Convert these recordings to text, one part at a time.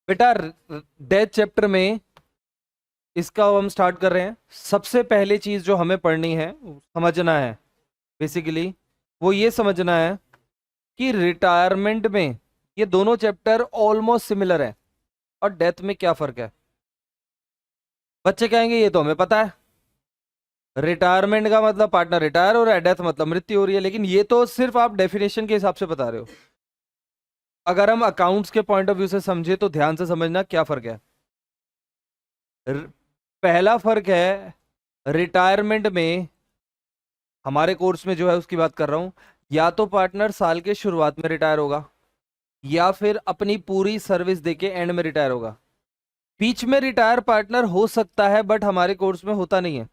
बेटा death chapter में इसका हम स्टार्ट कर रहे हैं। सबसे पहले चीज जो हमें पढ़नी है, समझना है बेसिकली, वो ये समझना है कि रिटायरमेंट में ये दोनों चैप्टर ऑलमोस्ट सिमिलर है और डेथ में क्या फर्क है। बच्चे कहेंगे ये तो हमें पता है, रिटायरमेंट का मतलब पार्टनर रिटायर हो रहा है, डेथ मतलब मृत्यु हो रही है, लेकिन ये तो सिर्फ आप डेफिनेशन के हिसाब से बता रहे हो। अगर हम अकाउंट्स के पॉइंट ऑफ व्यू से समझे तो ध्यान से समझना क्या फर्क है। र- पहला फर्क है, रिटायरमेंट में हमारे कोर्स में जो है उसकी बात कर रहा हूं, या तो पार्टनर साल के शुरुआत में रिटायर होगा या फिर अपनी पूरी सर्विस देके एंड में रिटायर होगा। बीच में रिटायर पार्टनर हो सकता है बट हमारे कोर्स में होता नहीं है।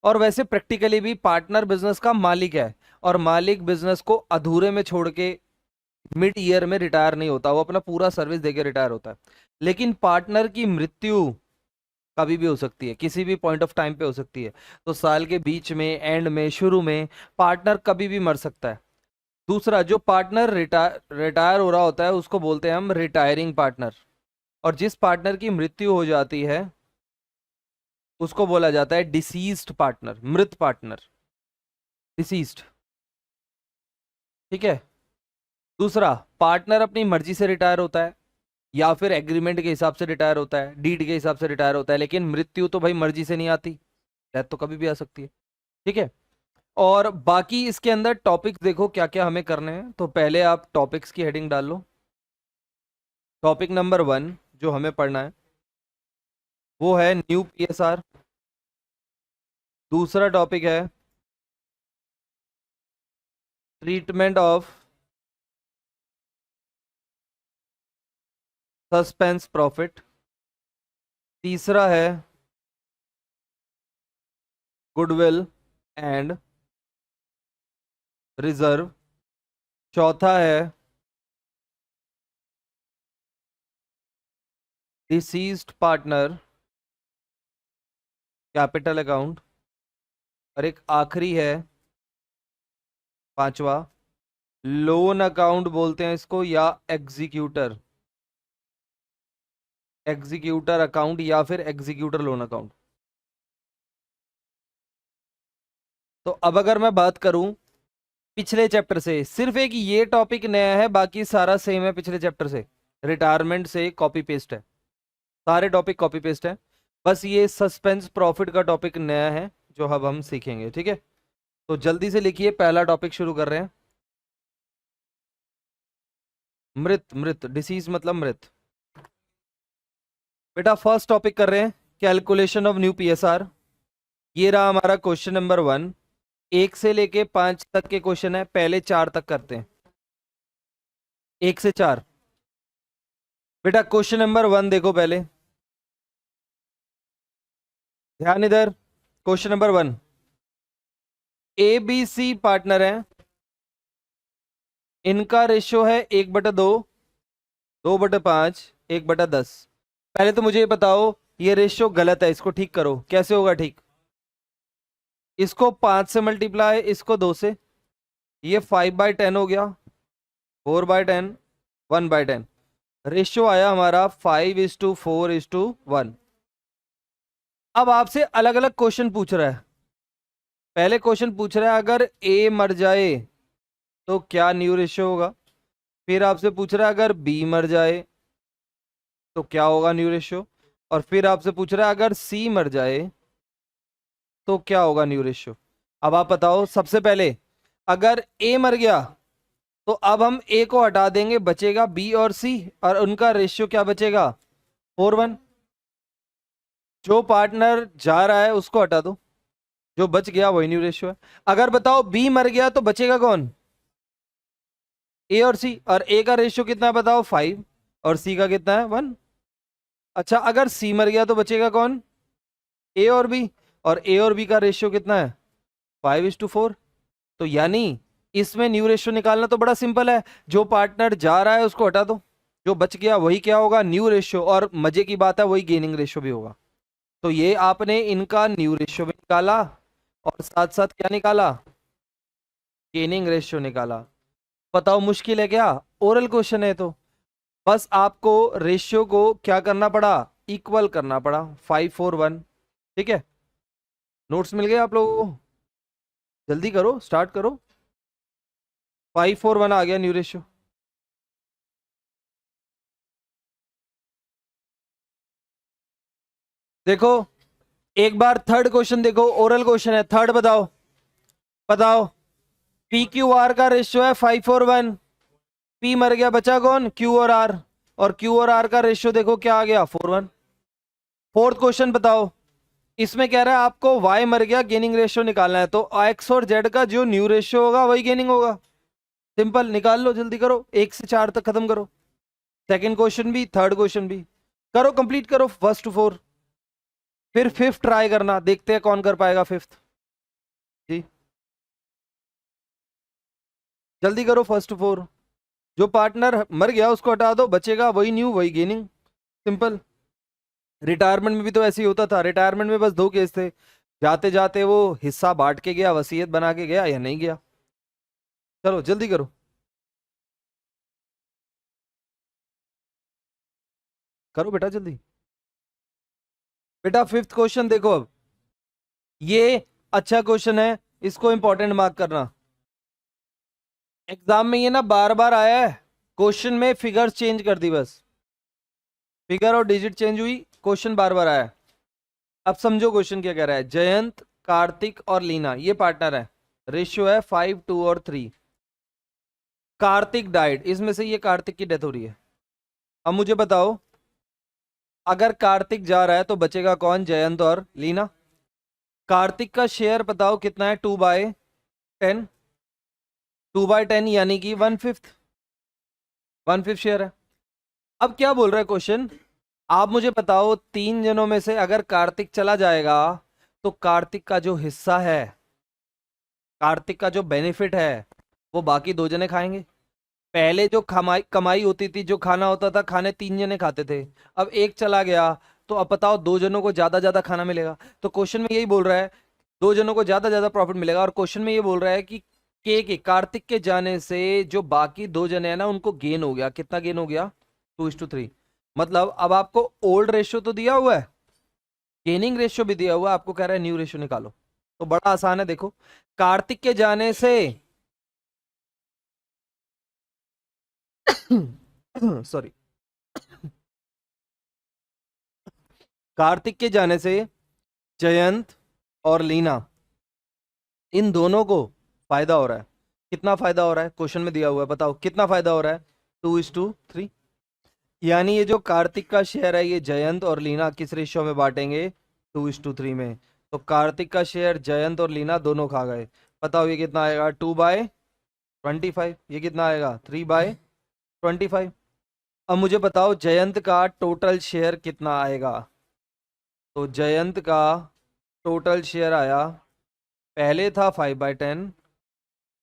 और वैसे प्रैक्टिकली भी पार्टनर बिजनेस का मालिक है और मालिक बिजनेस को अधूरे में छोड़ के मिड ईयर में रिटायर नहीं होता, वो अपना पूरा सर्विस देके रिटायर होता है। लेकिन पार्टनर की मृत्यु कभी भी हो सकती है, किसी भी पॉइंट ऑफ टाइम पे हो सकती है। तो साल के बीच में, एंड में, शुरू में पार्टनर कभी भी मर सकता है। दूसरा, जो पार्टनर रिटायर हो रहा होता है उसको बोलते हैं हम रिटायरिंग पार्टनर। और जिस पार्टनर की मृत्यु हो जाती है उसको बोला जाता है डिसीज्ड पार्टनर, मृत पार्टनर, डिसीज्ड। ठीक है। दूसरा, पार्टनर अपनी मर्जी से रिटायर होता है या फिर एग्रीमेंट के हिसाब से रिटायर होता है, डीड के हिसाब से रिटायर होता है, लेकिन मृत्यु तो भाई मर्जी से नहीं आती, डेथ तो कभी भी आ सकती है। ठीक है। और बाकी इसके अंदर टॉपिक्स देखो क्या क्या हमें करने हैं, तो पहले आप टॉपिक्स की हेडिंग डाल लो। टॉपिक नंबर 1 जो हमें पढ़ना है वो है न्यू पीएसआर। दूसरा टॉपिक है ट्रीटमेंट ऑफ सस्पेंस प्रॉफिट। तीसरा है गुडविल एंड रिजर्व। चौथा है डिसीज्ड पार्टनर कैपिटल अकाउंट। और एक आखिरी है, पांचवा, लोन अकाउंट बोलते हैं इसको, या एग्जीक्यूटर, एग्जीक्यूटर अकाउंट या फिर एग्जीक्यूटर लोन अकाउंट। तो अब अगर मैं बात करूं पिछले चैप्टर से, सिर्फ एक ये टॉपिक नया है, बाकी सारा सेम है पिछले चैप्टर से। रिटायरमेंट से कॉपी पेस्ट है, सारे टॉपिक कॉपी पेस्ट है। बस ये सस्पेंस प्रॉफिट का टॉपिक नया है जो अब हम सीखेंगे। ठीक है, तो जल्दी से लिखिए, पहला टॉपिक शुरू कर रहे हैं। मृत, मृत डिसीज मतलब मृत। बेटा फर्स्ट टॉपिक कर रहे हैं कैलकुलेशन ऑफ न्यू पीएसआर। ये रहा हमारा क्वेश्चन नंबर 1। 1 से लेके 5 तक के क्वेश्चन है, पहले 4 तक करते हैं। 1 से 4। बेटा क्वेश्चन नंबर 1 देखो पहले, ध्यान इधर। Question number 1, A B C partner है, इनका रेशियो है 1/2, 2/5, 1/10। पहले तो मुझे ये बताओ, ये रेशियो गलत है, इसको ठीक करो। कैसे होगा ठीक? इसको 5 से मल्टीप्लाई, इसको 2 से, ये 5/10 हो गया, 4/10, 1/10। रेशियो आया हमारा 5:4:1। अब आपसे अलग अलग क्वेश्चन पूछ रहा है। पहले क्वेश्चन पूछ रहा है अगर ए मर जाए तो क्या न्यू रेशियो होगा। फिर आपसे पूछ रहा है अगर बी मर जाए तो क्या होगा न्यू रेशियो। और फिर आपसे पूछ रहा है अगर सी मर जाए तो क्या होगा न्यू रेशियो। अब आप बताओ, सबसे पहले अगर ए मर गया तो अब हम ए को हटा देंगे, बचेगा बी और सी, और उनका रेशियो क्या बचेगा? 4:1। जो पार्टनर जा रहा है उसको हटा दो, जो बच गया वही न्यू रेशियो है। अगर बताओ बी मर गया तो बचेगा कौन? ए और सी। और ए का रेशियो कितना है बताओ? 5। और सी का कितना है? 1। अच्छा, अगर सी मर गया तो बचेगा कौन? ए और बी। और ए और बी का रेशियो कितना है? 5:4। तो यानी इसमें न्यू रेशियो निकालना तो बड़ा सिंपल है, जो पार्टनर जा रहा है उसको हटा दो, जो बच गया वही क्या होगा? New ratio. और मजे की बात है वही गेनिंग रेशियो भी होगा। तो ये आपने इनका न्यू रेशियो भी निकाला और साथ साथ क्या निकाला? गेनिंग रेशियो निकाला। बताओ मुश्किल है क्या? ओरल क्वेश्चन है तो बस आपको रेशियो को क्या करना पड़ा, इक्वल करना पड़ा, 5:4:1। ठीक है, नोट्स मिल गए आप लोगों को, जल्दी करो, स्टार्ट करो। 5:4:1 आ गया न्यू रेशियो। देखो एक बार थर्ड क्वेश्चन देखो, ओरल क्वेश्चन है, थर्ड बताओ, बताओ। पी क्यू आर का रेशियो है 5:4:1। पी मर गया, बचा कौन, क्यू और आर। और क्यू और आर का रेशियो देखो क्या आ गया, 4:1। फोर्थ क्वेश्चन बताओ, इसमें कह रहा है आपको वाई मर गया, गेनिंग रेशियो निकालना है, तो एक्स और जेड का जो न्यू रेशियो होगा वही गेनिंग होगा। सिंपल, निकाल लो, जल्दी करो, 1 से 4 तक खत्म करो। सेकंड क्वेश्चन भी, थर्ड क्वेश्चन भी करो, कंप्लीट करो, फर्स्ट टू फोर। फिर फिफ्थ ट्राई करना, देखते हैं कौन कर पाएगा फिफ्थ। जी जल्दी करो, फर्स्ट टू फोर। जो पार्टनर मर गया उसको हटा दो, बचेगा वही न्यू वही गेनिंग, सिंपल। रिटायरमेंट में भी तो ऐसे ही होता था, रिटायरमेंट में बस दो केस थे, जाते जाते वो हिस्सा बांट के गया, वसीयत बना के गया या नहीं गया। चलो जल्दी करो, करो बेटा जल्दी। बेटा फिफ्थ क्वेश्चन देखो अब, ये अच्छा क्वेश्चन है, इसको इंपॉर्टेंट मार्क करना। एग्जाम में ये ना बार बार आया है, क्वेश्चन में फिगर्स चेंज कर दी बस, फिगर और डिजिट चेंज हुई, क्वेश्चन बार बार आया है। अब समझो क्वेश्चन क्या कह रहा है, जयंत, कार्तिक और लीना ये पार्टनर है, रेशियो है 5:2 और 3। कार्तिक डाइड, इसमें से ये कार्तिक की डेथ हो रही है। अब मुझे बताओ, अगर कार्तिक जा रहा है तो बचेगा कौन, जयंत और लीना। कार्तिक का शेयर बताओ कितना है, 2/10। 2/10 यानी कि 1/5, 1/5 शेयर है। अब क्या बोल रहा है क्वेश्चन, आप मुझे बताओ 3 जनों में से अगर कार्तिक चला जाएगा तो कार्तिक का जो हिस्सा है, कार्तिक का जो बेनिफिट है, वो बाकी 2 जने खाएंगे। पहले जो कमाई कमाई होती थी, जो खाना होता था, खाने 3 जने खाते थे। अब एक चला गया, तो अब बताओ 2 जनों को ज्यादा ज्यादा खाना मिलेगा। तो क्वेश्चन में यही बोल रहा है, 2 जनों को ज्यादा ज्यादा प्रॉफिट मिलेगा। और क्वेश्चन में ये बोल रहा है कि के कार्तिक के जाने से जो बाकी 2 जने हैं ना, उनको गेन हो गया, कितना गेन हो गया, 2:3। मतलब अब आपको ओल्ड रेशियो तो दिया हुआ है, गेनिंग रेशियो भी दिया हुआ है, आपको कह रहा है न्यू रेशियो निकालो। तो बड़ा आसान है, देखो, कार्तिक के जाने से सॉरी, कार्तिक के जाने से जयंत और लीना, इन दोनों को फायदा हो रहा है। कितना फायदा हो रहा है, क्वेश्चन में दिया हुआ है, बताओ कितना फायदा हो रहा है, 2:3। यानी ये जो कार्तिक का शेयर है, ये जयंत और लीना किस रेशियो में बांटेंगे, 2:3 में। तो कार्तिक का शेयर जयंत और लीना दोनों खा गए। बताओ ये कितना आएगा, 2/25। ये कितना आएगा, 3/25। अब मुझे बताओ जयंत का टोटल शेयर कितना आएगा। तो जयंत का टोटल शेयर आया, पहले था 5/10,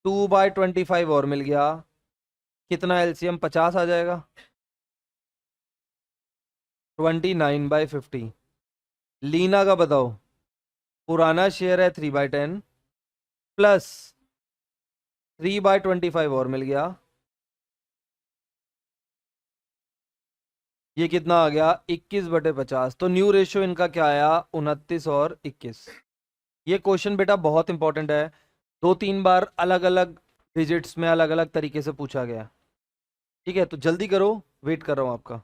2/25 और मिल गया, कितना एलसीएम 50 आ जाएगा, 29/50। लीना का बताओ, पुराना शेयर है 3/10 प्लस 3/25 और मिल गया, ये कितना आ गया, 21/50। तो न्यू रेशियो इनका क्या आया, 29 और 21। ये क्वेश्चन बेटा बहुत इंपॉर्टेंट है, 2-3 बार अलग अलग डिजिट्स में अलग अलग तरीके से पूछा गया। ठीक है, तो जल्दी करो, वेट कर रहा हूं आपका।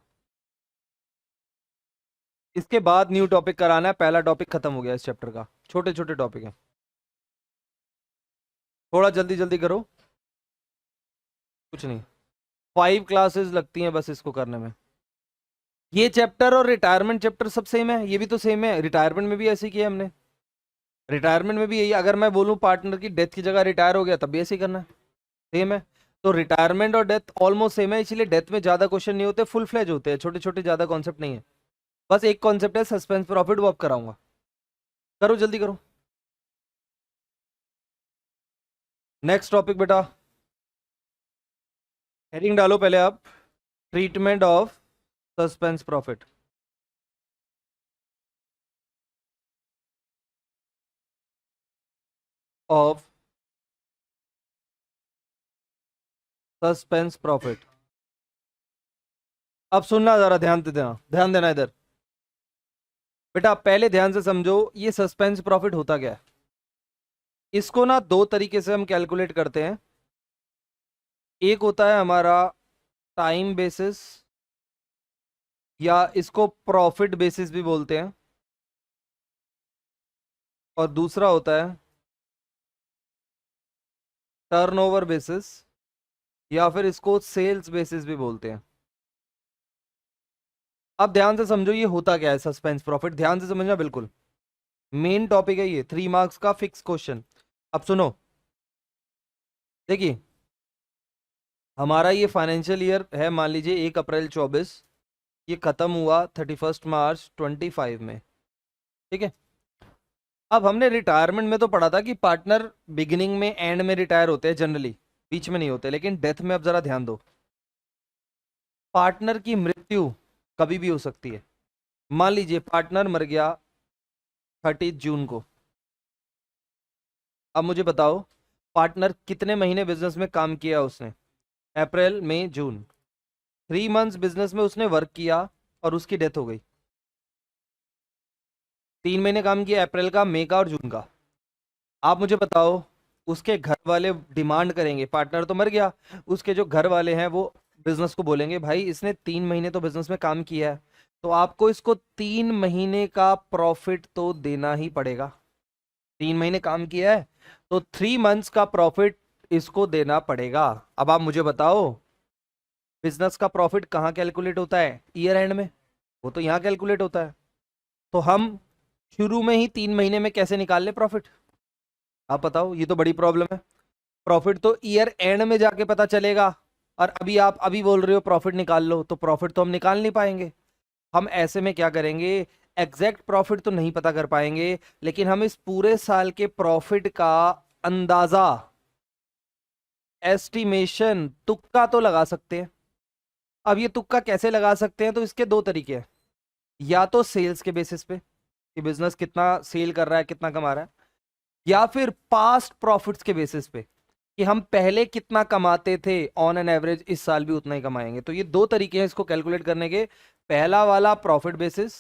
इसके बाद न्यू टॉपिक कराना है, पहला टॉपिक खत्म हो गया इस चैप्टर का, छोटे छोटे टॉपिक है, थोड़ा जल्दी जल्दी करो। कुछ नहीं, 5 क्लासेस लगती हैं बस इसको करने में। ये चैप्टर और रिटायरमेंट चैप्टर सब सेम है, ये भी तो सेम है, रिटायरमेंट में भी ऐसे ही किया हमने। रिटायरमेंट में भी यही, अगर मैं बोलूं पार्टनर की डेथ की जगह रिटायर हो गया तब भी ऐसे ही करना है, सेम है। तो रिटायरमेंट और डेथ ऑलमोस्ट सेम है, इसलिए डेथ में ज्यादा क्वेश्चन नहीं होते, फुल फ्लेज होते हैं, छोटे छोटे ज्यादा कॉन्सेप्ट नहीं है। बस एक कॉन्सेप्ट है सस्पेंस प्रॉफिट, वो अब कराऊंगा। करो जल्दी करो, नेक्स्ट टॉपिक बेटा। हेडिंग डालो पहले आप, treatment of suspense profit. Of suspense profit. अब सुनना जरा, ध्यान से देना, ध्यान देना इधर। बेटा पहले ध्यान से समझो ये सस्पेंस प्रॉफिट होता क्या है। इसको ना दो तरीके से हम कैलकुलेट करते हैं। एक होता है हमारा टाइम बेसिस, या इसको प्रॉफिट बेसिस भी बोलते हैं, और दूसरा होता है टर्नओवर बेसिस, या फिर इसको सेल्स बेसिस भी बोलते हैं। अब ध्यान से समझो ये होता क्या है सस्पेंस प्रॉफिट, ध्यान से समझना, बिल्कुल मेन टॉपिक है ये, 3 मार्क्स का फिक्स क्वेश्चन। अब सुनो, देखिए हमारा ये फाइनेंशियल ईयर है, मान लीजिए 1 अप्रैल 24, ये खत्म हुआ 31 मार्च 25 में, ठीक है। अब हमने रिटायरमेंट में तो पढ़ा था कि पार्टनर बिगिनिंग में एंड में रिटायर होते हैं जनरली, बीच में नहीं होते, लेकिन डेथ में अब जरा ध्यान दो, पार्टनर की मृत्यु कभी भी हो सकती है। मान लीजिए पार्टनर मर गया 30 जून को। अब मुझे बताओ पार्टनर कितने महीने बिजनेस में काम किया उसने, अप्रैल मई जून, 3 मंथ्स बिजनेस में उसने वर्क किया और उसकी डेथ हो गई। 3 महीने काम किया, अप्रैल का, मई का और जून का। आप मुझे बताओ उसके घर वाले डिमांड करेंगे, पार्टनर तो मर गया, उसके जो घर वाले हैं वो बिजनेस को बोलेंगे भाई इसने 3 महीने तो बिजनेस में काम किया है, तो आपको इसको 3 महीने का प्रॉफिट तो देना ही पड़ेगा। 3 महीने काम किया है तो 3 मंथ्स का प्रॉफिट इसको देना पड़ेगा। अब आप मुझे बताओ बिजनेस का प्रॉफिट कहाँ कैलकुलेट होता है, ईयर एंड में, वो तो यहाँ कैलकुलेट होता है। तो हम शुरू में ही 3 महीने में कैसे निकाल ले प्रॉफिट, आप बताओ, ये तो बड़ी प्रॉब्लम है। प्रॉफिट तो ईयर एंड में जाके पता चलेगा, और अभी आप अभी बोल रहे हो प्रॉफिट निकाल लो, तो प्रॉफिट तो हम निकाल नहीं पाएंगे। हम ऐसे में क्या करेंगे, एग्जैक्ट प्रॉफिट तो नहीं पता कर पाएंगे, लेकिन हम इस पूरे साल के प्रॉफिट का अंदाजा, एस्टिमेशन, तुक्का तो लगा सकते हैं। अब ये तुक्का कैसे लगा सकते हैं, तो इसके दो तरीके हैं, या तो सेल्स के बेसिस पे कि बिजनेस कितना सेल कर रहा है, कितना कमा रहा है, या फिर पास्ट प्रॉफिट्स के बेसिस पे कि हम पहले कितना कमाते थे, ऑन एन एवरेज इस साल भी उतना ही कमाएंगे। तो ये दो तरीके हैं इसको कैलकुलेट करने के। पहला वाला profit basis,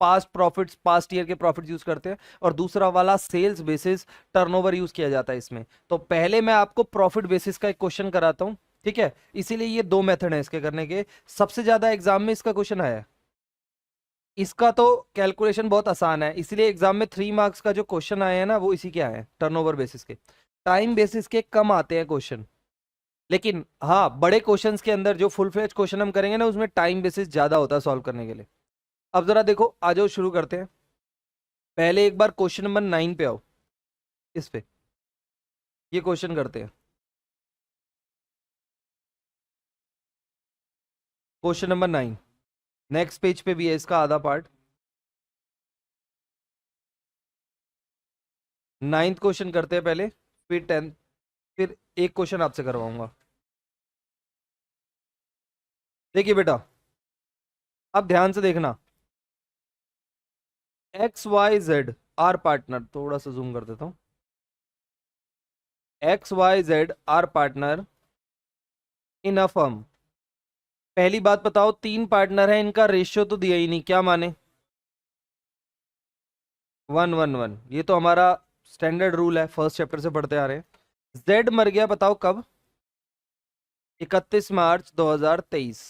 past profits, past year के प्रॉफिट्स यूज करते हैं, और दूसरा वाला सेल्स बेसिस, टर्नओवर यूज किया जाता है इसमें। तो पहले मैं आपको प्रॉफिट बेसिस का एक क्वेश्चन कराता हूं, ठीक है, इसीलिए ये दो मेथड है इसके करने के। सबसे ज्यादा एग्जाम में इसका क्वेश्चन आया है, इसका तो कैलकुलेशन बहुत आसान है, इसलिए एग्जाम में 3 मार्क्स का जो क्वेश्चन आए हैं ना वो इसी के आए हैं, टर्नओवर बेसिस के। टाइम बेसिस के कम आते हैं क्वेश्चन, लेकिन हाँ बड़े क्वेश्चंस के अंदर जो फुल फ्लेज क्वेश्चन हम करेंगे ना उसमें टाइम बेसिस ज्यादा होता है सॉल्व करने के लिए। अब जरा देखो, आ जाओ शुरू करते हैं। पहले एक बार क्वेश्चन नंबर 9 पे आओ, इस पे ये क्वेश्चन करते हैं। क्वेश्चन नंबर 9 नेक्स्ट पेज पे भी है इसका आधा पार्ट। 9th क्वेश्चन करते हैं पहले, फिर 10th, फिर एक क्वेश्चन आपसे करवाऊंगा। देखिए बेटा अब ध्यान से देखना, XYZ आर पार्टनर, थोड़ा सा जूम कर देता हूं, XYZ are partner in a firm. पहली बात बताओ, 3 पार्टनर हैं, इनका रेशियो तो दिया ही नहीं, क्या माने, 1:1:1, ये तो हमारा स्टैंडर्ड रूल है, फर्स्ट चैप्टर से पढ़ते आ रहे हैं। जेड मर गया बताओ कब, 31 मार्च 2023,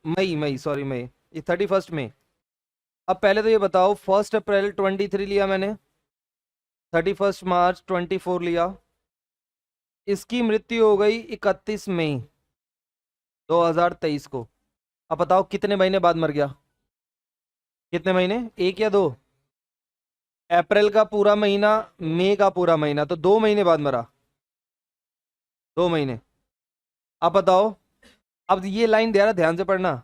मई मई सॉरी मई, ये 31 मई। अब पहले तो ये बताओ 1 अप्रैल 23 लिया मैंने, 31 मार्च 24 लिया, इसकी मृत्यु हो गई 31 मई 2023 को। अब बताओ कितने महीने बाद मर गया, कितने महीने, एक या दो, अप्रैल का पूरा महीना, मई का पूरा महीना, तो 2 महीने बाद मरा, 2 महीने। अब बताओ, अब ये लाइन दे रहा ध्यान से पढ़ना,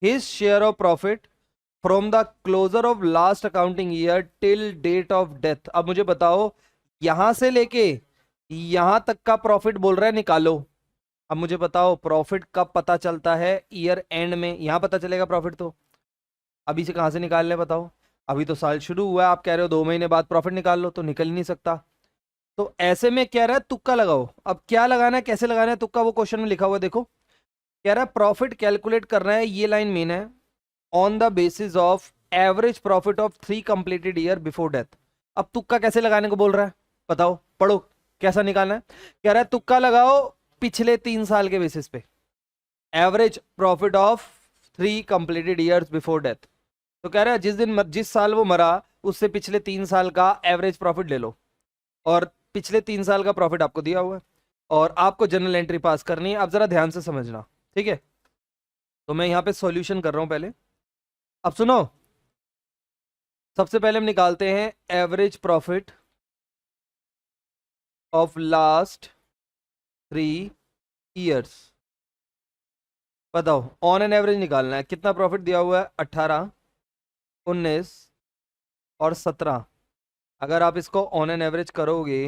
his share of profit from the closure of last accounting year till date of death. अब मुझे बताओ यहां से लेके यहां तक का प्रॉफिट बोल रहा है निकालो। अब मुझे बताओ प्रॉफिट कब पता चलता है, ईयर एंड में, यहां पता चलेगा प्रॉफिट, तो अभी से कहां से निकाल ले बताओ, अभी तो साल शुरू हुआ है, आप कह रहे हो 2 महीने बाद प्रॉफिट निकाल लो, तो निकल ही नहीं सकता। तो ऐसे में क्या रहा है, तुक्का लगाओ। अब क्या लगाना है, कैसे लगाना है तुक्का, वो क्वेश्चन में लिखा हुआ है देखो, कह रहा है प्रॉफिट कैलकुलेट कर रहा है, ये लाइन मेन है, on the basis of average profit of 3 completed year before death. अब तुक्का कैसे लगाने को बोल रहा है, बताओ, पढ़ो कैसा निकालना है। कह रहा है तुक्का लगाओ पिछले 3 साल के बेसिस पे, average profit of 3 completed years before death. तो कह रहा है जिस साल वो मरा उससे पिछले 3 साल का एवरेज प्रॉफिट ले लो, और पिछले 3 साल का प्रॉफिट आपको दिया हुआ है, और आपको जनरल एंट्री पास करनी है। अब जरा ध्यान से समझना, ठीक है। तो मैं यहां पे सॉल्यूशन कर रहा हूं पहले, अब सुनो। सबसे पहले हम निकालते हैं average profit of last 3 years. बताओ, ऑन एन एवरेज निकालना है, कितना प्रॉफिट दिया हुआ है, 18, 19 और 17। अगर आप इसको ऑन एन एवरेज करोगे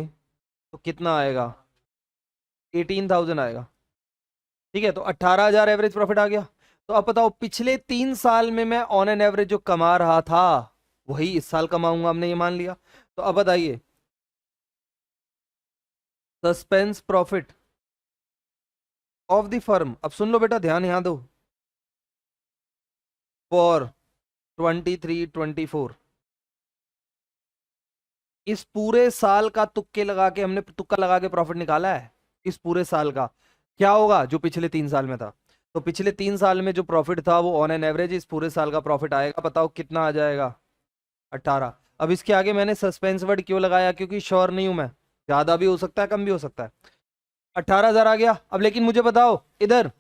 तो कितना आएगा, 18,000 आएगा, ठीक है। तो 18,000 एवरेज प्रॉफिट आ गया। तो अब बताओ, पिछले 3 साल में मैं ऑन एन एवरेज जो कमा रहा था वही इस साल कमाऊंगा, हमने ये मान लिया। तो अब बताइए, suspense profit of the firm, अब सुन लो बेटा, ध्यान यहां दो, फॉर 23-24, इस पूरे साल का तुक्के लगा के हमने तुक्का लगा के प्रॉफिट निकाला है। इस पूरे साल का क्या होगा जो पिछले 3 साल में था। तो पिछले 3 साल में जो प्रॉफिट था वो ऑन एन एवरेज इस पूरे साल का प्रॉफिट आएगा। बताओ कितना आ जाएगा, 18। अब इसके आगे मैंने सस्पेंस वर्ड क्यों लगाया, क्योंकि श्योर नहीं हूं मैं, ज्यादा भी हो सकता है कम भी हो सकता है। 18,000 आ गया। अब लेकिन मुझे बताओ इधर,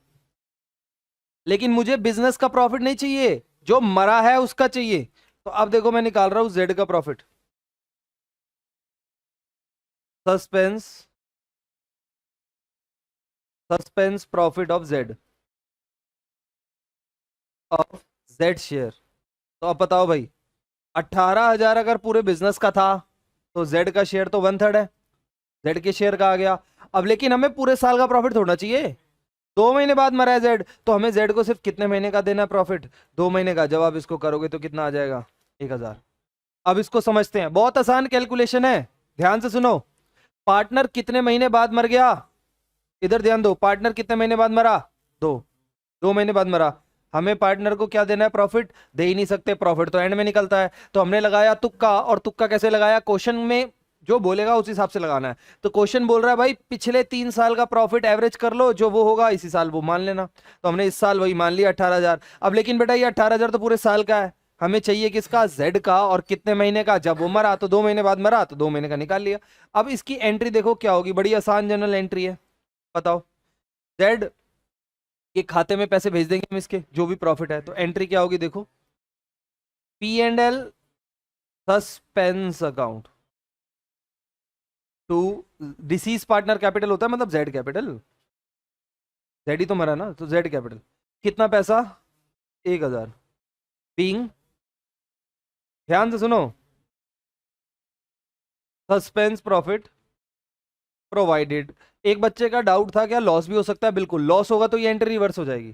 लेकिन मुझे बिजनेस का प्रॉफिट नहीं चाहिए, जो मरा है उसका चाहिए। तो अब देखो मैं निकाल रहा हूं जेड का profit, suspense suspense profit of Z, of Z share. तो अब बताओ भाई, 18,000 अगर पूरे बिजनेस का था तो जेड का शेयर तो 1/3 है, जेड के शेयर का आ गया। अब लेकिन हमें पूरे साल का प्रॉफिट थोड़ा चाहिए, 2 महीने बाद मरा है जेड, तो हमें जेड को सिर्फ कितने महीने का देना है प्रॉफिट, 2 महीने का। जब आप इसको करोगे तो कितना आ जाएगा, 1,000। अब इसको समझते हैं, बहुत आसान कैलकुलेशन है, ध्यान से सुनो। पार्टनर कितने महीने बाद मर गया, इधर ध्यान दो, पार्टनर कितने महीने बाद मरा, 2 महीने बाद मरा। हमें पार्टनर को क्या देना है, प्रॉफिट दे ही नहीं सकते, प्रॉफिट तो एंड में निकलता है। तो हमने लगाया तुक्का, और तुक्का कैसे लगाया, क्वेश्चन में जो बोलेगा उस हिसाब से लगाना है। तो क्वेश्चन बोल रहा है भाई पिछले 3 साल का प्रॉफिट एवरेज कर लो, जो वो होगा इसी साल वो मान लेना। तो हमने इस साल वही मान लिया, 18,000। अब लेकिन बेटा ये 18,000 तो पूरे साल का है, हमें चाहिए किसका, जेड का, और कितने महीने का, जब वो मरा तो 2 महीने बाद मरा, तो 2 महीने का निकाल लिया। अब इसकी एंट्री देखो क्या होगी, बड़ी आसान जनरल एंट्री है। बताओ, जेड के खाते में पैसे भेज देंगे हम इसके, जो भी प्रॉफिट है। तो एंट्री क्या होगी देखो, P&L suspense account to deceased partner capital होता है, मतलब जेड कैपिटल, जेड ही तो मरा ना, तो जेड कैपिटल कितना पैसा, 1,000, बीइंग, ध्यान से सुनो, सस्पेंस प्रॉफिट प्रोवाइडेड। एक बच्चे का डाउट था क्या लॉस भी हो सकता है, बिल्कुल, लॉस होगा तो ये एंट्री रिवर्स हो जाएगी।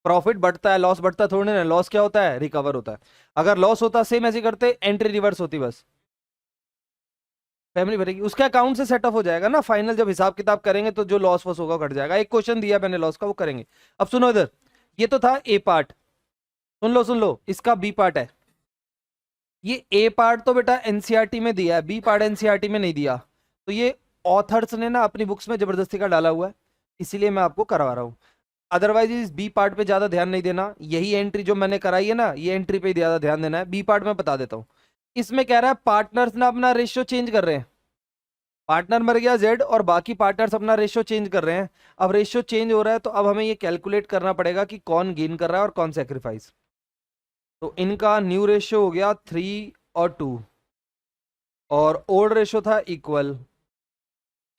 प्रॉफिट बढ़ता है, लॉस बढ़ता थोड़ी ना, लॉस क्या होता है, रिकवर होता है। अगर लॉस होता सेम ऐसे करते, एंट्री रिवर्स होती बस, फैमिली भरेगी, उसके अकाउंट से सेट ऑफ हो जाएगा ना। फाइनल जब हिसाब किताब करेंगे तो जो लॉस वॉस होगा वो कट जाएगा। एक क्वेश्चन दिया मैंने लॉस का, वो करेंगे। अब सुनो इधर, ये तो था ए पार्ट, सुन लो इसका बी पार्ट है। ये ए पार्ट तो बेटा एनसीईआरटी में दिया है, बी पार्ट एनसीईआरटी में नहीं दिया। तो ये ऑथर्स ने ना अपनी बुक्स में जबरदस्ती का डाला हुआ है, इसीलिए मैं आपको करवा रहा हूँ। अदरवाइज इस बी पार्ट पे ज्यादा ध्यान नहीं देना, यही एंट्री जो मैंने कराई है ना, ये एंट्री पे ज्यादा ध्यान देना है। बी पार्ट में बता देता हूँ। इसमें कह रहा है पार्टनर्स ना अपना रेशियो चेंज कर रहे हैं, पार्टनर मर गया जेड और बाकी पार्टनर्स अपना रेशियो चेंज कर रहे हैं। अब रेशियो चेंज हो रहा है तो अब हमें ये कैलकुलेट करना पड़ेगा कि कौन गेन कर रहा है और कौन सेक्रीफाइस। तो इनका न्यू रेशियो हो गया 3:2, और ओल्ड रेशियो था इक्वल।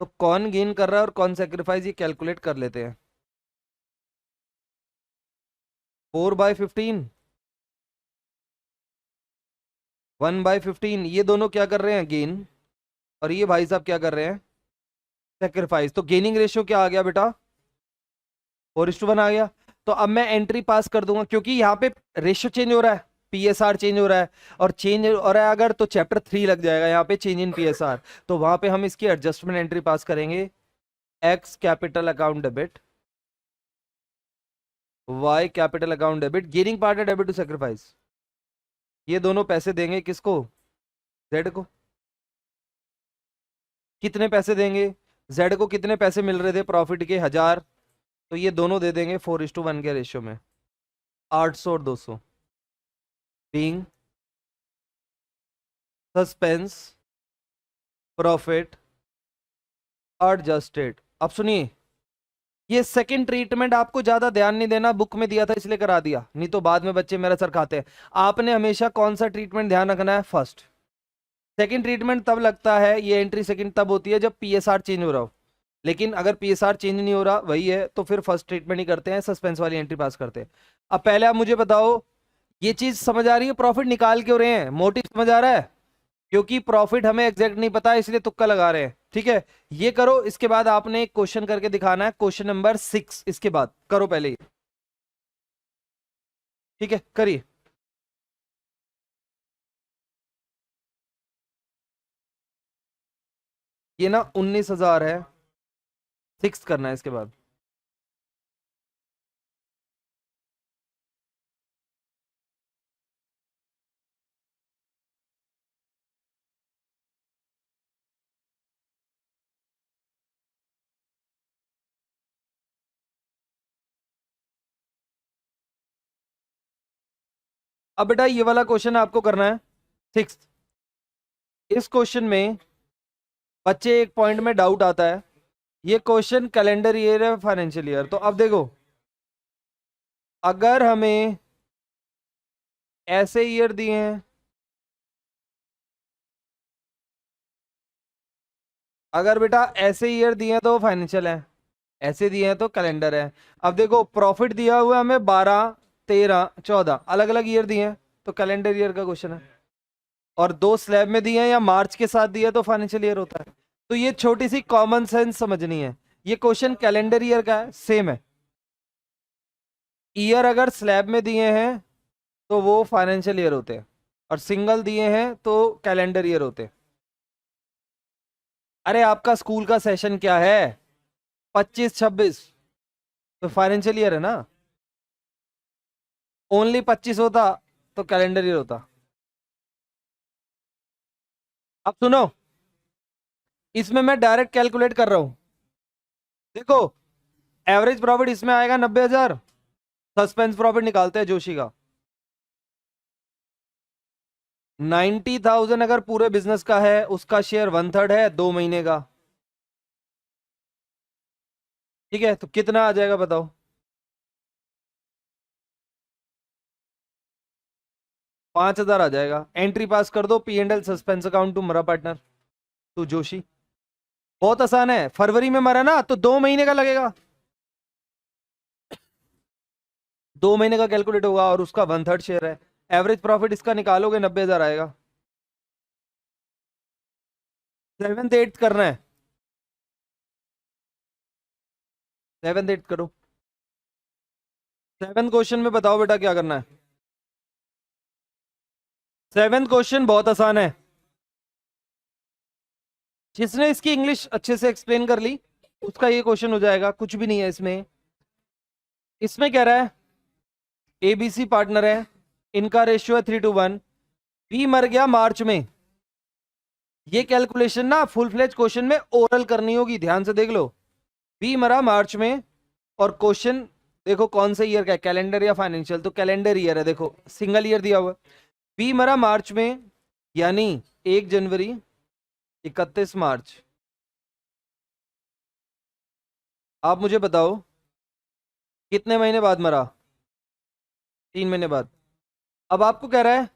तो कौन गेन कर रहा है और कौन सेक्रीफाइस, ये कैलकुलेट कर लेते हैं। 4/15, 1/15, ये दोनों क्या कर रहे हैं, गेन, और ये भाई साहब क्या कर रहे हैं, सेक्रीफाइस। तो गेनिंग रेशियो क्या आ गया बेटा, 4:1 आ गया। तो अब मैं एंट्री पास कर दूंगा, क्योंकि यहाँ पे रेशियो चेंज हो रहा है, पीएसआर चेंज हो रहा है, और चेंज हो रहा है अगर, तो चैप्टर 3 लग जाएगा यहाँ पे, चेंज इन पीएसआर। तो वहां पे हम इसकी एडजस्टमेंट एंट्री पास करेंगे, X capital account debit Y capital account debit, gaining part है डेबिट टू सेक्रीफाइस। ये दोनों पैसे देंगे किसको? जेड को। कितने पैसे देंगे? जेड को कितने पैसे मिल रहे थे प्रॉफिट के? 1000। तो ये दोनों दे देंगे 4:1 के रेशियो में, 800 और 200। Being suspense profit adjusted. अब सुनिए, ये सेकंड ट्रीटमेंट आपको ज्यादा ध्यान नहीं देना, बुक में दिया था इसलिए करा दिया, नहीं तो बाद में बच्चे मेरा सर खाते हैं। आपने हमेशा कौन सा ट्रीटमेंट ध्यान रखना है? फर्स्ट। सेकंड ट्रीटमेंट तब लगता है, ये एंट्री सेकंड तब होती है जब पीएसआर चेंज हो रहा हो। लेकिन अगर पीएसआर चेंज नहीं हो रहा, वही है, तो फिर फर्स्ट ट्रीटमेंट ही करते हैं, सस्पेंस वाली एंट्री पास करते हैं। अब पहले आप मुझे बताओ, ये चीज समझ आ रही है? प्रॉफिट निकाल क्यों रहे हैं? मोटिव समझ आ रहा है? क्योंकि प्रॉफिट हमें एग्जैक्ट नहीं पता है, इसलिए तुक्का लगा रहे हैं। ठीक है, ये करो। इसके बाद आपने एक क्वेश्चन करके दिखाना है, क्वेश्चन नंबर 6। इसके बाद करो पहले ये। ठीक है, करिए। ये ना 19,000 है, 6 करना है इसके बाद। अब बेटा ये वाला क्वेश्चन आपको करना है 6। इस क्वेश्चन में बच्चे एक पॉइंट में डाउट आता है, ये क्वेश्चन कैलेंडर ईयर है फाइनेंशियल ईयर? तो अब देखो, अगर हमें ऐसे ईयर दिए हैं, अगर बेटा ऐसे ईयर दिए हैं तो फाइनेंशियल है, ऐसे दिए हैं तो कैलेंडर है। अब देखो, प्रॉफिट दिया हुआ है हमें 12, 13, 14 अलग अलग ईयर दिए हैं, तो कैलेंडर ईयर का क्वेश्चन है। और 2 स्लैब में दिए हैं या मार्च के साथ दिया तो फाइनेंशियल ईयर होता है। तो ये छोटी सी कॉमन सेंस समझनी है। ये क्वेश्चन कैलेंडर ईयर का है, सेम है। ईयर अगर स्लैब में दिए हैं तो वो फाइनेंशियल ईयर होते हैं, और सिंगल दिए हैं तो कैलेंडर ईयर होते हैं। अरे आपका स्कूल का सेशन क्या है? 25-26, तो फाइनेंशियल ईयर है ना। ओनली 25 होता तो कैलेंडर ईयर होता। अब सुनो, इसमें मैं डायरेक्ट कैलकुलेट कर रहा हूं। देखो, एवरेज प्रॉफिट इसमें आएगा 90,000। सस्पेंस प्रॉफिट निकालते हैं जोशी का। 90,000 अगर पूरे बिजनेस का है, उसका शेयर 1/3 है 2 महीने का। ठीक है, तो कितना आ जाएगा बताओ? 5,000 आ जाएगा। एंट्री पास कर दो, P&L सस्पेंस अकाउंट टू मरा पार्टनर टू जोशी। बहुत आसान है, फरवरी में मरा ना तो 2 महीने का लगेगा, 2 महीने का कैलकुलेट होगा, और उसका 1/3 शेयर है। एवरेज प्रॉफिट इसका निकालोगे 90,000 आएगा। 7th 8th करना है, 7th 8th करो। 7th क्वेश्चन में बताओ बेटा क्या करना है। 7th क्वेश्चन बहुत आसान है, जिसने इसकी इंग्लिश अच्छे से एक्सप्लेन कर ली उसका ये क्वेश्चन हो जाएगा। कुछ भी नहीं है इसमें। इसमें कह रहा है एबीसी पार्टनर है, इनका रेशियो है 3:1। बी मर गया मार्च में। ये कैलकुलेशन ना फुल फ्लेज क्वेश्चन में ओरल करनी होगी, ध्यान से देख लो। बी मरा मार्च में, और क्वेश्चन देखो कौन से ईयर का है, कैलेंडर या फाइनेंशियल? तो कैलेंडर ईयर है, देखो सिंगल ईयर दिया हुआ। बी मरा मार्च में, यानी 1 जनवरी 31 मार्च। आप मुझे बताओ कितने महीने बाद मरा? 3 महीने बाद। अब आपको कह रहा है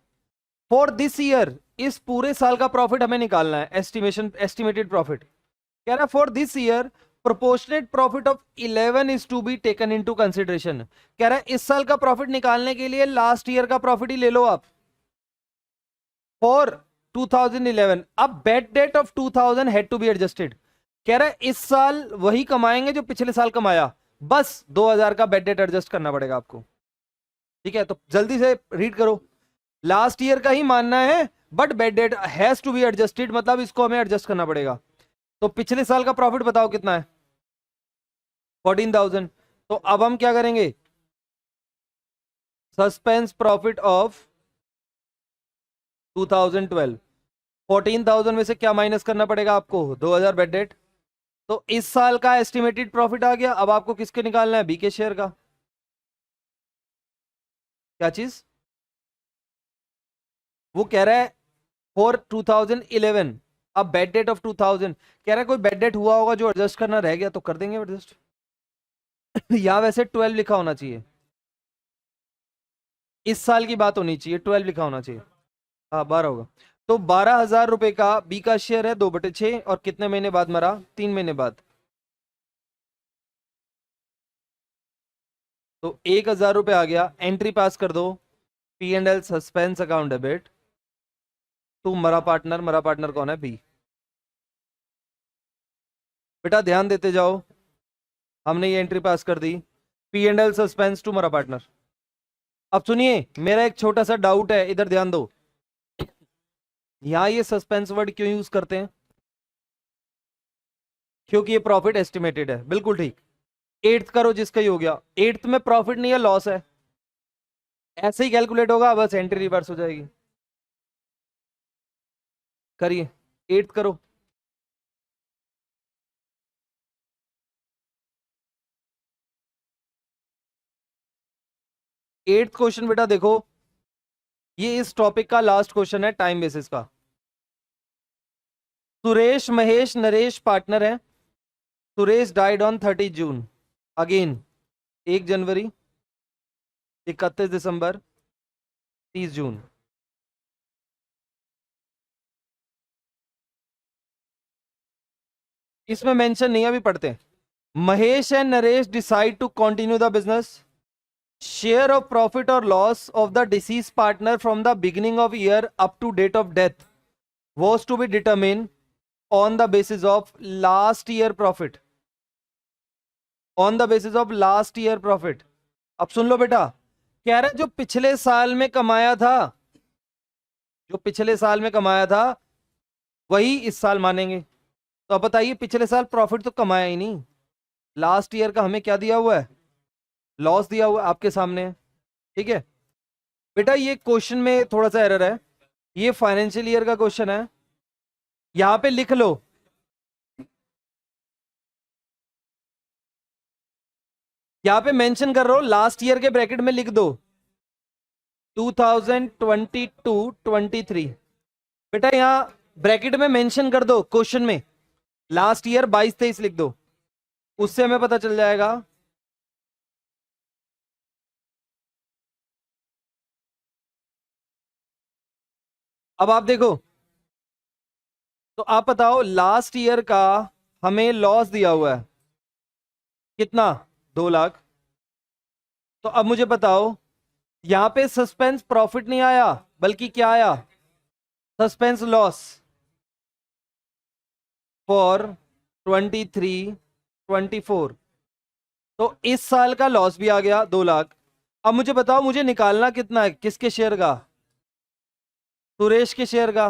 फॉर दिस ईयर, इस पूरे साल का प्रॉफिट हमें निकालना है, एस्टिमेटेड प्रॉफिट। कह रहा है for this year proportionate profit of 11 is to be taken into consideration. कह रहा है इस साल का प्रॉफिट निकालने के लिए लास्ट ईयर का प्रॉफिट ही ले लो आप, फॉर 2011। अब bad debt of 2000 had to be adjusted. कह रहा है इस साल वही कमाएंगे जो पिछले साल कमाया, बस 2000 का बेट डेट एडजस्ट करना पड़ेगा आपको। ठीक है, तो जल्दी से रीड करो। लास्ट ईयर का ही मानना है, but bet date has to be adjusted, मतलब इसको हमें एडजस्ट करना पड़ेगा। तो पिछले साल का प्रॉफिट बताओ कितना है? 14,000। तो अब हम क्या करेंगे, सस्पेंस प्रॉफिट ऑफ 2012। 14,000 में से क्या माइनस करना पड़ेगा आपको? 2,000 बेड डेट। तो इस साल का एस्टिमेटेड प्रॉफिट आ गया। अब आपको किसके निकालना है? बी के शेयर का। क्या चीज? वो कह रहा है फॉर 2011। अब बेड डेट ऑफ 2000 कह रहा है, कोई बेड डेट हुआ होगा जो एडजस्ट करना रह गया तो कर देंगे एडजस्ट। या वैसे 12 लिखा होना चाहिए, इस साल की बात होनी चाहिए, 12 लिखा होना चाहिए। हाँ 12 होगा। तो 12,000 रुपए का बी का शेयर है, 2/6। और कितने महीने बाद मरा? 3 महीने बाद। तो 1,000 रुपए आ गया। एंट्री पास कर दो, P and L suspense account debit to मरा पार्टनर। मरा पार्टनर कौन है? बी। बेटा ध्यान देते जाओ, हमने ये एंट्री पास कर दी, P and L suspense to मरा पार्टनर। अब सुनिए, मेरा एक छोटा सा डाउट है, इधर ध्यान दो। यहां ये सस्पेंस वर्ड क्यों यूज करते हैं? क्योंकि ये प्रॉफिट एस्टिमेटेड है। बिल्कुल ठीक। एट्थ करो जिसका ही हो गया, एट्थ में प्रॉफिट नहीं है, लॉस है। ऐसे ही कैलकुलेट होगा, बस एंट्री रिवर्स हो जाएगी। करिए, एट्थ करो। एट्थ क्वेश्चन बेटा देखो, ये इस टॉपिक का लास्ट क्वेश्चन है टाइम बेसिस का। सुरेश महेश नरेश पार्टनर है। Suresh died on 30 June. Again 1 January, 31 December, 30 June. इसमें मेंशन नहीं है, अभी पढ़ते हैं। Mahesh and Naresh decide to continue the business. Share of profit or loss of the deceased partner from the beginning of year up to date of death was to be determined on the basis of last year profit. On the basis of last year profit. अब सुन लो बेटा, कह रहा है जो पिछले साल में कमाया था, जो पिछले साल में कमाया था वही इस साल मानेंगे। तो अब बताइए, पिछले साल प्रॉफिट तो कमाया ही नहीं, लास्ट ईयर का हमें क्या दिया हुआ है? लॉस दिया हुआ है, आपके सामने है। ठीक है बेटा, ये क्वेश्चन में थोड़ा सा एरर है। ये फाइनेंशियल ईयर का क्वेश्चन है, यहां पे लिख लो। यहां पे मेंशन कर रहा हूं, लास्ट ईयर के ब्रैकेट में लिख दो 2022-23। बेटा यहां ब्रैकेट में मेंशन कर दो, क्वेश्चन में लास्ट ईयर 22-23 लिख दो, उससे हमें पता चल जाएगा। अब आप देखो, तो आप बताओ लास्ट ईयर का हमें लॉस दिया हुआ है कितना? 2 लाख। तो अब मुझे बताओ, यहां पे सस्पेंस प्रॉफिट नहीं आया, बल्कि क्या आया? Suspense loss for 23-24। तो इस साल का लॉस भी आ गया 2 लाख। अब मुझे बताओ, मुझे निकालना कितना है? किसके शेयर का? सुरेश के शेयर का।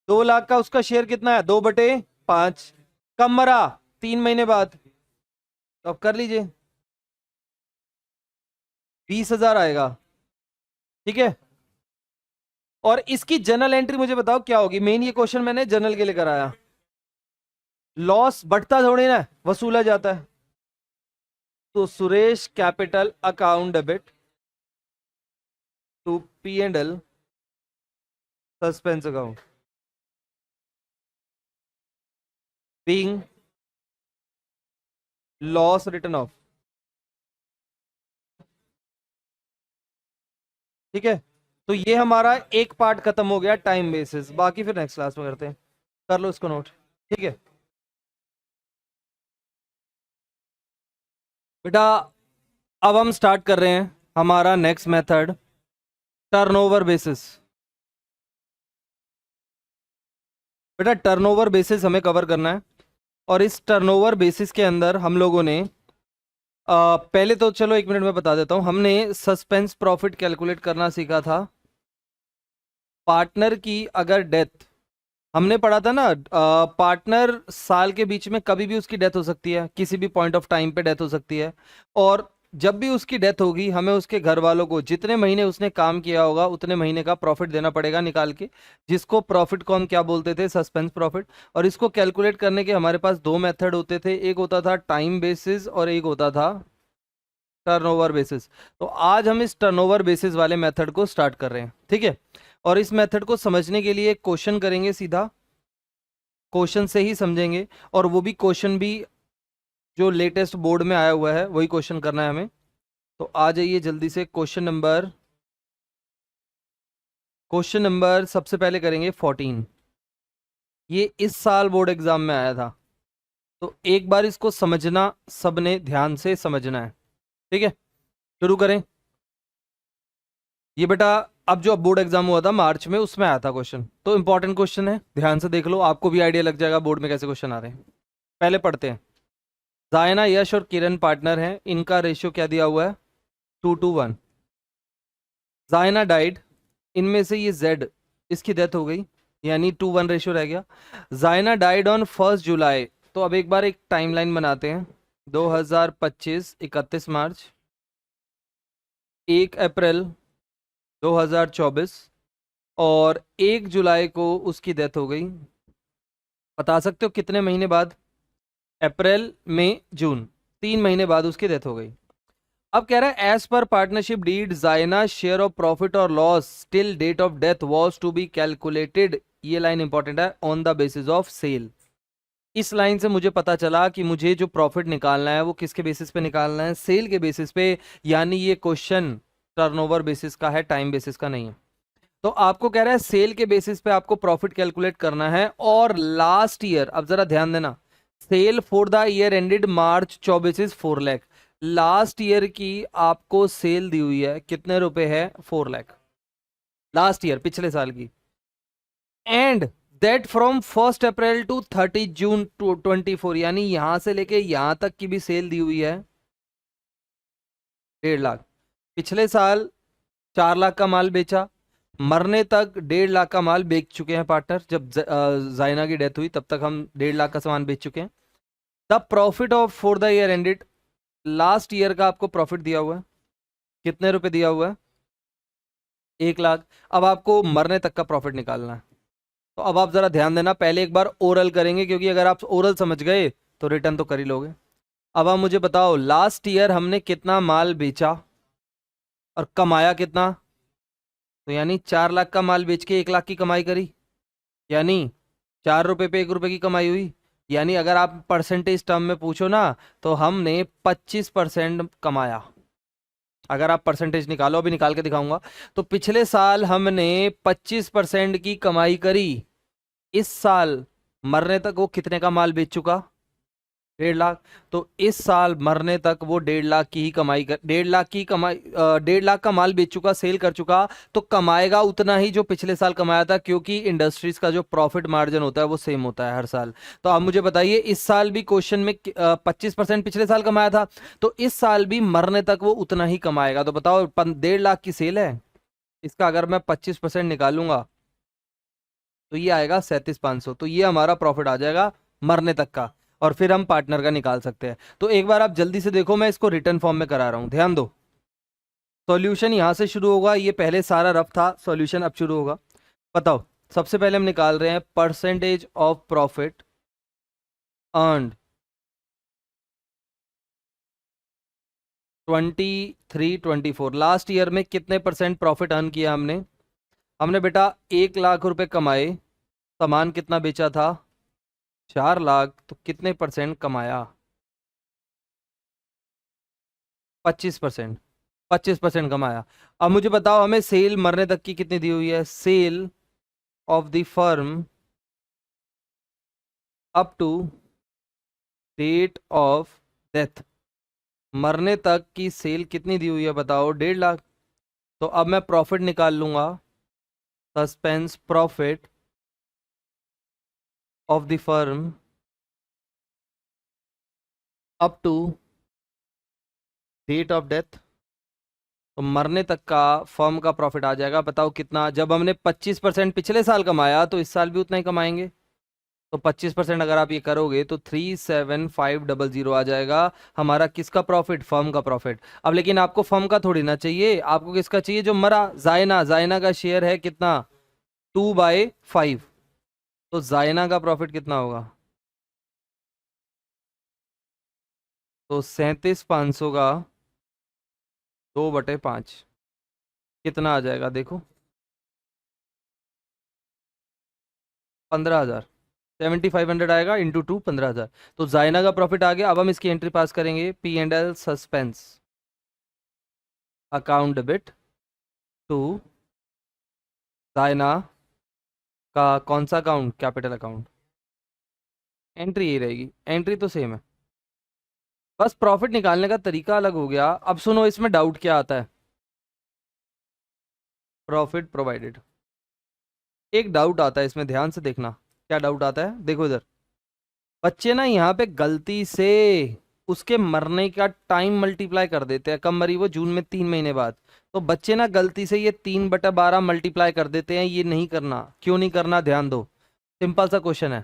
2 लाख का उसका शेयर कितना है? 2/5। कब मरा? 3 महीने बाद। तो अब कर लीजिए, 20,000 आएगा। ठीक है, और इसकी जनरल एंट्री मुझे बताओ क्या होगी? मेन ये क्वेश्चन मैंने जनरल के लिए कराया। लॉस बढ़ता थोड़ी ना, वसूला जाता है। तो Suresh capital account debit to P and L suspense account being loss written off. ठीक है, तो ये हमारा एक पार्ट खत्म हो गया टाइम बेसिस, बाकी फिर नेक्स्ट क्लास में करते हैं। कर लो इसको नोट। ठीक है बेटा, अब हम स्टार्ट कर रहे हैं हमारा नेक्स्ट मेथड, टर्नओवर बेसिस। बेटा टर्नओवर बेसिस हमें कवर करना है, और इस टर्नओवर बेसिस के अंदर हम लोगों ने पहले तो चलो 1 मिनट में बता देता हूं, हमने सस्पेंस प्रॉफिट कैलकुलेट करना सीखा था। पार्टनर की अगर डेथ, हमने पढ़ा था ना, पार्टनर साल के बीच में कभी भी उसकी डेथ हो सकती है, किसी भी पॉइंट ऑफ टाइम पे डेथ हो सकती है। और जब भी उसकी डेथ होगी हमें उसके घर वालों को जितने महीने उसने काम किया होगा उतने महीने का प्रॉफिट देना पड़ेगा निकाल के, जिसको प्रॉफिट को हम क्या बोलते थे, सस्पेंस प्रॉफिट। और इसको कैलकुलेट करने के हमारे पास दो मेथड होते थे, एक होता था टाइम बेसिस और एक होता था टर्नओवर बेसिस। तो आज हम इस टर्नओवर बेसिस वाले मेथड को स्टार्ट कर रहे हैं, ठीक है। और इस मेथड को समझने के लिए एक क्वेश्चन करेंगे, सीधा क्वेश्चन से ही समझेंगे, और वो भी क्वेश्चन भी जो लेटेस्ट बोर्ड में आया हुआ है वही क्वेश्चन करना है हमें। तो आ जाइए जल्दी से, क्वेश्चन नंबर सबसे पहले करेंगे 14। ये इस साल बोर्ड एग्जाम में आया था, तो एक बार इसको समझना, सबने ध्यान से समझना है, ठीक है। शुरू करें। ये बेटा अब जो बोर्ड एग्जाम हुआ था मार्च में उसमें आया था क्वेश्चन, तो इंपॉर्टेंट क्वेश्चन है, ध्यान से देख लो, आपको भी आइडिया लग जाएगा बोर्ड में कैसे क्वेश्चन आ रहे हैं। पहले पढ़ते हैं। जायना, यश और किरण पार्टनर हैं, इनका रेशियो क्या दिया हुआ है, 2:1। जायना डाइड, इनमें से ये जेड, इसकी डेथ हो गई, यानी 2:1 रेशियो रह गया। जायना डाइड ऑन 1 जुलाई। तो अब एक बार एक टाइमलाइन बनाते हैं, 2025 31 मार्च, 1 अप्रैल 2024 और 1 जुलाई को उसकी डेथ हो गई। बता सकते हो कितने महीने बाद, अप्रैल मई जून, 3 महीने बाद उसकी डेथ हो गई। अब कह रहा है एज पर पार्टनरशिप डीड जायना शेयर ऑफ प्रॉफिट और loss till date of death was to be calculated, ये लाइन इंपॉर्टेंट है, on the basis of sale. इस लाइन से मुझे पता चला कि मुझे जो प्रॉफिट निकालना है वो किसके बेसिस पे निकालना है, सेल के बेसिस पे। यानी ये क्वेश्चन टर्नओवर बेसिस का है, टाइम बेसिस का नहीं है। तो आपको कह रहा है सेल के बेसिस पे आपको प्रॉफिट कैलकुलेट करना है, और लास्ट ईयर, अब जरा ध्यान देना, sale for the year ended March 24 is 4 lakh. Last year की आपको सेल दी हुई है, कितने रुपए है, 4 लाख, लास्ट ईयर, पिछले साल की। And that from 1 April to 30 June 24, यानी यहां से लेके यहां तक की भी सेल दी हुई है 1.5 लाख। पिछले साल 4 लाख का माल बेचा, मरने तक 1.5 लाख का माल बेच चुके हैं पार्टनर, जब जाइना की डेथ हुई तब तक हम 1.5 लाख का सामान बेच चुके हैं। The profit of for the year ended, last year का आपको प्रॉफिट दिया हुआ है, कितने रुपए दिया हुआ है, 1 लाख। अब आपको मरने तक का प्रॉफिट निकालना है। तो अब आप जरा ध्यान देना, पहले एक बार ओरल करेंगे, क्योंकि अगर आप ओरल समझ गए तो रिटर्न तो कर ही लोगे। अब आप मुझे बताओ लास्ट ईयर हमने कितना माल बेचा और कमाया कितना, तो यानी 4 लाख का माल बेच के 1 लाख की कमाई करी, यानी 4 रुपए पे 1 रुपए की कमाई हुई। यानी अगर आप परसेंटेज टर्म में पूछो ना, तो हमने 25% कमाया। अगर आप परसेंटेज निकालो, अभी निकाल के दिखाऊंगा, तो पिछले साल हमने 25% की कमाई करी। इस साल मरने तक वो कितने का माल बेच चुका, 1.5 लाख। तो इस साल मरने तक वो 1.5 लाख की ही कमाई कर, 1.5 लाख की कमाई, 1.5 लाख का माल बेच चुका, सेल कर चुका, तो कमाएगा उतना ही जो पिछले साल कमाया था, क्योंकि इंडस्ट्रीज का जो प्रॉफिट मार्जिन होता है वो सेम होता है हर साल। तो आप मुझे बताइए, इस साल भी क्वेश्चन में 25% पिछले साल कमाया था, तो इस साल भी मरने तक वो उतना ही कमाएगा। तो बताओ 1.5 लाख की सेल है, इसका अगर मैं 25% निकालूंगा तो ये आएगा 37,500। तो ये हमारा प्रॉफिट आ जाएगा मरने तक का, और फिर हम पार्टनर का निकाल सकते हैं। तो एक बार आप जल्दी से देखो, मैं इसको रिटर्न फॉर्म में करा रहा हूं, ध्यान दो। सॉल्यूशन यहां से शुरू होगा, ये पहले सारा रफ था, सॉल्यूशन अब शुरू होगा। बताओ, सबसे पहले हम निकाल रहे हैं percentage of profit earned 23-24। Last year में कितने परसेंट प्रॉफिट अर्न किया हमने, हमने बेटा 1 लाख रुपए कमाए, सामान कितना बेचा था, 4 लाख, तो कितने परसेंट कमाया, 25%, 25% कमाया। अब मुझे बताओ हमें सेल मरने तक की कितनी दी हुई है, sale of the firm up to date of death, मरने तक की सेल कितनी दी हुई है बताओ, 1.5 लाख। तो अब मैं प्रॉफिट निकाल लूंगा, suspense profit of the firm up to date of death, तो मरने तक का फर्म का प्रॉफिट आ जाएगा। बताओ कितना, जब हमने 25% पिछले साल कमाया तो इस साल भी उतना ही कमाएंगे। तो 25% अगर आप ये करोगे तो 37500 आ जाएगा हमारा किसका प्रॉफिट, फर्म का प्रॉफिट। अब लेकिन आपको फर्म का थोड़ी ना चाहिए, आपको किसका चाहिए, जो मरा, जायना। जायना का शेयर है कितना, 2/5। तो जायना का प्रॉफिट कितना होगा, तो 37,500 का 2/5 कितना आ जाएगा देखो, 15,000। 7,500 आएगा इंटू 2, 15,000। तो जायना का प्रॉफिट आ गया। अब हम इसकी एंट्री पास करेंगे, P&L suspense, account debit to जायना का कौन सा अकाउंट, कैपिटल अकाउंट। एंट्री यही रहेगी, एंट्री तो सेम है, बस प्रॉफिट निकालने का तरीका अलग हो गया। अब सुनो इसमें डाउट क्या आता है, प्रॉफिट प्रोवाइडेड। एक डाउट आता है इसमें, ध्यान से देखना क्या डाउट आता है, देखो इधर। बच्चे ना यहाँ पे गलती से उसके मरने का टाइम मल्टीप्लाई कर देते हैं, कब मरी वो, जून में 3 महीने बाद। तो बच्चे ना गलती से ये 3/12 मल्टीप्लाई कर देते हैं, ये नहीं करना। क्यों नहीं करना, ध्यान दो। सिंपल सा क्वेश्चन है,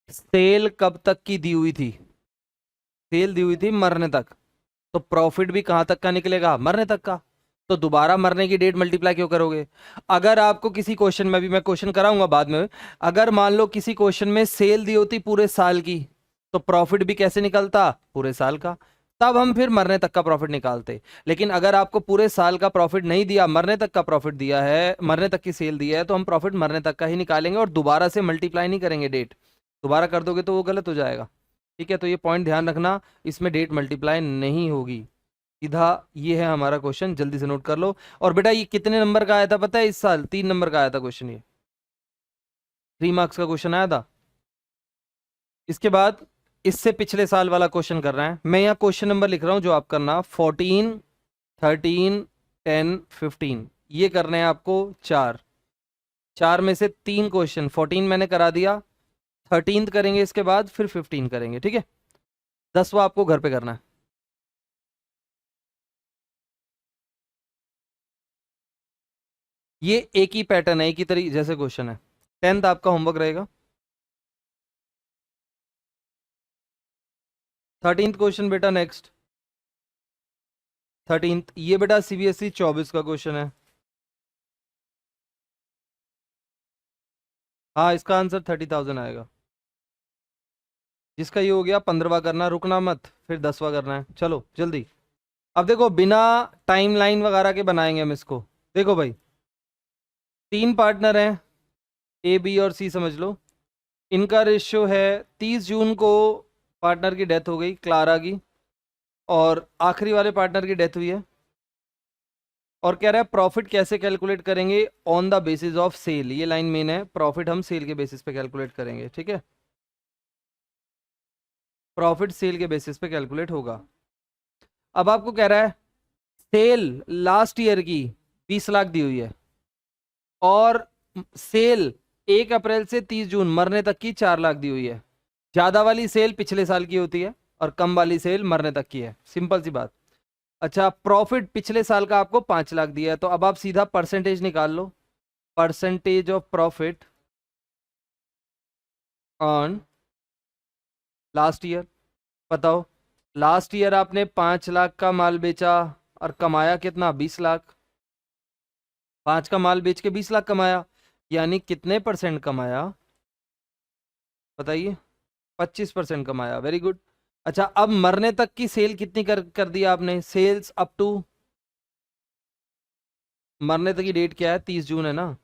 सेल कब तक की दी हुई थी, सेल दी हुई थी मरने तक, तो प्रॉफिट भी कहां तक का निकलेगा, मरने तक का। तो दोबारा मरने की डेट मल्टीप्लाई क्यों करोगे। अगर आपको किसी क्वेश्चन में भी, मैं क्वेश्चन कराऊंगा बाद में, अगर मान लो किसी क्वेश्चन में सेल दी होती पूरे साल की, तो प्रॉफिट भी कैसे निकलता, पूरे साल का, तब हम फिर मरने तक का प्रॉफिट निकालते। लेकिन अगर आपको पूरे साल का प्रॉफिट नहीं दिया, मरने तक का प्रॉफिट दिया है, मरने तक की सेल दिया है, तो हम प्रॉफिट मरने तक का ही निकालेंगे और दोबारा से मल्टीप्लाई नहीं करेंगे डेट। दोबारा कर दोगे तो वो गलत हो जाएगा। ठीक है, तो ये पॉइंट ध्यान रखना, इसमें डेट मल्टीप्लाई नहीं होगी। सीधा ये है हमारा क्वेश्चन, जल्दी से नोट कर लो। और बेटा ये कितने नंबर का आया था पता है, इस साल 3 नंबर का आया था क्वेश्चन, ये 3 मार्क्स का क्वेश्चन आया था। इसके बाद इससे पिछले साल वाला क्वेश्चन कर रहे हैं, मैं यहाँ क्वेश्चन नंबर लिख रहा हूँ जो आप करना, 14, 13, 10, 15, ये करने हैं आपको चार। चार में से 3 क्वेश्चन, 14 मैंने करा दिया, 13 करेंगे इसके बाद, फिर 15 करेंगे, ठीक है। 10वां आपको घर पे करना है। ये एक ही पैटर्न है, एक ही तरीके जैसे क्वेश्चन है। 10th आपका होमवर्क रहेगा। 13th क्वेश्चन बेटा नेक्स्ट, 13th ये बेटा CBSE 24 का क्वेश्चन है। हाँ इसका आंसर 30,000 आएगा। जिसका ये हो गया 15वां करना, रुकना मत, फिर 10वां करना है। चलो जल्दी। अब देखो बिना टाइमलाइन वगैरह के बनाएंगे हम इसको। देखो भाई 3 पार्टनर हैं, A B और C समझ लो। इनका रेशियो है, 30 जून को पार्टनर की डेथ हो गई, क्लारा की, और आखिरी वाले पार्टनर की डेथ हुई है। और कह रहा है प्रॉफिट कैसे कैलकुलेट करेंगे, on the basis of sale. ये लाइन मेन है, प्रॉफिट हम सेल के बेसिस पे कैलकुलेट करेंगे, ठीक है। प्रॉफिट सेल के बेसिस पे कैलकुलेट होगा। अब आपको कह रहा है सेल लास्ट ईयर की 20 लाख दी हुई है, और सेल 1 अप्रैल से 30 जून मरने तक की 4 लाख दी हुई है। ज्यादा वाली सेल पिछले साल की होती है और कम वाली सेल मरने तक की है, सिंपल सी बात। अच्छा प्रॉफिट पिछले साल का आपको 5 लाख दिया है, तो अब आप सीधा परसेंटेज निकाल लो, percentage of profit on last year. बताओ, लास्ट ईयर आपने 5 लाख का माल बेचा और कमाया कितना, 20 लाख। 5 का माल बेच के 20 लाख कमाया, यानी कितने परसेंट कमाया बताइए, 25% कमाया, वेरी गुड। अच्छा अब मरने तक की सेल कितनी कर दिया आपने, सेल्स अप टू, मरने तक की डेट क्या है, 30 जून है ना।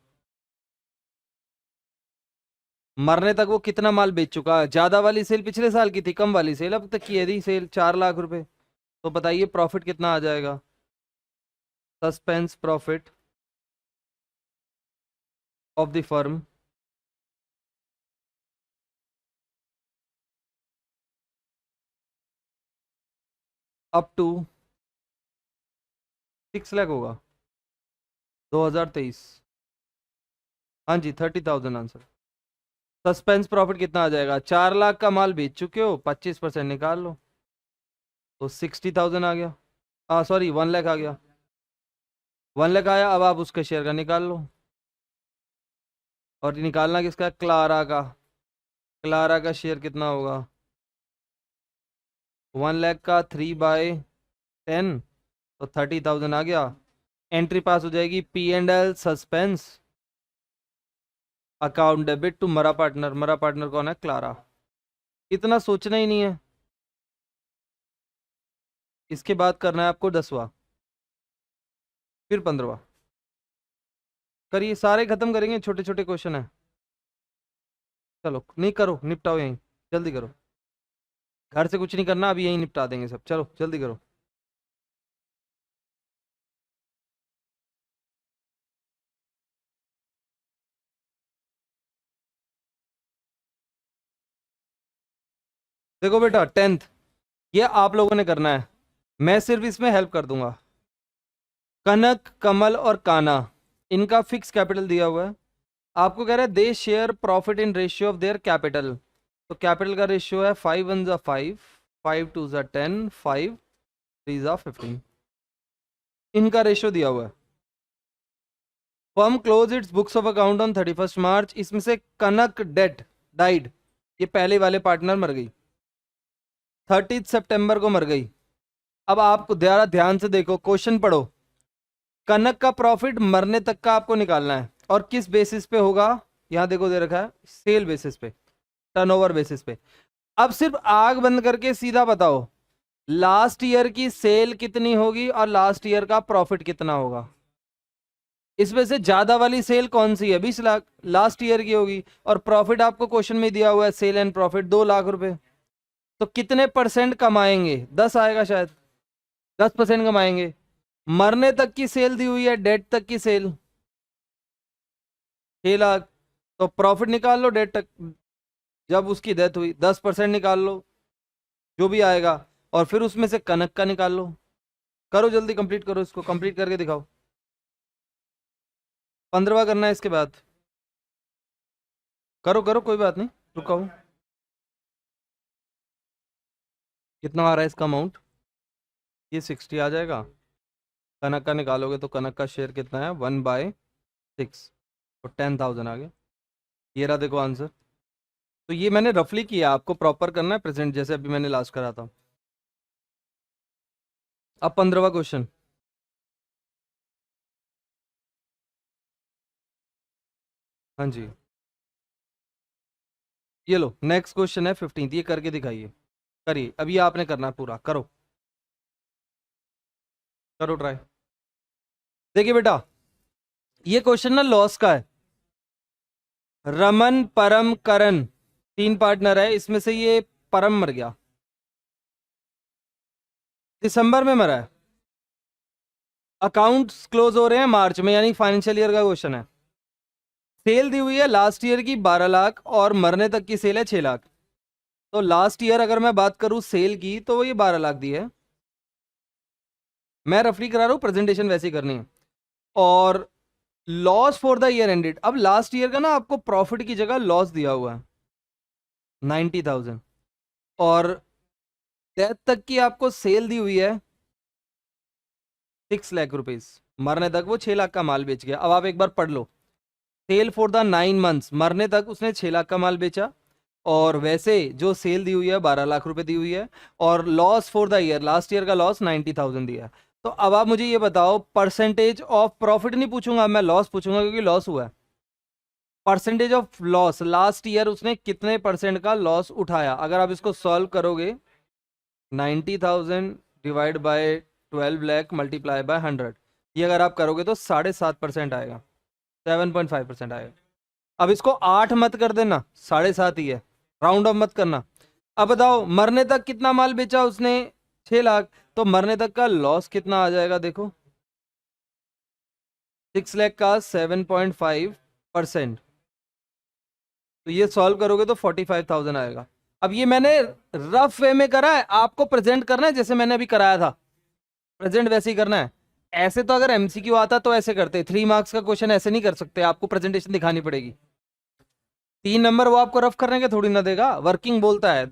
मरने तक वो कितना माल बेच चुका है, ज्यादा वाली सेल पिछले साल की थी, कम वाली सेल अब तक की है, थी सेल 4 लाख रुपए। तो बताइए प्रॉफिट कितना आ जाएगा, suspense profit of the firm up to 6 lakh होगा, 2023। हाँ जी 30,000 आंसर। सस्पेंस प्रॉफिट कितना आ जाएगा, 4 लाख का माल बेच चुके हो, 25% निकाल लो, तो 60,000 आ गया। सॉरी 1 लाख आ गया, 1 लाख आया। अब आप उसके शेयर का निकाल लो, और निकालना किसका, क्लारा का। क्लारा का शेयर कितना होगा? 1 लाख का 3/10 तो 30,000 आ गया। एंट्री पास हो जाएगी। P&L suspense, account debit to मरा पार्टनर। मरा पार्टनर कौन है? क्लारा। इतना सोचना ही नहीं है। इसके बाद करना है आपको 10वां, फिर 15वां। करिए, सारे खत्म करेंगे, छोटे छोटे क्वेश्चन है। चलो नहीं करो, निपटाओ यहीं, जल्दी करो। घर से कुछ नहीं करना, अभी यहीं निपटा देंगे सब। चलो जल्दी करो। देखो बेटा, 10th ये आप लोगों ने करना है, मैं सिर्फ इसमें हेल्प कर दूंगा। कनक, कमल और काना, इनका फिक्स कैपिटल दिया हुआ है। आपको कह रहा है they share profit in ratio of their capital. तो कैपिटल का रेशियो है 5 1 5, 5 2 10, 5 3 15। इनका रेशियो दिया हुआ है। Firm close it's books of account on 31 मार्च। इसमें से कनक डेट डाइड, ये पहले वाले पार्टनर मर गई, 30 सितंबर को मर गई। अब आप जरा ध्यान से देखो, क्वेश्चन पढ़ो। कनक का प्रॉफिट मरने तक का आपको निकालना है, और किस बेसिस पे होगा? यहां देखो दे रखा है, सेल बेसिस पे, टर्नओवर बेसिस पे। अब सिर्फ आग बंद करके सीधा बताओ, लास्ट ईयर की सेल कितनी होगी और लास्ट ईयर का प्रॉफिट कितना होगा? इसमें से ज्यादा वाली सेल कौन सी है? 20 लाख लास्ट ईयर की होगी, और प्रॉफिट आपको क्वेश्चन में दिया हुआ है सेल एंड प्रॉफिट 2 लाख रुपए। तो कितने परसेंट कमाएंगे? 10 आएगा शायद, 10% कमाएंगे। मरने तक की सेल दी हुई है, डेट तक की सेल 6 लाख। तो प्रॉफिट निकाल लो डेट तक, जब उसकी डेथ हुई 10% निकाल लो जो भी आएगा, और फिर उसमें से कनक का निकाल लो। करो जल्दी, कंप्लीट करो, इसको कंप्लीट करके दिखाओ। 15वां करना है इसके बाद। करो करो, कोई बात नहीं, रुकाओ। कितना आ रहा है इसका अमाउंट? ये 60 आ जाएगा। कनक का निकालोगे तो कनक का शेयर कितना है? 1/6, तो 10,000 आ गया। ये रहा देखो आंसर। तो ये मैंने रफली किया, आपको प्रॉपर करना है प्रेजेंट, जैसे अभी मैंने लास्ट करा था। अब 15वां क्वेश्चन। हाँ जी, ये लो नेक्स्ट क्वेश्चन है 15th, ये करके दिखाइए। करिए, अभी आपने करना है पूरा, करो करो ट्राई। देखिए बेटा, ये क्वेश्चन ना लॉस का है। रमन, परम, करण, 3 पार्टनर है, इसमें से ये परम मर गया, दिसंबर में मरा है। अकाउंट्स क्लोज हो रहे हैं मार्च में, यानी फाइनेंशियल ईयर का क्वेश्चन है। सेल दी हुई है लास्ट ईयर की 12 लाख, और मरने तक की सेल है 6 लाख। तो लास्ट ईयर अगर मैं बात करूं सेल की, तो वो ये 12 लाख दी है। मैं रफली करा रहा हूं, प्रेजेंटेशन वैसी करनी है। और loss for the year ended, अब लास्ट ईयर का ना आपको प्रॉफिट की जगह लॉस दिया हुआ है 90,000, और डेथ तक की आपको सेल दी हुई है 6 लाख रुपीज। मरने तक वो 6 लाख का माल बेच गया। अब आप एक बार पढ़ लो, सेल फॉर द 9 मंथ्स, मरने तक उसने 6 लाख का माल बेचा, और वैसे जो सेल दी हुई है 12 लाख रुपए दी हुई है, और loss for the year, last year का लॉस 90,000 दिया है। तो अब आप मुझे ये बताओ, परसेंटेज ऑफ प्रॉफिट नहीं पूछूंगा मैं, लॉस पूछूंगा, क्योंकि लॉस हुआ है। Percentage of loss, last year उसने कितने परसेंट का लॉस उठाया? अगर आप इसको सॉल्व करोगे, 90,000 divide by 12 lakh multiply by 100, ये अगर आप करोगे तो 7.5% आएगा, 7.5% आएगा। अब इसको 8 मत कर देना, 7.5 ही है, राउंड ऑफ मत करना। अब बताओ, मरने तक कितना माल बेचा उसने? 6 लाख। तो मरने तक का लॉस कितना आ जाएगा? देखो, 6 लाख का 7.5%, तो ये सॉल्व करोगे तो 45,000 आएगा। अब ये मैंने रफ वे में करा है, आपको प्रेजेंट करना है जैसे मैंने अभी कराया था, प्रेजेंट वैसे ही करना है। ऐसे तो अगर एमसीक्यू आता तो ऐसे करते, 3 मार्क्स का क्वेश्चन ऐसे नहीं कर सकते, आपको प्रेजेंटेशन दिखानी पड़ेगी। 3 नंबर वो आपको रफ करने के थोड़ी ना देगा, वर्किंग बोलता है।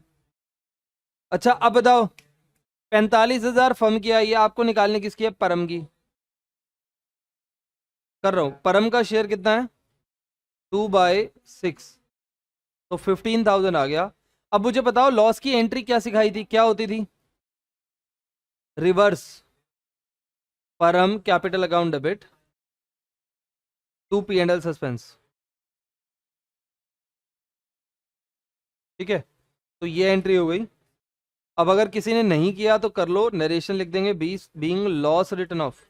अच्छा अब बताओ, 45,000 फर्म किया, ये आपको निकालने किसकी है? परम की। कर रहा हूं, परम का शेयर कितना है? 2/6। तो 15,000 आ गया। अब मुझे बताओ लॉस की एंट्री क्या सिखाई थी, क्या होती थी? Reverse Param capital account debit to P and L suspense. ठीक है, तो ये एंट्री हो गई। अब अगर किसी ने नहीं किया तो कर लो, नरेशन लिख देंगे, बीइंग लॉस रिटन ऑफ।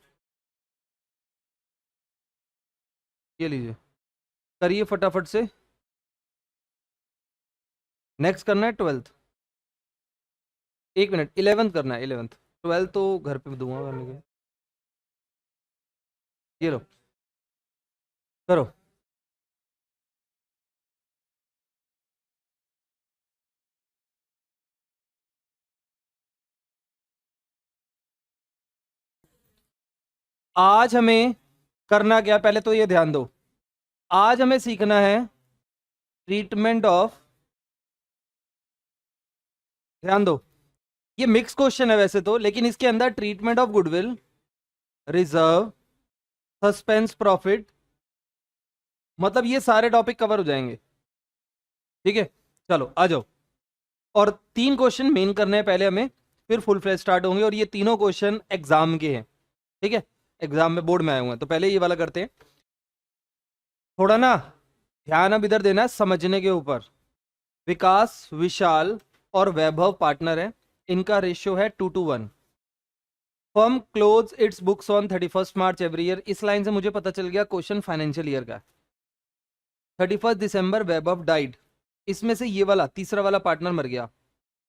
ये लीजिए, करिए फटाफट से। नेक्स्ट करना है 12th। एक मिनट, 11th करना है, 11th। 12th तो घर पे दूंगा करने के। ये लो, करो। आज हमें करना क्या, पहले तो ये ध्यान दो। आज हमें सीखना है ट्रीटमेंट ऑफ, ध्यान दो, ये मिक्स क्वेश्चन है वैसे तो, लेकिन इसके अंदर treatment of goodwill, reserve, suspense profit, मतलब ये सारे टॉपिक कवर हो जाएंगे। ठीक है, चलो आ जाओ। और 3 क्वेश्चन मेन करने हैं पहले हमें, फिर फुल फ्लैश स्टार्ट होंगे, और ये तीनों क्वेश्चन एग्जाम के हैं। ठीक है, एग्जाम में बोर्ड में आए हुए हैं, तो पहले ये वाला करते हैं। थोड़ा ना ध्यान अब इधर देना है समझने के ऊपर। विकास, विशाल और वैभव पार्टनर है, इनका रेशियो है 2:1। Firm close it's books on 31 March every year. इस लाइन से मुझे पता चल गया क्वेश्चन फाइनेंशियल ईयर का। 31 दिसंबर वैभव डाइड, इसमें से ये वाला तीसरा वाला पार्टनर मर गया।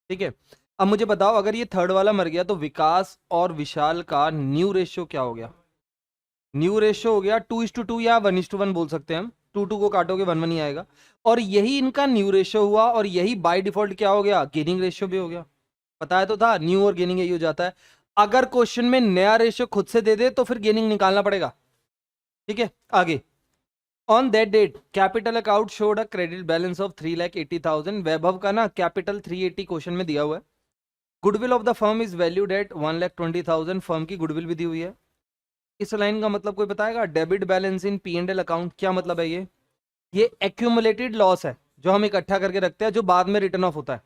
ठीक है, अब मुझे बताओ अगर ये थर्ड वाला मर गया तो विकास और विशाल का न्यू रेशियो क्या हो गया? न्यू रेशियो हो गया 2:2 या 1:1 बोल सकते हैं हम। 2:2 को काटोगे 1:1 ही आएगा। और यही इनका न्यू रेशियो हुआ, और यही बाय डिफॉल्ट क्या हो गया? गेनिंग रेशियो भी हो गया। पता है तो था, न्यू और गेनिंग यही हो जाता है। अगर क्वेश्चन में नया रेशियो खुद से दे दे तो फिर गेनिंग निकालना पड़ेगा। ठीक है, आगे। On that debt capital account showed a credit balance of 3,80,000। वैभव का ना कैपिटल 380 क्वेश्चन में दिया हुआ है। Goodwill of the firm is valued at 1,20,000। Firm की गुडविल भी दी हुई है। इस लाइन का मतलब कोई बताएगा? Debit balance in P and L account, क्या मतलब है ये एक्यूमुलेटेड लॉस है जो हम इकट्ठा करके रखते हैं, जो बाद में रिटर्न ऑफ होता है।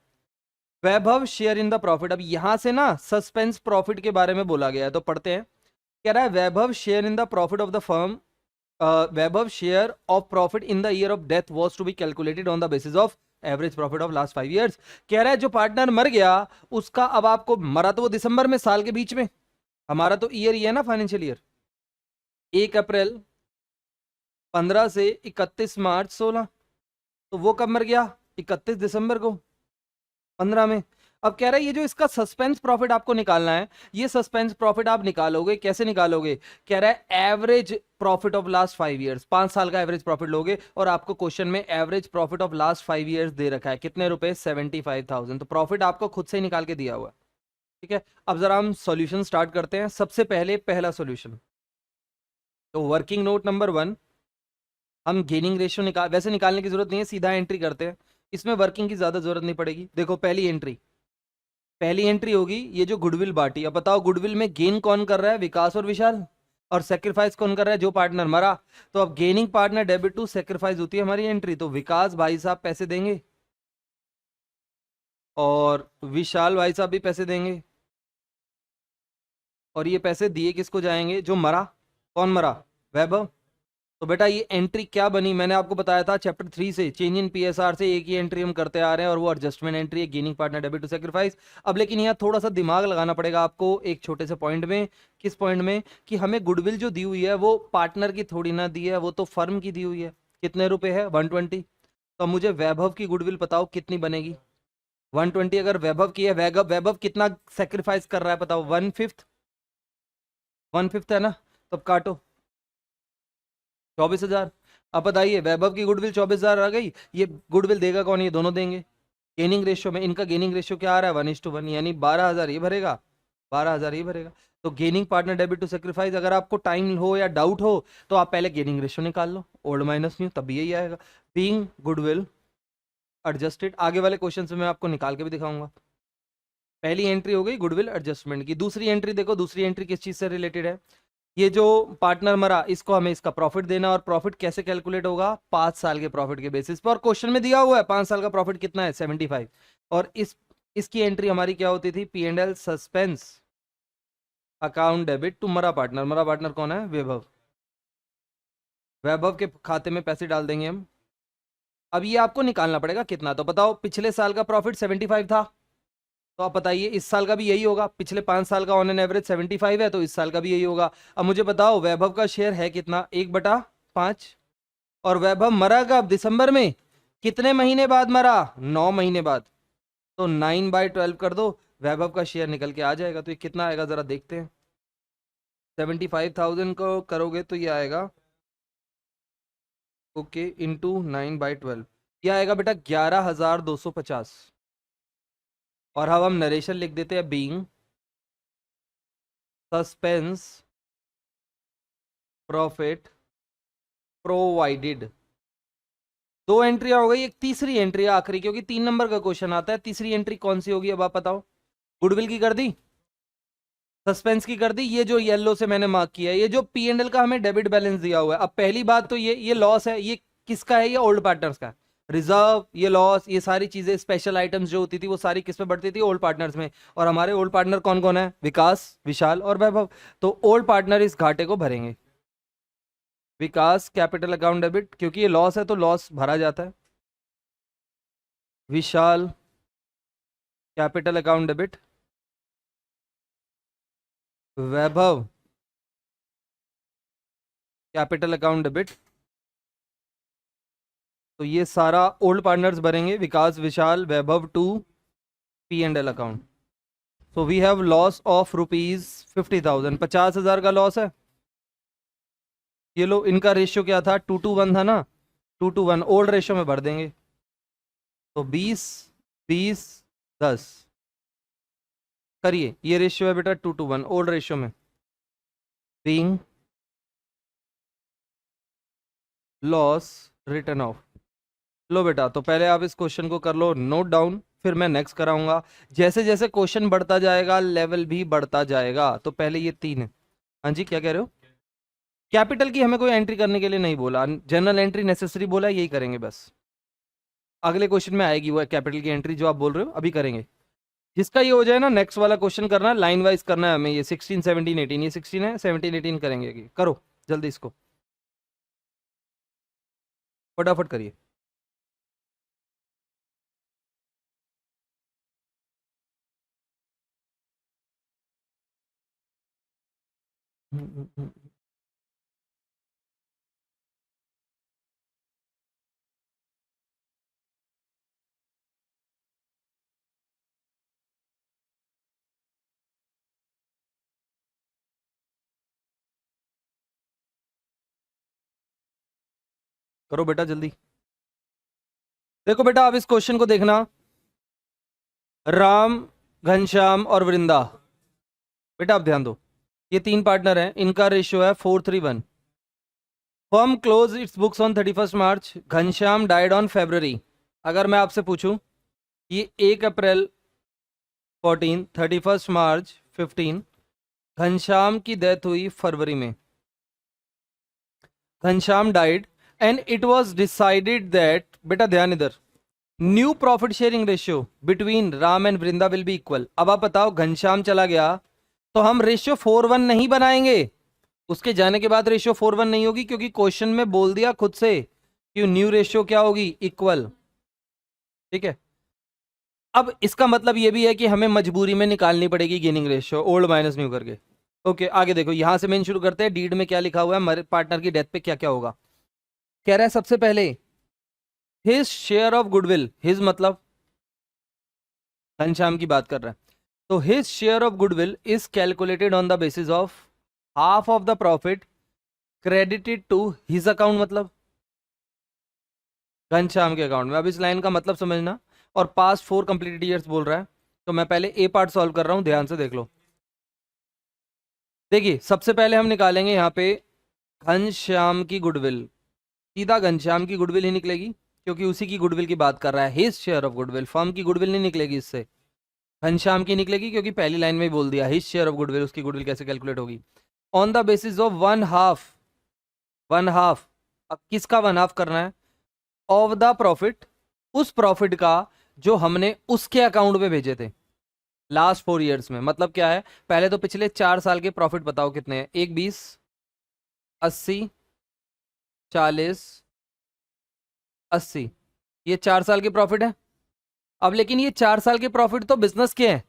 Vaibhav share in the profit, अब यहां से ना सस्पेंस प्रॉफिट के बारे में बोला गया है, तो पढ़ते हैं। कह रहा है Vaibhav share in the profit of the firm, Vaibhav share of profit in the year of death was to be calculated on the basis of average profit of last 5 years. कह रहा है जो पार्टनर मर गया उसका, अब आपको मरा तो वो दिसंबर में, साल के बीच में, हमारा तो ईयर ही है ना फाइनेंशियल ईयर। 1 अप्रैल, 15 से 31 मार्च 16, तो वो कब मर गया? 31 दिसंबर को, 15 में। अब कह रहा है ये जो इसका सस्पेंस प्रॉफिट आपको निकालना है, ये सस्पेंस प्रॉफिट आप निकालोगे कैसे निकालोगे? कह रहा है average profit of last 5 years, 5 साल का एवरेज प्रॉफिट लोगे, और आपको क्वेश्चन में average profit of last 5 years they रखा है, कितने रुपए? 75,000। तो प्रॉफिट आपको खुद से ही निकाल के दिया हुआ है। ठीक है, अब जरा हम सॉल्यूशन स्टार्ट करते हैं। सबसे पहले पहला सॉल्यूशन, तो वर्किंग नोट नंबर 1, हम गेनिंग रेशियो वैसे निकालने की जरूरत नहीं है, सीधा एंट्री करते हैं। इसमें वर्किंग की ज्यादा जरूरत नहीं पड़ेगी। देखो पहली एंट्री होगी ये जो गुडविल बांटी। अब बताओ गुडविल में गेन कौन कर रहा है? विकास और विशाल। और सेक्रीफाइस कौन कर रहा है? जो पार्टनर मरा। तो अब gaining partner debit to sacrifice होती है हमारी एंट्री। तो विकास भाई साहब पैसे देंगे और विशाल भाई साहब भी पैसे देंगे। और ये पैसे दिए किसको जाएंगे? जो मरा। कौन मरा? वैभव। तो बेटा ये एंट्री क्या बनी? मैंने आपको बताया था चैप्टर 3 से, चेंज इन पीएसआर से एक ही एंट्री हम करते आ रहे हैं, और वो एडजस्टमेंट एंट्री है, gaining partner debit to sacrifice. अब लेकिन यहाँ थोड़ा सा दिमाग लगाना पड़ेगा आपको एक छोटे से पॉइंट में। किस पॉइंट में? कि हमें गुडविल जो दी हुई है वो पार्टनर की थोड़ी ना दी है, वो तो फर्म की दी हुई है। कितने रुपए है? 120। तो मुझे वैभव की गुडविल बताओ कितनी बनेगी? 120 अगर वैभव की है, वैभव कितना सेक्रीफाइस कर रहा है बताओ? 1/5, 1/5 है ना? तब काटो 24,000। अब बताइए वैभव की गुडविल 24,000 आ गई। ये गुडविल देगा कौन? ये दोनों देंगे। गेनिंग रेशियो में इनका गेनिंग रेशियो क्या आ रहा है? 1:1, यानी 12,000 ये भरेगा, 12,000 ये भरेगा। तो gaining partner debit to sacrifice, अगर आपको टाइम हो या डाउट हो तो आप पहले गेनिंग रेशियो निकाल लो, ओल्ड माइनस न्यू, तब यही आएगा। बीइंग गुडविल एडजस्टेड, आगे वाले क्वेश्चन में मैं आपको निकाल के भी दिखाऊंगा। पहली एंट्री हो गई गुडविल एडजस्टमेंट की। दूसरी एंट्री देखो, दूसरी एंट्री किस चीज से रिलेटेड है? ये जो पार्टनर मरा इसको हमें इसका प्रॉफिट देना, और प्रॉफिट कैसे कैलकुलेट होगा? 5 साल के प्रॉफिट के बेसिस पर, और क्वेश्चन में दिया हुआ है 5 साल का प्रॉफिट कितना है, 75। और इसकी एंट्री हमारी क्या होती थी? P and L suspense account debit to मरा पार्टनर। मरा पार्टनर कौन है? वैभव। वैभव के खाते में पैसे डाल देंगे हम। अब ये आपको निकालना पड़ेगा कितना, तो बताओ पिछले साल का प्रॉफिट 75 था, तो आप बताइए इस साल का भी यही होगा। पिछले 5 साल का ऑन एन एवरेज 75 है, तो इस साल का भी यही होगा। अब मुझे बताओ वैभव का शेयर है कितना? 1/5। और वैभव मरा कब? दिसंबर में। कितने महीने बाद मरा? 9 महीने बाद। तो 9/12 कर दो, वैभव का शेयर निकल के आ जाएगा। तो ये कितना आएगा जरा देखते हैं। 75,000 को करोगे तो ये आएगा, ओके, इंटू 9/12, ये आएगा बेटा 11,250। और अब हम नरेशन लिख देते हैं, being suspense profit provided. 2 entry हो गई, एक तीसरी एंट्री आखिरी, क्योंकि 3 नंबर का क्वेश्चन आता है। तीसरी एंट्री कौन सी होगी अब आप बताओ? गुडविल की कर दी, सस्पेंस की कर दी, ये जो येलो से मैंने मार्क किया है, ये जो पी एंड एल का हमें डेबिट बैलेंस दिया हुआ है। अब पहली बात तो ये लॉस है, ये किसका है? ये ओल्ड पार्टनर्स का है। रिजर्व, ये लॉस, ये सारी चीजें, स्पेशल आइटम्स जो होती थी वो सारी किस में बढ़ती थी? ओल्ड पार्टनर्स में। और हमारे ओल्ड पार्टनर कौन कौन है? विकास, विशाल और वैभव। तो ओल्ड पार्टनर इस घाटे को भरेंगे। विकास कैपिटल अकाउंट डेबिट, क्योंकि ये लॉस है तो लॉस भरा जाता है। Vishal capital account debit, Vaibhav capital account debit. तो ये सारा ओल्ड पार्टनर्स भरेंगे, Vikas, Vishal, Vaibhav to P and L account. So we have loss of rupees 50,000, 50,000 का लॉस है। ये लो, इनका रेशियो क्या था? 2:1 था ना, 2:1 ओल्ड रेशियो में भर देंगे। तो 20, 20, 10 करिए, ये रेशियो है बेटा 2:1 ओल्ड रेशियो में। Being loss written off. लो बेटा, तो पहले आप इस क्वेश्चन को कर लो नोट डाउन, फिर मैं नेक्स्ट कराऊंगा। जैसे जैसे क्वेश्चन बढ़ता जाएगा लेवल भी बढ़ता जाएगा। तो पहले ये 3 है। हाँ जी, क्या कह रहे हो? कैपिटल की हमें कोई एंट्री करने के लिए नहीं बोला, जनरल एंट्री नेसेसरी बोला, यही करेंगे बस। अगले क्वेश्चन में आएगी वो कैपिटल की एंट्री जो आप बोल रहे हो, अभी करेंगे। जिसका ये हो जाए ना, नेक्स्ट वाला क्वेश्चन करना है, लाइन वाइज करना है हमें। ये 16, 17, 18, ये 16 है, 17, 18 करेंगे। करो जल्दी इसको, फटाफट करिए। करो बेटा जल्दी। देखो बेटा, अब इस क्वेश्चन को देखना। राम, घनश्याम और वृंदा, बेटा आप ध्यान दो, ये 3 पार्टनर हैं, इनका रेशियो है 4:1। Firm close it's books on 31 March, Ghanshyam died on February। अगर मैं आपसे पूछूं, ये 1 अप्रैल 14, 31 मार्च 15, घनश्याम की डेथ हुई फरवरी में। Ghanshyam died and it was decided that, बेटा ध्यान इधर, new profit sharing ratio between Ram and Vrinda will be equal. अब आप बताओ, घनश्याम चला गया तो हम रेशियो 4:1 नहीं बनाएंगे। उसके जाने के बाद रेशियो 4:1 नहीं होगी, क्योंकि क्वेश्चन में बोल दिया खुद से कि न्यू रेशियो क्या होगी? इक्वल। ठीक है। अब इसका मतलब ये भी है कि हमें मजबूरी में निकालनी पड़ेगी gaining ratio, old minus new करके। ओके, आगे देखो, यहां से मेन शुरू करते हैं। डीड में क्या लिखा हुआ है, पार्टनर की डेथ पे क्या क्या होगा। कह रहा है सबसे पहले his share of goodwill, his मतलब घनश्याम की बात कर रहा है। तो his share of goodwill is calculated on the basis of half of the profit credited to his account, मतलब घनश्याम के अकाउंट में। अब इस लाइन का मतलब समझना। और पास्ट 4 कंप्लीटेड ईयर्स बोल रहा है, तो मैं पहले ए पार्ट सॉल्व कर रहा हूं, ध्यान से देख लो। देखिए, सबसे पहले हम निकालेंगे यहाँ पे घनश्याम की गुडविल। सीधा घनश्याम की गुडविल ही निकलेगी, क्योंकि उसी की गुडविल की बात कर रहा है। His share of goodwill, firm की गुडविल नहीं निकलेगी इससे, घनश्याम की निकलेगी, क्योंकि पहली लाइन में ही बोल दिया हिज शेयर ऑफ गुडविल, उसकी गुडविल कैसे कैलकुलेट होगी। On the basis of one half, one half. अब किसका वन हाफ करना है? ऑफ द प्रॉफिट, उस प्रॉफिट का जो हमने उसके अकाउंट में भेजे थे लास्ट 4 ईयर्स में। मतलब क्या है, पहले तो पिछले 4 साल के प्रॉफिट बताओ कितने हैं। एक 20, 80, 40, 80, ये 4 साल के प्रॉफिट है। अब लेकिन ये 4 साल के प्रॉफिट तो बिजनेस के हैं,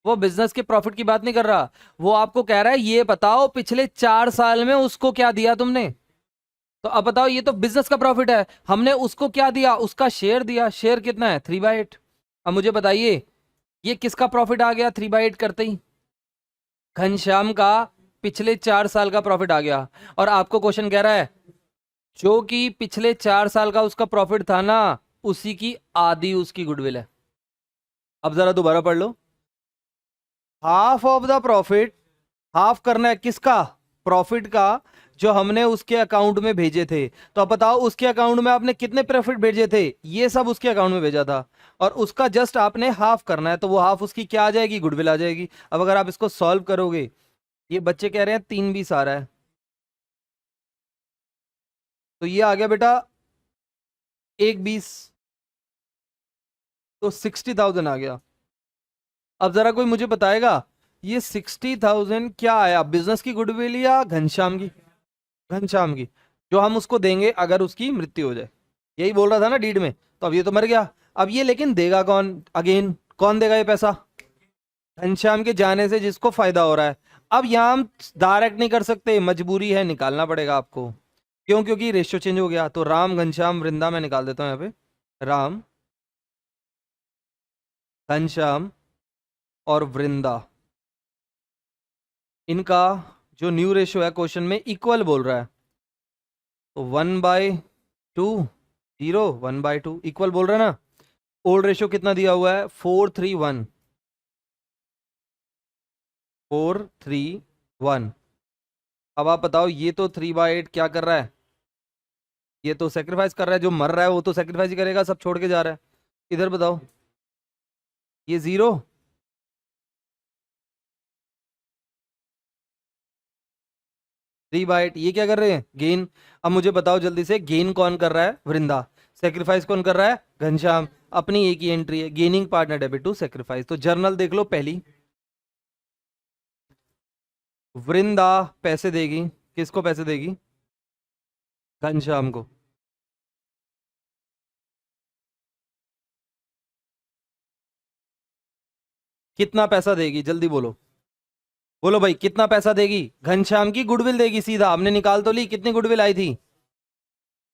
वो बिजनेस के प्रॉफिट की बात नहीं कर रहा। वो आपको कह रहा है ये बताओ पिछले 4 साल में उसको क्या दिया तुमने। तो अब बताओ, ये तो बिजनेस का प्रॉफिट है, हमने उसको क्या दिया? उसका शेयर दिया। शेयर कितना है? 3/8। अब मुझे बताइए ये किसका प्रॉफिट आ गया 3/8 करते ही? घनश्याम का पिछले 4 साल का प्रॉफिट आ गया। और आपको क्वेश्चन कह रहा है जो कि पिछले 4 साल का उसका प्रॉफिट था ना, उसी की आधी उसकी गुडविल है। अब जरा दोबारा पढ़ लो। Half of the profit, half करना है किसका? प्रॉफिट का जो हमने उसके अकाउंट में भेजे थे। तो अब बताओ उसके अकाउंट में आपने कितने प्रॉफिट भेजे थे? ये सब उसके अकाउंट में भेजा था, और उसका जस्ट आपने हाफ करना है। तो वो हाफ उसकी क्या आ जाएगी? गुडविल आ जाएगी। अब अगर आप इसको सॉल्व करोगे, ये बच्चे कह रहे हैं 3/20 आ रहा है, तो ये आ गया बेटा 1/20, तो 60,000 आ गया। अब जरा कोई मुझे बताएगा ये 60,000 क्या आया, बिजनेस की गुडविल या घनश्याम की? घनश्याम की, जो हम उसको देंगे अगर उसकी मृत्यु हो जाए। यही बोल रहा था ना डीड में। तो अब ये तो मर गया। अब ये लेकिन देगा कौन? अगेन कौन देगा ये पैसा? घनश्याम के जाने से जिसको फायदा हो रहा है। अब यहां हम डायरेक्ट नहीं कर सकते, मजबूरी है, निकालना पड़ेगा आपको। क्यों? क्योंकि रेशियो चेंज हो गया। तो राम, घनश्याम, वृंदा मैं निकाल देता हूं यहाँ पे। राम, घनश्याम और वृंदा, इनका जो न्यू रेशियो है क्वेश्चन में इक्वल बोल रहा है। तो 1/2, 0, 1/2 इक्वल बोल रहा है ना। ओल्ड रेशियो कितना दिया हुआ है? 4:3:1, 4:3:1। अब आप बताओ ये तो 3/8 क्या कर रहा है? ये तो सेक्रीफाइस कर रहा है। जो मर रहा है वो तो सेक्रीफाइस ही करेगा, सब छोड़ के जा रहा है। इधर बताओ ये 0, 3/8, ये क्या कर रहे हैं? गेन। अब मुझे बताओ जल्दी से, गेन कौन कर रहा है? वृंदा। सेक्रीफाइस कौन कर रहा है? घनश्याम। अपनी एक ही एंट्री है, gaining partner debit to sacrifice. तो जर्नल देख लो पहली। वृंदा पैसे देगी, किसको पैसे देगी? घनश्याम को। कितना पैसा देगी? जल्दी बोलो, बोलो भाई कितना पैसा देगी? घनश्याम की गुडविल देगी सीधा। हमने निकाल तो ली, कितनी गुडविल आई थी?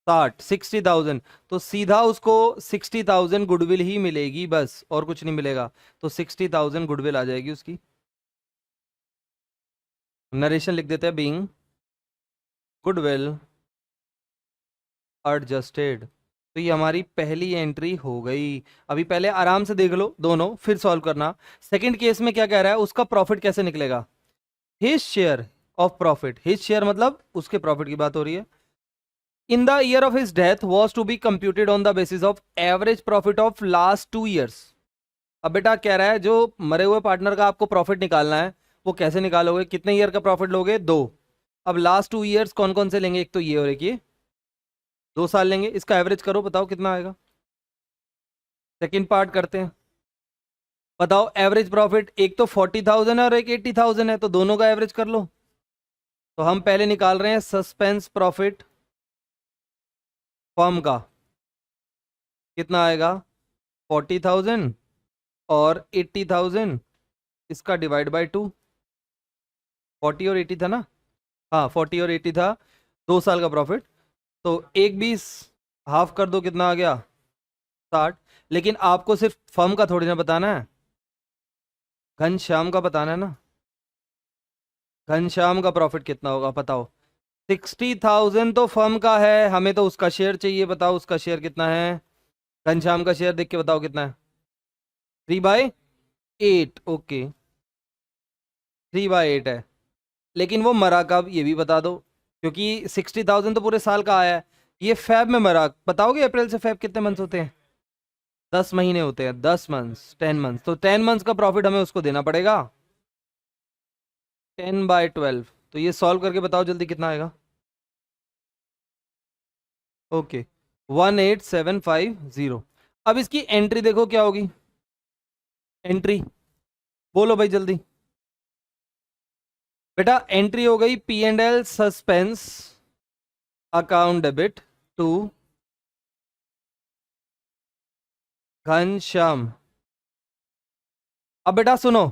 60,000। तो सीधा उसको 60,000 गुडविल ही मिलेगी, बस और कुछ नहीं मिलेगा। तो 60,000 गुडविल आ जाएगी उसकी। नरेशन लिख देते हैं, बीइंग गुडविल एडजस्टेड। तो ये हमारी पहली एंट्री हो गई। अभी पहले आराम से देख लो दोनों, फिर सॉल्व करना। सेकंड केस में क्या कह रहा है? उसका प्रॉफिट कैसे निकलेगा? His share of profit, his share मतलब उसके प्रॉफिट की बात हो रही है। In the year of his death was to be computed on the basis of average profit of last 2 years. अब बेटा कह रहा है जो मरे हुए पार्टनर का आपको प्रॉफिट निकालना है, वो कैसे निकालोगे? कितने ईयर का प्रॉफिट लोगे? 2। अब लास्ट 2 ईयर्स कौन कौन से लेंगे? एक तो ये और एक ये, 2 साल लेंगे। इसका एवरेज करो, बताओ कितना आएगा। सेकेंड पार्ट करते हैं। बताओ एवरेज प्रॉफिट, एक तो 40,000 है और एक 80,000 है, तो दोनों का एवरेज कर लो। तो हम पहले निकाल रहे हैं सस्पेंस प्रॉफिट फर्म का। कितना आएगा? 40,000 और 80,000, इसका डिवाइड बाय 2। 40 और 80 था ना? हाँ 40 और 80 था, 2 साल का प्रॉफिट। तो 1/20 हाफ कर दो, कितना आ गया? 60। लेकिन आपको सिर्फ फर्म का थोड़ी ना बताना है, घनश्याम का बताना है ना। घनश्याम का प्रॉफिट कितना होगा बताओ? 60,000 तो फर्म का है, हमें तो उसका शेयर चाहिए। बताओ उसका शेयर कितना है? घनश्याम का शेयर देख के बताओ कितना है? 3/8। ओके 3/8 है। लेकिन वो मरा कब, ये भी बता दो, क्योंकि 60,000 तो पूरे साल का आया है। ये फेब में मरा, बताओगे अप्रैल से फेब कितने मंथ्स होते हैं? 10 महीने होते हैं, 10 मंथ्स, 10 मंथ्स। तो 10 मंथ्स का प्रॉफिट हमें उसको देना पड़ेगा। 10/12, तो ये सॉल्व करके बताओ जल्दी कितना आएगा। ओके 18750। अब इसकी एंट्री देखो क्या होगी। एंट्री बोलो भाई जल्दी। बेटा एंट्री हो गई P and L suspense account debit to Ghanshyam. अब बेटा सुनो,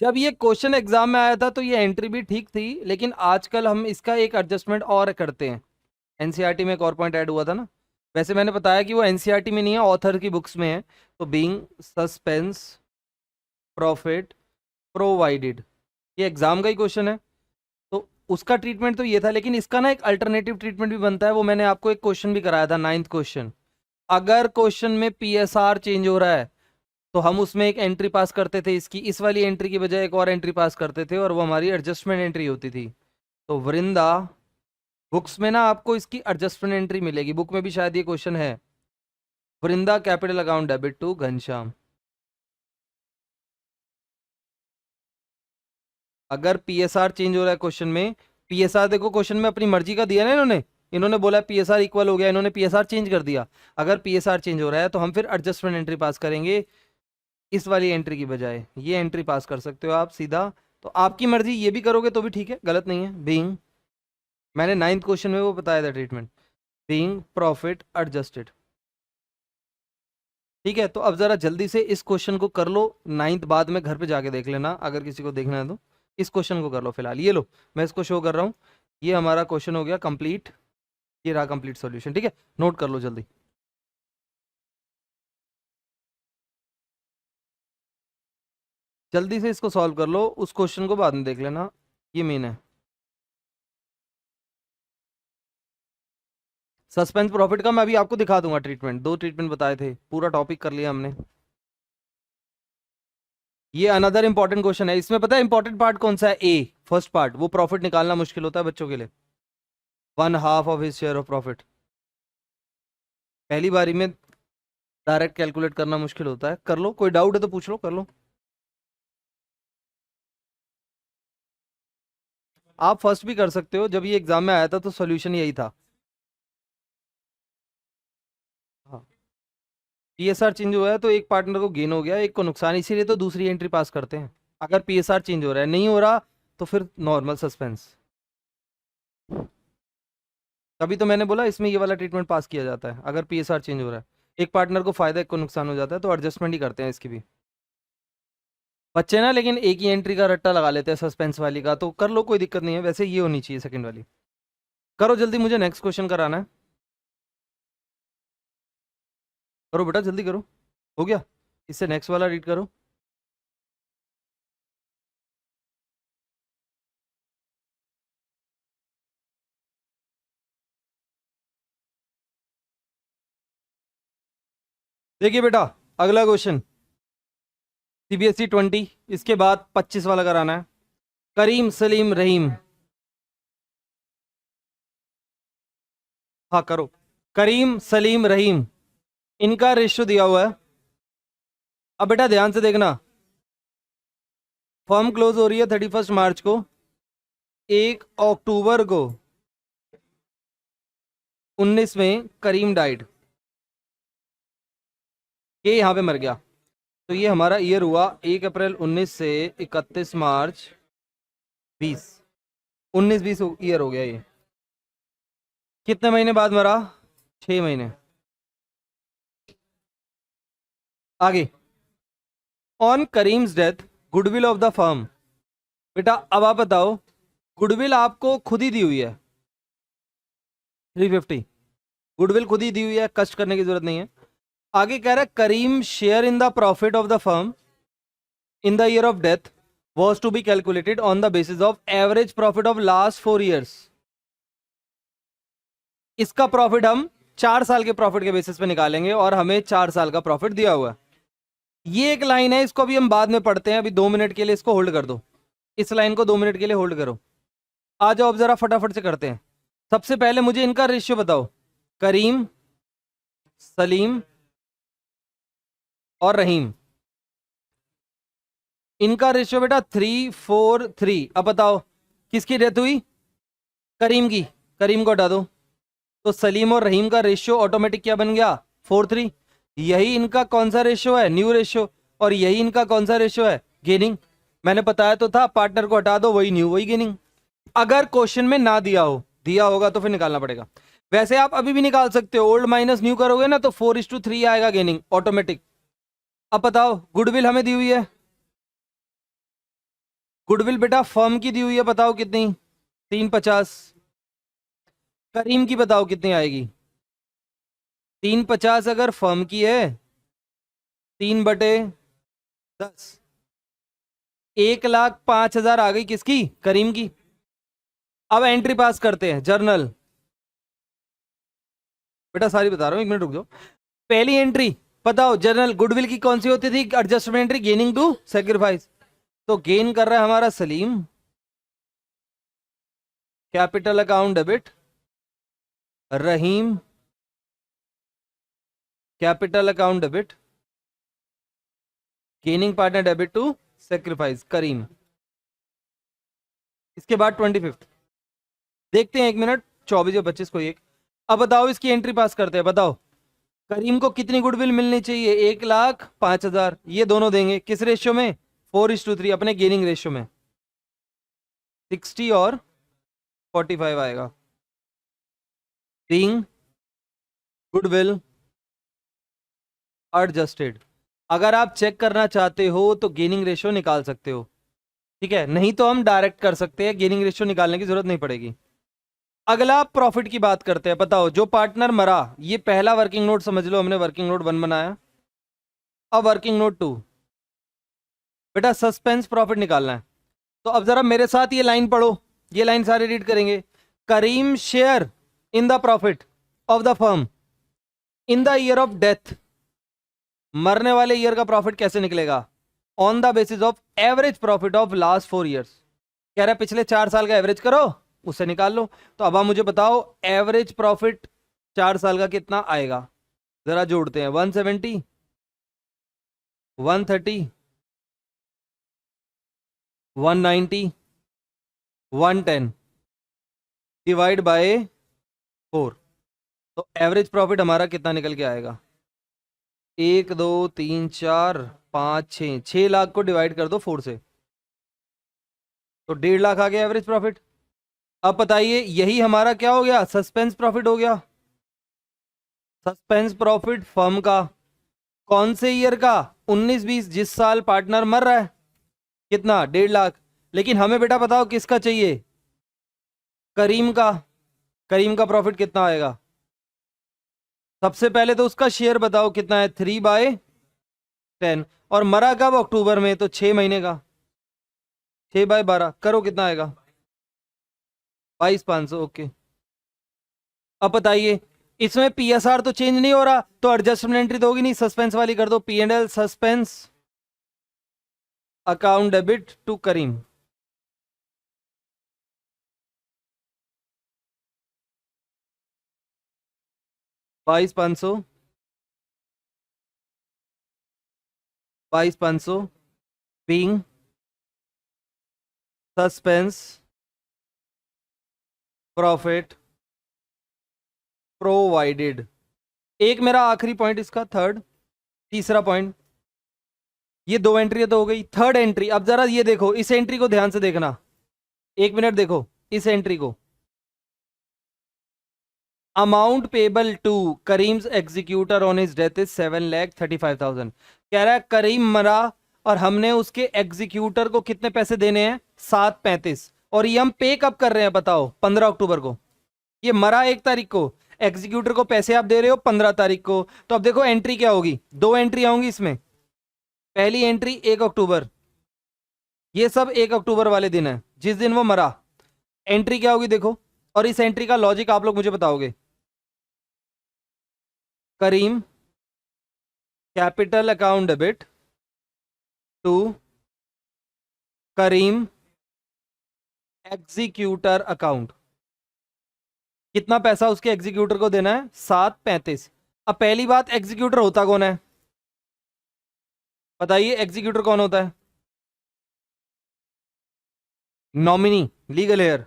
जब ये क्वेश्चन एग्जाम में आया था तो ये एंट्री भी ठीक थी, लेकिन आजकल हम इसका एक एडजस्टमेंट और करते हैं। एनसीईआरटी में एक और पॉइंट ऐड हुआ था ना। वैसे मैंने बताया कि वो एनसीईआरटी में नहीं है, ऑथर की बुक्स में है। तो बीइंग सस्पेंस प्रॉफिट प्रोवाइडेड, ये एग्जाम का ही क्वेश्चन है, तो उसका ट्रीटमेंट तो ये था। लेकिन इसका ना एक अल्टरनेटिव ट्रीटमेंट भी बनता है, वो मैंने आपको एक क्वेश्चन भी कराया था, 9th क्वेश्चन। अगर क्वेश्चन में पीएसआर चेंज हो रहा है तो हम उसमें एक एंट्री पास करते थे, इसकी इस वाली एंट्री की बजाय एक और एंट्री पास करते थे, और वो हमारी एडजस्टमेंट एंट्री होती थी। तो वृंदा बुक्स में ना आपको इसकी एडजस्टमेंट एंट्री मिलेगी, बुक में भी शायद ये क्वेश्चन है। Vrinda capital account debit to Ghanshyam. अगर पीएसआर चेंज हो रहा है क्वेश्चन में, पीएसआर देखो क्वेश्चन में अपनी मर्जी का दिया ना इन्होंने, इन्होंने बोला पीएसआर इक्वल हो गया, इन्होंने पीएसआर चेंज कर दिया। अगर पीएसआर चेंज हो रहा है तो हम फिर एडजस्टमेंट एंट्री पास करेंगे, इस वाली एंट्री की बजाय ये एंट्री पास कर सकते हो आप सीधा। तो आपकी मर्जी, ये भी करोगे तो भी ठीक है, गलत नहीं है। बीइंग, मैंने 9th क्वेश्चन में वो बताया था ट्रीटमेंट, बीइंग प्रॉफिट एडजस्टेड। ठीक है, तो अब जरा जल्दी से इस क्वेश्चन को कर लो, 9th बाद में घर पे जाके देख लेना अगर किसी को देखना है तो। इस क्वेश्चन को कर लो फिलहाल, ये लो मैं इसको शो कर रहा हूँ। ये हमारा क्वेश्चन हो गया कंप्लीट, ये रहा कंप्लीट सॉल्यूशन। ठीक है, नोट कर लो जल्दी। जल्दी से इसको सॉल्व कर लो, उस क्वेश्चन को बाद में देख लेना, ये मेन है। सस्पेंस प्रॉफिट का मैं अभी आपको दिखा दूंगा ट्रीटमेंट, 2 ट्रीटमेंट बताए थे, पूरा टॉपिक कर लिया हमने। ये अनदर इंपॉर्टेंट क्वेश्चन है, इसमें पता है इंपॉर्टेंट पार्ट कौन सा है, ए फर्स्ट पार्ट, वो प्रॉफिट निकालना मुश्किल होता है बच्चों के लिए। 1/2 of his share of profit, पहली बारी में डायरेक्ट कैलकुलेट करना मुश्किल होता है। कर लो, कोई डाउट है तो पूछ लो, कर लो। आप फर्स्ट भी कर सकते हो, जब ये एग्जाम में आया था तो सॉल्यूशन यही था। हाँ, पीएसआर चेंज हुआ है तो एक पार्टनर को गेन हो गया, एक को नुकसान, इसीलिए तो दूसरी एंट्री पास करते हैं। अगर पीएसआर चेंज हो रहा है, नहीं हो रहा तो फिर नॉर्मल सस्पेंस। तभी तो मैंने बोला इसमें ये वाला ट्रीटमेंट पास किया जाता है अगर पीएसआर चेंज हो रहा है। एक पार्टनर को फायदा, एक को नुकसान हो जाता है, तो एडजस्टमेंट ही करते हैं इसकी भी। बच्चे ना लेकिन एक ही एंट्री का रट्टा लगा लेते हैं सस्पेंस वाली का, तो कर लो कोई दिक्कत नहीं है, वैसे ये होनी चाहिए सेकंड वाली। करो जल्दी, मुझे नेक्स्ट क्वेश्चन कराना है। करो बेटा जल्दी करो, हो गया, इससे नेक्स्ट वाला रीड करो। देखिए बेटा, अगला क्वेश्चन सीबीएसई 20, इसके बाद 25 वाला कराना है। करीम सलीम रहीम, हाँ करो। करीम सलीम रहीम, इनका रेशियो दिया हुआ है। अब बेटा ध्यान से देखना, फर्म क्लोज हो रही है 31 मार्च को, 1 अक्टूबर को 19 में करीम डाइड, ये यहां पे मर गया। तो ये हमारा ईयर हुआ 1 अप्रैल 19 से 31 मार्च 20, 19-20 ईयर हो गया ये। कितने महीने बाद मरा, 6 महीने। आगे, on Karim's death goodwill of the firm. बेटा अब आप बताओ, गुडविल आपको खुद ही दी हुई है 350, गुडविल खुद ही दी हुई है, कष्ट करने की जरूरत नहीं है। आगे कह रहा है Karim share in the profit of the firm in the year of death was to be calculated on the basis of average profit of last 4 years। इसका प्रॉफिट हम 4 साल के प्रॉफिट के बेसिस पे निकालेंगे, और हमें 4 साल का प्रॉफिट दिया हुआ है। ये एक लाइन है, इसको भी हम बाद में पढ़ते हैं, अभी 2 मिनट के लिए इसको होल्ड कर दो, इस लाइन को 2 मिनट के लिए होल्ड करो। आ जाओ अब जरा फटाफट से करते हैं। सबसे पहले मुझे इनका रेशियो बताओ, करीम सलीम और रहीम, इनका रेशियो बेटा 3-4-3। अब बताओ किसकी डेथ हुई? करीम की। करीम को हटा दो, तो सलीम और रहीम का रेशियो ऑटोमेटिक क्या बन गया? 4:3। यही इनका कौन सा रेशियो है? New ratio. और यही इनका कौन सा रेशियो है? गेनिंग। मैंने बताया तो था, पार्टनर को हटा दो, वही न्यू वही गेनिंग। अगर क्वेश्चन में ना दिया हो, दिया होगा तो फिर निकालना पड़ेगा। वैसे आप अभी भी निकाल सकते हो, ओल्ड माइनस न्यू करोगे ना तो 4:3 आएगा गेनिंग ऑटोमेटिक। अब बताओ, गुडविल हमें दी हुई है, गुडविल बेटा फर्म की दी हुई है, बताओ कितनी? 350। करीम की बताओ कितनी आएगी? 350 अगर फर्म की है, 3/10, 1,05,000 आ गई किसकी? करीम की। अब एंट्री पास करते हैं, जर्नल। बेटा सारी बता रहा हूं, 1 मिनट रुक जाओ। पहली एंट्री बताओ, जर्नल गुडविल की कौन सी होती थी? Adjustment entry, gaining to sacrifice. तो गेन कर रहा है हमारा Salim, capital account debit. Rahim, capital account debit. Gaining partner debit to sacrifice, Karim. इसके बाद 25th देखते हैं, 1 मिनट, 24 या 25 को एक। अब बताओ इसकी एंट्री पास करते हैं, बताओ करीम को कितनी गुडविल मिलनी चाहिए? 1,05,000। ये दोनों देंगे किस रेशियो में? 4:3, अपने गेनिंग रेशियो में। 60 और 45 आएगा। Being goodwill adjusted. अगर आप चेक करना चाहते हो तो गेनिंग रेशियो निकाल सकते हो, ठीक है, नहीं तो हम डायरेक्ट कर सकते हैं, गेनिंग रेशियो निकालने की जरूरत नहीं पड़ेगी। अगला प्रॉफिट की बात करते हैं। बताओ जो पार्टनर मरा, ये पहला वर्किंग नोट समझ लो, हमने वर्किंग नोट 1 बनाया। अब वर्किंग नोट 2, बेटा सस्पेंस प्रॉफिट निकालना है। तो अब जरा मेरे साथ ये लाइन पढ़ो, ये लाइन सारे रीड करेंगे। Karim share in the profit of the firm in the year of death. मरने वाले ईयर का प्रॉफिट कैसे निकलेगा? On the basis of average profit of last 4 years. कह रहा है पिछले 4 साल का एवरेज करो, उससे निकाल लो। तो अब आप मुझे बताओ एवरेज प्रॉफिट 4 साल का कितना आएगा? जरा जोड़ते हैं, 170, 130, 190, 110 डिवाइड बाय 4। तो एवरेज प्रॉफिट हमारा कितना निकल के आएगा? 1 2 3 4 5 6, 6 लाख को डिवाइड कर दो 4 से, तो 1.5 लाख आ गया एवरेज प्रॉफिट। अब बताइए यही हमारा क्या हो गया? सस्पेंस प्रॉफिट हो गया। सस्पेंस प्रॉफिट फर्म का कौन से ईयर का? 19-20, जिस साल पार्टनर मर रहा है। कितना? 1.5 लाख। लेकिन हमें बेटा बताओ किसका चाहिए? करीम का। करीम का प्रॉफिट कितना आएगा? सबसे पहले तो उसका शेयर बताओ कितना है? 3/10। और मरा कब? अक्टूबर में, तो 6 महीने का। 6/12 करो कितना आएगा? 22,500। ओके। अब बताइए इसमें पीएसआर तो चेंज नहीं हो रहा, तो एडजस्टमेंट एंट्री तो होगी नहीं, सस्पेंस वाली कर दो, P&L suspense account debit to Karim. बाईस पाँच सौ 22,500 बीइंग सस्पेंस प्रॉफिट प्रोवाइडेड। एक मेरा आखिरी पॉइंट इसका, थर्ड, तीसरा पॉइंट, ये 2 एंट्री तो हो गई। थर्ड एंट्री, अब जरा ये देखो, इस एंट्री को ध्यान से देखना, 1 मिनट देखो इस एंट्री को। Amount payable to Karim's executor on his death is 7,35,000। कह रहा है करीम मरा और हमने उसके एग्जीक्यूटर को कितने पैसे देने हैं? 7,35। और ये हम पे कब कर रहे हैं बताओ? 15 अक्टूबर को। ये मरा 1 तारीख को, एग्जीक्यूटर को पैसे आप दे रहे हो 15 तारीख को। तो अब देखो एंट्री क्या होगी, 2 एंट्री आऊंगी इसमें। पहली एंट्री 1 अक्टूबर, ये सब 1 अक्टूबर वाले दिन है जिस दिन वो मरा। एंट्री क्या होगी देखो, और इस एंट्री का लॉजिक आप लोग मुझे बताओगे। Karim capital account debit to Karim executor account. कितना पैसा उसके एग्जीक्यूटर को देना है? 7,35। अब पहली बात, एग्जीक्यूटर होता कौन है? बताइए एग्जीक्यूटर कौन होता है? Nominee, legal hair.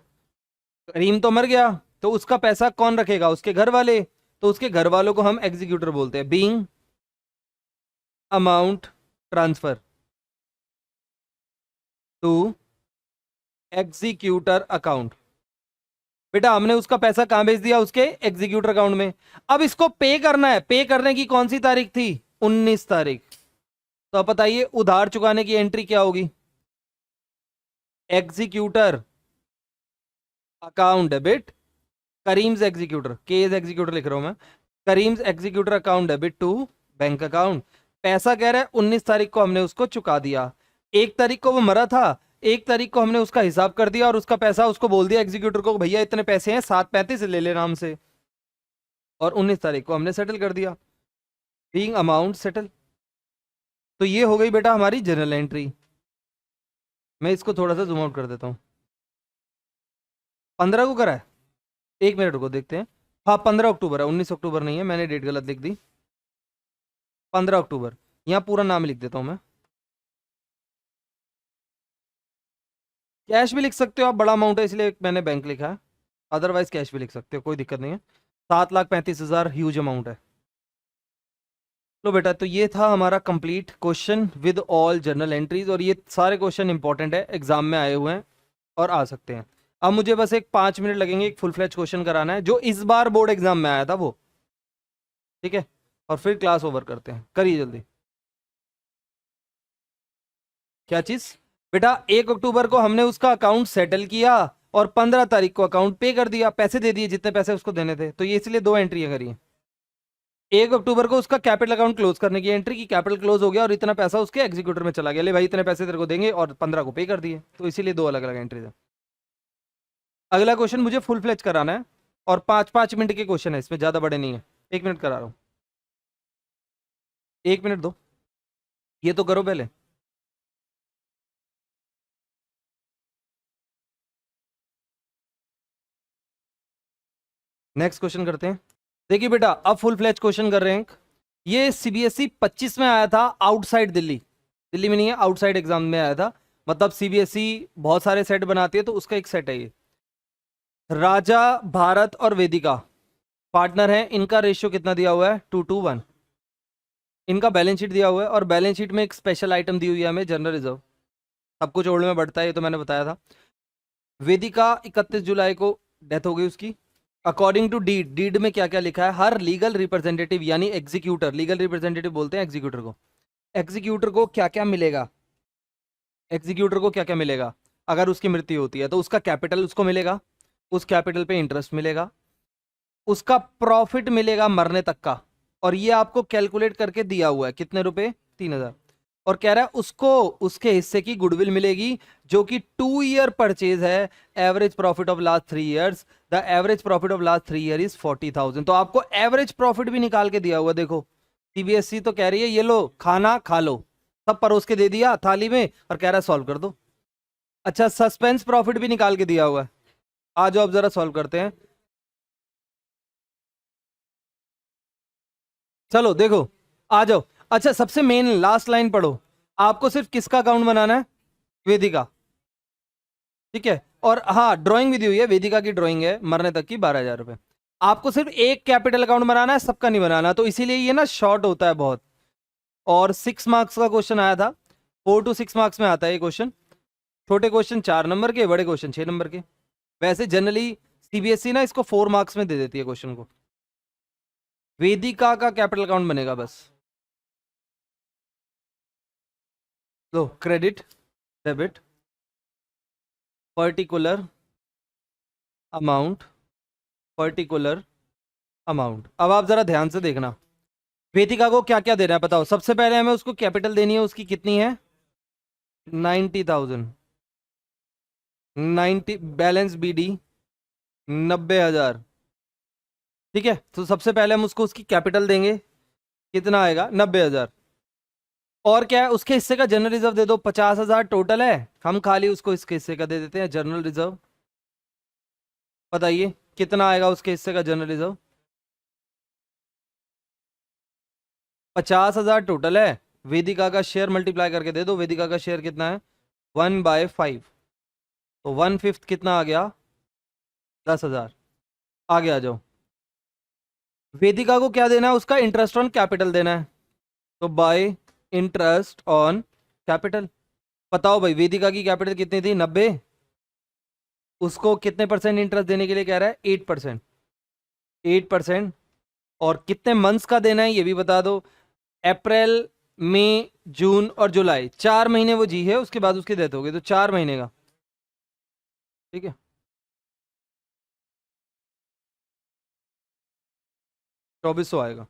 करीम तो मर गया, तो उसका पैसा कौन रखेगा? उसके घर वाले। तो उसके घर वालों को हम एग्जीक्यूटर बोलते हैं। Being amount transfer to executor account. बेटा हमने उसका पैसा कहां भेज दिया? उसके एग्जीक्यूटर अकाउंट में। अब इसको पे करना है। पे करने की कौन सी तारीख थी? 19 तारीख। तो अब बताइए उधार चुकाने की एंट्री क्या होगी? Executor account debit Karim's executor, K's executor लिख रहा हूं मैं। Karim's executor account debit to bank account. पैसा कह रहा है 19 तारीख को हमने उसको चुका दिया। 1 तारीख को वो मरा था, 1 तारीख को हमने उसका हिसाब कर दिया और उसका पैसा उसको बोल दिया एग्जीक्यूटर को, भैया इतने पैसे हैं 7:35 ले ले नाम से। और 19 तारीख को हमने सेटल कर दिया। Being amount settle. तो ये हो गई बेटा हमारी जनरल एंट्री। मैं इसको थोड़ा सा जूम आउट कर देता हूँ। 15 को करा है, 1 मिनट को देखते हैं। हाँ 15 अक्टूबर है, 19 अक्टूबर नहीं है, मैंने डेट गलत लिख दी। 15 अक्टूबर। यहाँ पूरा नाम लिख देता हूँ मैं। कैश भी लिख सकते हो आप, बड़ा अमाउंट है इसलिए मैंने बैंक लिखा है। अदरवाइज कैश भी लिख सकते हो, कोई दिक्कत नहीं है। 7,35,000 ह्यूज अमाउंट है। लो बेटा, तो ये था हमारा complete question with all general entries, और ये सारे क्वेश्चन इंपॉर्टेंट है, एग्जाम में आए हुए हैं और आ सकते हैं। अब मुझे बस एक 5 मिनट लगेंगे, एक फुल फ्लैज क्वेश्चन कराना है जो इस बार बोर्ड एग्जाम में आया था वो। ठीक है, और फिर क्लास ओवर करते हैं, करिए जल्दी। क्या चीज? बेटा 1 अक्टूबर को हमने उसका अकाउंट सेटल किया और 15 तारीख को अकाउंट पे कर दिया, पैसे दे दिए जितने पैसे उसको देने थे, तो ये इसलिए 2 एंट्रियां करी। 1 अक्टूबर को उसका कैपिटल अकाउंट क्लोज करने की एंट्री की, कैपिटल क्लोज हो गया और इतना पैसा उसके एग्जीक्यूटर में चला गया, ले भाई इतने पैसे तेरे को देंगे, और 15 को पे कर दिए, तो इसीलिए 2 अलग अलग एंट्रीज है। अगला क्वेश्चन मुझे फुल फ्लेज कराना है और 5-5 मिनट के क्वेश्चन है, इसमें ज्यादा बड़े नहीं है। 1 मिनट करा रहा हूं, 1 मिनट दो, ये तो करो पहले। नेक्स्ट क्वेश्चन करते हैं। देखिए बेटा अब फुल फ्लेज क्वेश्चन कर रहे हैं। ये सीबीएसई 25 में आया था, आउटसाइड दिल्ली, दिल्ली में नहीं है, आउटसाइड एग्जाम में आया था। मतलब सीबीएसई बहुत सारे सेट बनाती है, तो उसका एक सेट है ये। राजा, भारत और वेदिका पार्टनर हैं, इनका रेशियो कितना दिया हुआ है? 2:1। इनका बैलेंस शीट दिया हुआ है और बैलेंस शीट में एक स्पेशल आइटम दी हुई है हमें, जनरल रिजर्व। सब कुछ ओल्ड में बढ़ता है, ये तो मैंने बताया था। वेदिका 31 जुलाई को डेथ हो गई उसकी। अकॉर्डिंग टू डीड, डीड में क्या क्या लिखा है? हर लीगल रिप्रेजेंटेटिव यानी एग्जीक्यूटर, लीगल रिप्रेजेंटेटिव बोलते हैं एग्जीक्यूटर को, एग्जीक्यूटर को क्या क्या मिलेगा? एग्जीक्यूटर को क्या क्या मिलेगा अगर उसकी मृत्यु होती है? तो उसका कैपिटल उसको मिलेगा, उस कैपिटल पे इंटरेस्ट मिलेगा, उसका प्रॉफिट मिलेगा मरने तक का, और ये आपको कैलकुलेट करके दिया हुआ है कितने रुपए? 3,000। और कह रहा है उसको उसके हिस्से की गुडविल मिलेगी जो कि 2 ईयर परचेज है। Average profit of last 3 years, the average profit of last 3 year is 40,000। तो आपको एवरेज प्रॉफिट भी निकाल के दिया हुआ, देखो सीबीएसई तो कह रही है ये लो खाना खा लो, सब परोस के दे दिया थाली में और कह रहा है सॉल्व कर दो। अच्छा सस्पेंस प्रॉफिट भी निकाल के दिया हुआ है। आ जाओ अब जरा सॉल्व करते हैं। चलो देखो, आ जाओ। अच्छा सबसे मेन लास्ट लाइन पढ़ो, आपको सिर्फ किसका अकाउंट बनाना है? वेदिका। ठीक है, और हाँ ड्राइंग भी दी हुई है, वेदिका की ड्राइंग है मरने तक की, 12,000 रुपए। आपको सिर्फ एक कैपिटल अकाउंट बनाना है, सबका नहीं बनाना, तो इसीलिए ये ना शॉर्ट होता है बहुत। और 6 मार्क्स का क्वेश्चन आया था, 4 to 6 मार्क्स में आता है ये क्वेश्चन। छोटे क्वेश्चन 4 नंबर के, बड़े क्वेश्चन 6 नंबर के। वैसे जनरली सीबीएसई ना इसको 4 मार्क्स में दे देती है क्वेश्चन को। वेदिका का कैपिटल अकाउंट बनेगा बस। लो credit debit particular amount, particular amount. अब आप जरा ध्यान से देखना, वेदिका को क्या क्या देना है बताओ। सबसे पहले हमें उसको कैपिटल देनी है, उसकी कितनी है? 90,000। 90 बैलेंस बीडी 90,000। ठीक है, तो सबसे पहले हम उसको उसकी कैपिटल देंगे, कितना आएगा? 90,000। और क्या है उसके हिस्से का? जनरल रिजर्व दे दो, 50,000 टोटल है, हम खाली उसको इसके हिस्से का दे देते हैं जनरल रिजर्व। बताइए कितना आएगा उसके हिस्से का जनरल रिजर्व? 50,000 टोटल है। वेदिका का शेयर मल्टीप्लाई करके दे दो, वेदिका का शेयर कितना है? 1/5। तो 1/5 कितना आ गया? 10,000। आगे आ जाओ। वेदिका को क्या देना है? उसका इंटरेस्ट ऑन कैपिटल देना है। तो बाय इंटरेस्ट ऑन कैपिटल। बताओ भाई, वेदिका की कैपिटल कितनी थी? 90। उसको कितने परसेंट इंटरेस्ट देने के लिए कह रहा है? 8%। 8%। और कितने मंथ्स का देना है ये भी बता दो। अप्रैल, मई, जून और जुलाई, 4 महीने वो जी है, उसके बाद उसकी डेथ हो गई, तो 4 महीने का। ठीक है, 2400 आएगा,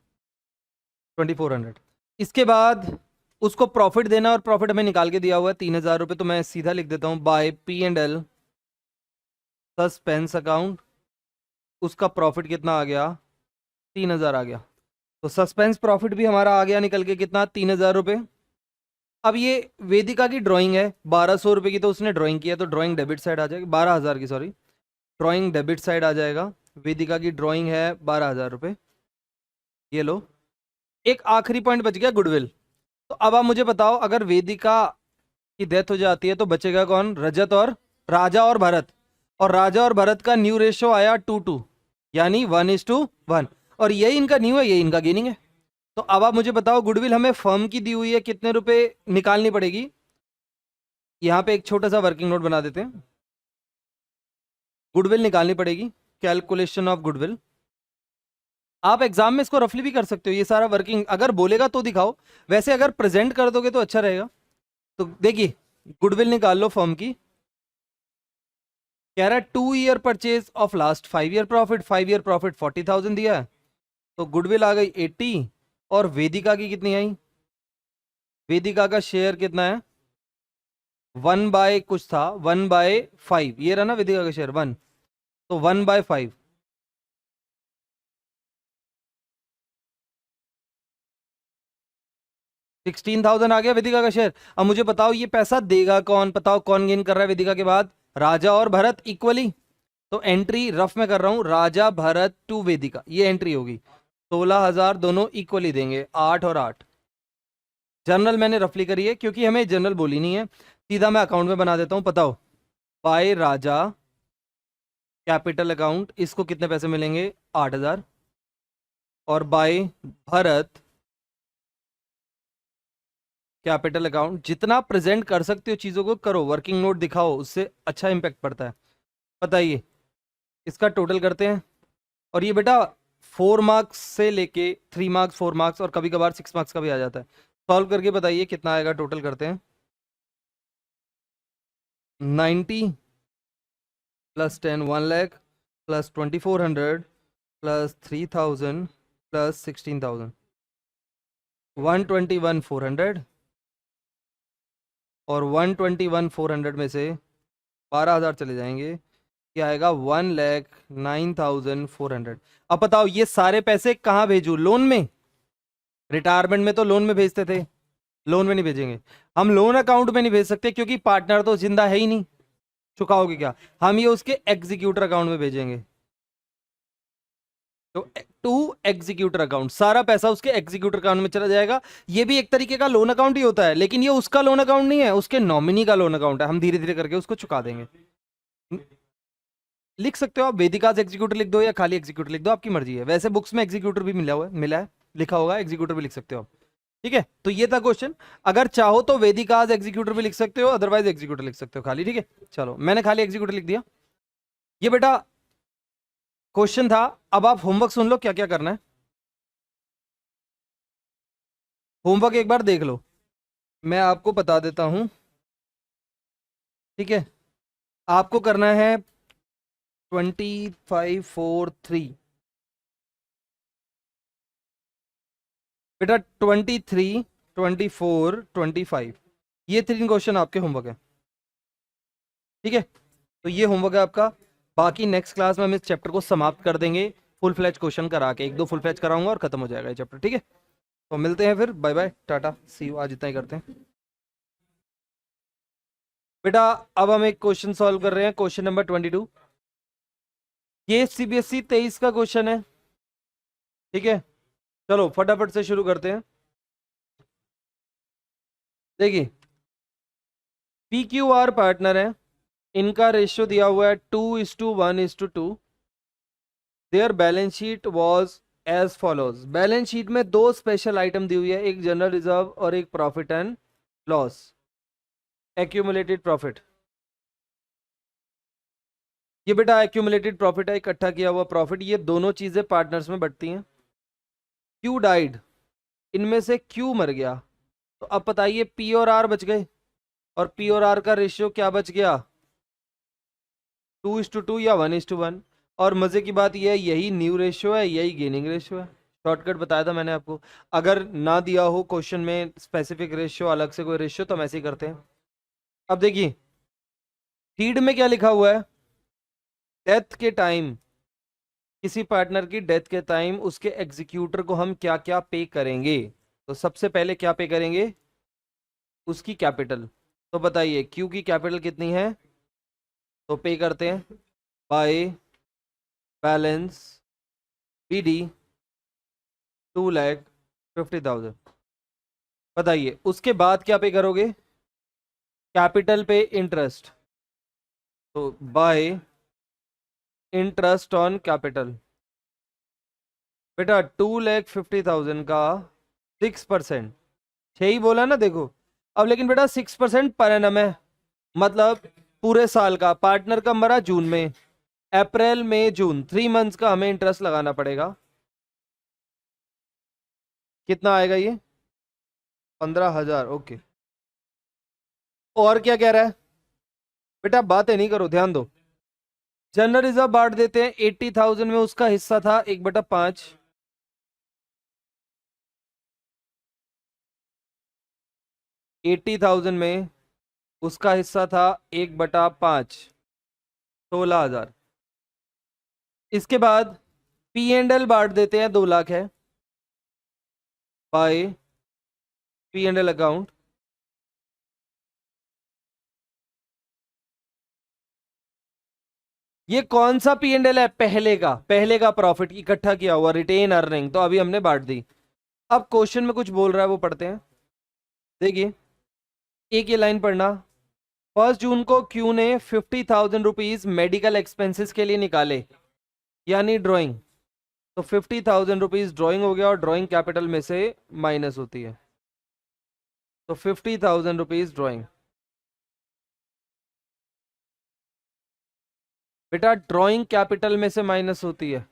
2400। इसके बाद उसको प्रॉफिट देना, और प्रॉफिट हमें निकाल के दिया हुआ है 3000 रुपये, तो मैं सीधा लिख देता हूं बाय P&L सस्पेंस अकाउंट। उसका प्रॉफिट कितना आ गया? 3000 आ गया। तो सस्पेंस प्रॉफिट भी हमारा आ गया निकल के, कितना? 3000 रुपये। अब ये वेदिका की ड्राइंग है, 1200 रुपये की, तो उसने ड्राइंग किया, तो ड्राइंग डेबिट साइड आ जाएगी, 12,000 की, सॉरी, ड्राइंग डेबिट साइड आ जाएगा। वेदिका की ड्राइंग है 12,000 रुपये। ये लो। एक आखिरी पॉइंट बच गया, गुडविल। तो अब आप मुझे बताओ, अगर वेदिका की डेथ हो जाती है तो बचेगा कौन? रजत और राजा और भरत। और राजा और भरत का न्यू रेशो आया 2:2, यानी 1:1। और यही इनका न्यू है, यही इनका गेनिंग है। तो अब आप मुझे बताओ, गुडविल हमें फर्म की दी हुई है, कितने रुपए निकालनी पड़ेगी? यहां पे एक छोटा सा वर्किंग नोट बना देते हैं। गुडविल निकालनी पड़ेगी, कैलकुलेशन ऑफ गुडविल। आप एग्जाम में इसको रफली भी कर सकते हो, ये सारा वर्किंग अगर बोलेगा तो दिखाओ, वैसे अगर प्रेजेंट कर दोगे तो अच्छा रहेगा। तो देखिए, गुडविल निकाल लो फर्म की। कह रहा है 2 year purchase of last 5 year profit, 5 year profit 40,000 दिया है, तो गुडविल आ गई 80। और वेदिका की कितनी आई? वेदिका का शेयर कितना है? 1/, कुछ था, 1/5, ये रहा ना वेदिका का शेयर 1, तो 1/5। 16,000 आ गया वेदिका का शेयर। अब मुझे बताओ, ये पैसा देगा कौन? बताओ कौन गेन कर रहा है वेदिका के बाद? राजा और भरत इक्वली। तो एंट्री रफ में कर रहा हूं, राजा भरत टू वेदिका, ये एंट्री होगी। 16,000 दोनों इक्वली देंगे, 8 और 8। जनरल मैंने रफली करी है क्योंकि हमें जनरल बोली नहीं है, सीधा मैं अकाउंट में बना देता हूं। बताओ, बाय राजा कैपिटल अकाउंट, इसको कितने पैसे मिलेंगे? 8,000। और बाय भरत कैपिटल अकाउंट, जितना प्रेजेंट कर सकते हो चीजों को करो, वर्किंग नोट दिखाओ, उससे अच्छा इंपैक्ट पड़ता है। बताइए, इसका टोटल करते हैं। और ये बेटा 4 मार्क्स से लेके 3 मार्क्स, 4 मार्क्स और कभी कभार 6 मार्क्स का भी आ जाता है। सॉल्व करके बताइए कितना आएगा, टोटल करते हैं। 90 plus 10 1 lakh plus 2400 plus 3000 plus 16,000, 121,400। और 121,400 में से 12,000 चले जाएंगे, क्या आएगा? 1,09,400। अब बताओ, ये सारे पैसे कहाँ भेजूं? लोन में? रिटायरमेंट में तो लोन में भेजते थे, लोन में नहीं भेजेंगे। हम लोन अकाउंट में नहीं भेज सकते क्योंकि पार्टनर तो जिंदा है ही नहीं, चुकाओगे क्या? हम ये उसके एग्जीक्यूटर अकाउंट में भेजेंगे। तो टू एग्जीक्यूटर अकाउंट, सारा पैसा उसके एग्जीक्यूटर अकाउंट में चला जाएगा। ये भी एक तरीके का लोन अकाउंट ही होता है, लेकिन ये उसका लोन अकाउंट नहीं है, उसके नॉमिनी का लोन अकाउंट है। हम धीरे धीरे करके उसको चुका देंगे। लिख सकते हो आप, वेदिकाज एग्जीक्यूटर लिख दो या खाली एग्जीक्यूटर लिख दो, आपकी मर्जी है। वैसे बुक्स में एग्जीक्यूटर भी मिला है, लिखा होगा, एग्जीक्यूटर भी लिख सकते हो आप। ठीक है, तो ये था क्वेश्चन। अगर चाहो तो वेदिकाज एग्जीक्यूटर भी लिख सकते हो, अदरवाइज एग्जीक्यूटर लिख सकते हो खाली। ठीक है, चलो मैंने खाली एग्जीक्यूटर लिख दिया। ये बेटा क्वेश्चन था। अब आप होमवर्क सुन लो, क्या क्या करना है। होमवर्क एक बार देख लो, मैं आपको बता देता हूं। ठीक है, आपको करना है 25, 4, 3। बेटा 23, 24, 25, ये 3 क्वेश्चन आपके होमवर्क है। ठीक है, तो ये होमवर्क है आपका। बाकी नेक्स्ट क्लास में हम इस चैप्टर को समाप्त कर देंगे, फुल फ्लैज क्वेश्चन करा के, 1-2 फुल फ्लैज कराऊंगा और खत्म हो जाएगा ये चैप्टर। ठीक है, तो मिलते हैं फिर, bye bye, tata, see you. आज इतना ही करते हैं बेटा। अब हम एक क्वेश्चन सॉल्व कर रहे हैं, क्वेश्चन नंबर 22। ये CBSE 23 का क्वेश्चन है। ठीक है, चलो फटाफट से शुरू करते हैं। देखिए, PQR पार्टनर है, इनका रेशियो दिया हुआ है 2:1:2। There balance sheet was as follows. Balance sheet में दो स्पेशल आइटम दी हुई है, एक जनरल रिजर्व और एक profit and loss, accumulated profit. ये बेटा एक्यूमुलेटेड प्रॉफिट है, इकट्ठा किया हुआ प्रॉफिट। ये दोनों चीजें पार्टनर्स में बटती हैं। क्यू डाइड, इनमें से क्यू मर गया, तो अब बताइए पी और आर बच गए, और पी और आर का रेशियो क्या बच गया, 2:2 या 1:1। और मजे की बात यह है, यही न्यू रेशियो है, यही गेनिंग रेशियो है। शॉर्टकट बताया था मैंने आपको। अगर ना दिया हो क्वेश्चन में स्पेसिफिक रेशियो, अलग से कोई रेशियो, तो हम ऐसे ही करते हैं। अब देखिए टीड में क्या लिखा हुआ है, डेथ के टाइम, किसी पार्टनर की डेथ के टाइम उसके एग्जीक्यूटर को हम क्या क्या पे करेंगे। तो सबसे पहले क्या पे करेंगे, उसकी कैपिटल। तो बताइए क्यू की कैपिटल कितनी है, तो पे करते हैं बाय बैलेंस बीडी 2,50,000। बताइए उसके बाद क्या पे करोगे, कैपिटल पे इंटरेस्ट, तो बाय इंटरेस्ट ऑन कैपिटल। बेटा 2,50,000 का 6%, छह ही बोला ना देखो। अब लेकिन बेटा 6% पर एनम है, मतलब पूरे साल का। पार्टनर का मरा जून में, अप्रैल मई जून, 3 मंथ्स का हमें इंटरेस्ट लगाना पड़ेगा। कितना आएगा ये, 15,000। ओके, और क्या कह रहा है बेटा, बातें नहीं करो, ध्यान दो। जनरल रिजर्व बांट देते हैं, 80,000 में उसका हिस्सा था 1/5। 80,000 में उसका हिस्सा था 1/5, 16,000। इसके बाद पी एंड एल बांट देते हैं, 2 लाख है, by P and L account. ये कौन सा पी एंड एल है, पहले का प्रॉफिट इकट्ठा किया हुआ, रिटेन अर्निंग, तो अभी हमने बांट दी। अब क्वेश्चन में कुछ बोल रहा है, वो पढ़ते हैं। देखिए एक ये लाइन पढ़ना, 1 जून को क्यू ने 50,000 रुपीज मेडिकल एक्सपेंसेस के लिए निकाले, यानी ड्राइंग। तो 50,000 रुपीज ड्राइंग हो गया, और ड्राइंग कैपिटल में से माइनस होती है, तो 50,000 रुपीज ड्राइंग। बेटा ड्राइंग कैपिटल में से माइनस होती है।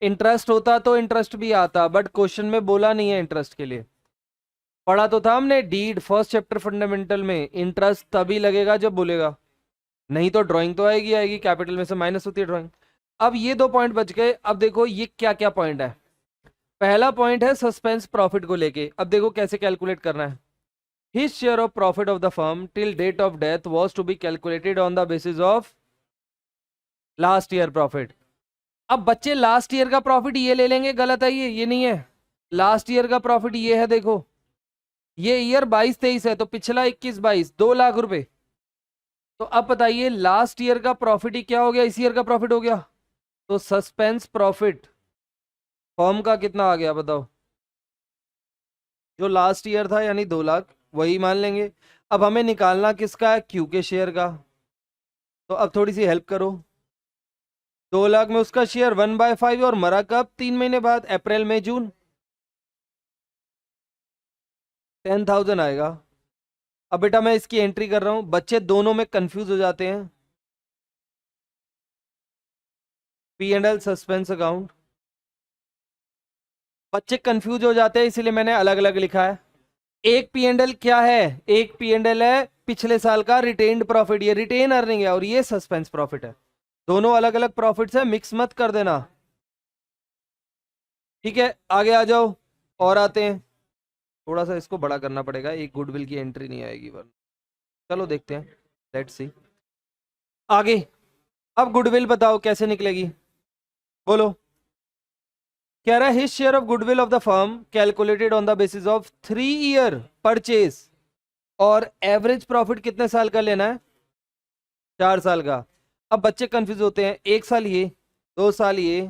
इंटरेस्ट होता तो इंटरेस्ट भी आता, बट क्वेश्चन में बोला नहीं है इंटरेस्ट के लिए। पढ़ा तो था हमने डीड फर्स्ट चैप्टर फंडामेंटल में, इंटरेस्ट तभी लगेगा जब बोलेगा, नहीं तो ड्राइंग तो आएगी आएगी, कैपिटल में से माइनस होती है ड्राइंग। अब ये 2 पॉइंट बच गए। अब देखो ये क्या क्या पॉइंट है। पहला पॉइंट है सस्पेंस प्रॉफिट को लेके। अब देखो कैसे कैलकुलेट करना है। His share of profit of the firm till date of death was to be calculated on the basis of last year profit. अब बच्चे लास्ट ईयर का प्रॉफिट ये ले लेंगे, गलत है ये नहीं है। लास्ट ईयर का प्रॉफिट ये है, देखो ये ईयर 22-23 है, तो पिछला 21-22, 2 लाख रुपए। तो अब बताइए लास्ट ईयर का प्रॉफिट ही क्या हो गया, इस ईयर का प्रॉफिट हो गया। तो सस्पेंस प्रॉफिट फर्म का कितना आ गया बताओ, जो लास्ट ईयर था यानी 2 लाख, वही मान लेंगे। अब हमें निकालना किसका है, क्यू के शेयर का। तो अब थोड़ी सी हेल्प करो। 2 लाख में उसका शेयर 1/5, और मरा कब, 3 महीने बाद, अप्रैल मई जून, 10,000 आएगा। अब बेटा मैं इसकी एंट्री कर रहा हूं, बच्चे दोनों में कंफ्यूज हो जाते हैं। P and L suspense account, बच्चे कंफ्यूज हो जाते हैं, इसलिए मैंने अलग अलग लिखा है। एक पी एंड एल क्या है, एक पी एंड एल है पिछले साल का रिटेन्ड प्रॉफिट, ये रिटेन अर्निंग है, और ये सस्पेंस प्रॉफिट है। दोनों अलग अलग प्रॉफिट्स है, मिक्स मत कर देना, ठीक है। आगे आ जाओ, और आते हैं। थोड़ा सा इसको बड़ा करना पड़ेगा, एक गुडविल की एंट्री नहीं आएगी वरना। चलो देखते हैं, लेट्स सी आगे। अब गुडविल बताओ कैसे निकलेगी, बोलो। कह रहा है his share of goodwill of the firm calculated on the basis of 3 year purchase, और एवरेज प्रॉफिट कितने साल का लेना है, 4 साल का। अब बच्चे कंफ्यूज होते हैं, 1 साल ये, 2 साल ये,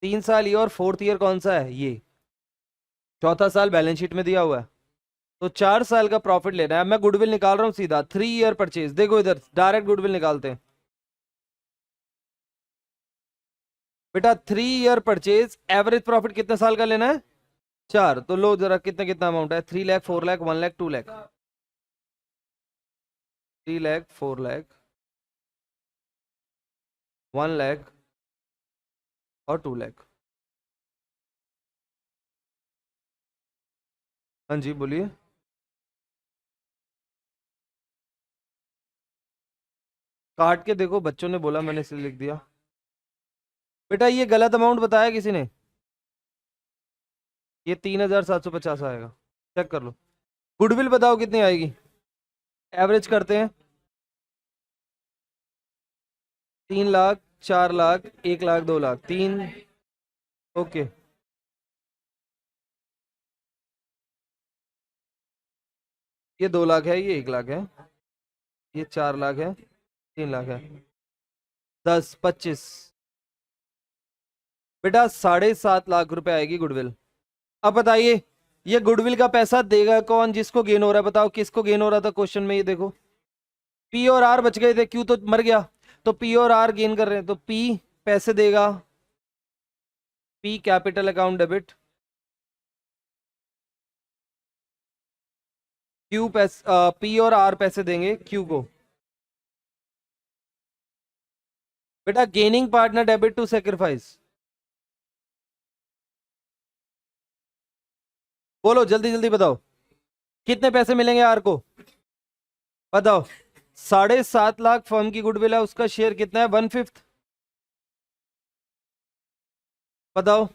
3 साल ये, और 4th ईयर कौन सा है, ये चौथा साल बैलेंस शीट में दिया हुआ है। तो 4 साल का प्रॉफिट लेना है। मैं गुडविल निकाल रहा हूं सीधा, 3 ईयर परचेज। देखो इधर डायरेक्ट गुडविल निकालते हैं। बेटा 3 ईयर परचेज, एवरेज प्रॉफिट कितने साल का लेना है? 4। तो लो जरा कितना कितना अमाउंट है, 3 लाख, 4 लाख, 1 लाख, 2 लाख। 3 लाख, 4 लाख, 1 लाख और 2 लाख। हाँ जी बोलिए। काट के देखो, बच्चों ने बोला, मैंने इसलिए लिख दिया। बेटा ये गलत अमाउंट बताया किसी ने, ये 3750 आएगा, चेक कर लो। गुडविल बताओ कितनी आएगी, एवरेज करते हैं। 3 लाख, 4 लाख, 1 लाख, 2 लाख, 3। ओके, ये 2 लाख है, ये 1 लाख है, ये 4 लाख है, 3 लाख है, 10, 25। बेटा 7.5 लाख रुपए आएगी गुडविल। अब बताइए ये गुडविल का पैसा देगा कौन, जिसको गेन हो रहा है? बताओ किसको गेन हो रहा था क्वेश्चन में, ये देखो। पी और आर बच गए थे, क्यों तो मर गया, तो पी और आर गेन कर रहे हैं, तो पी पैसे देगा, P capital account debit, Q पैसे, पी और आर पैसे देंगे क्यू को। बेटा gaining partner debit to sacrifice, बोलो जल्दी जल्दी बताओ, कितने पैसे मिलेंगे आर को? बताओ। 7.5 लाख फर्म की गुडविल है, उसका शेयर कितना है? 1/5। बताओ,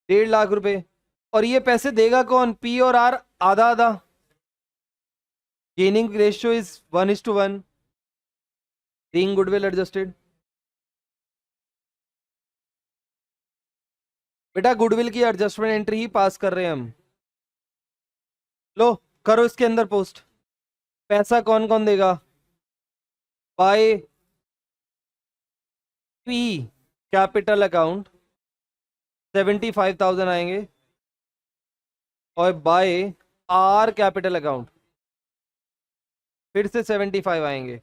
1.5 लाख रुपए। और ये पैसे देगा कौन? पी और आर आधा आधा, gaining ratio is 1:1, being goodwill adjusted. बेटा गुडविल की एडजस्टमेंट एंट्री ही पास कर रहे हैं हम। लो करो इसके अंदर पोस्ट। पैसा कौन कौन देगा? बाय पी कैपिटल अकाउंट 75,000 आएंगे, और बाय आर कैपिटल अकाउंट फिर से 75 आएंगे।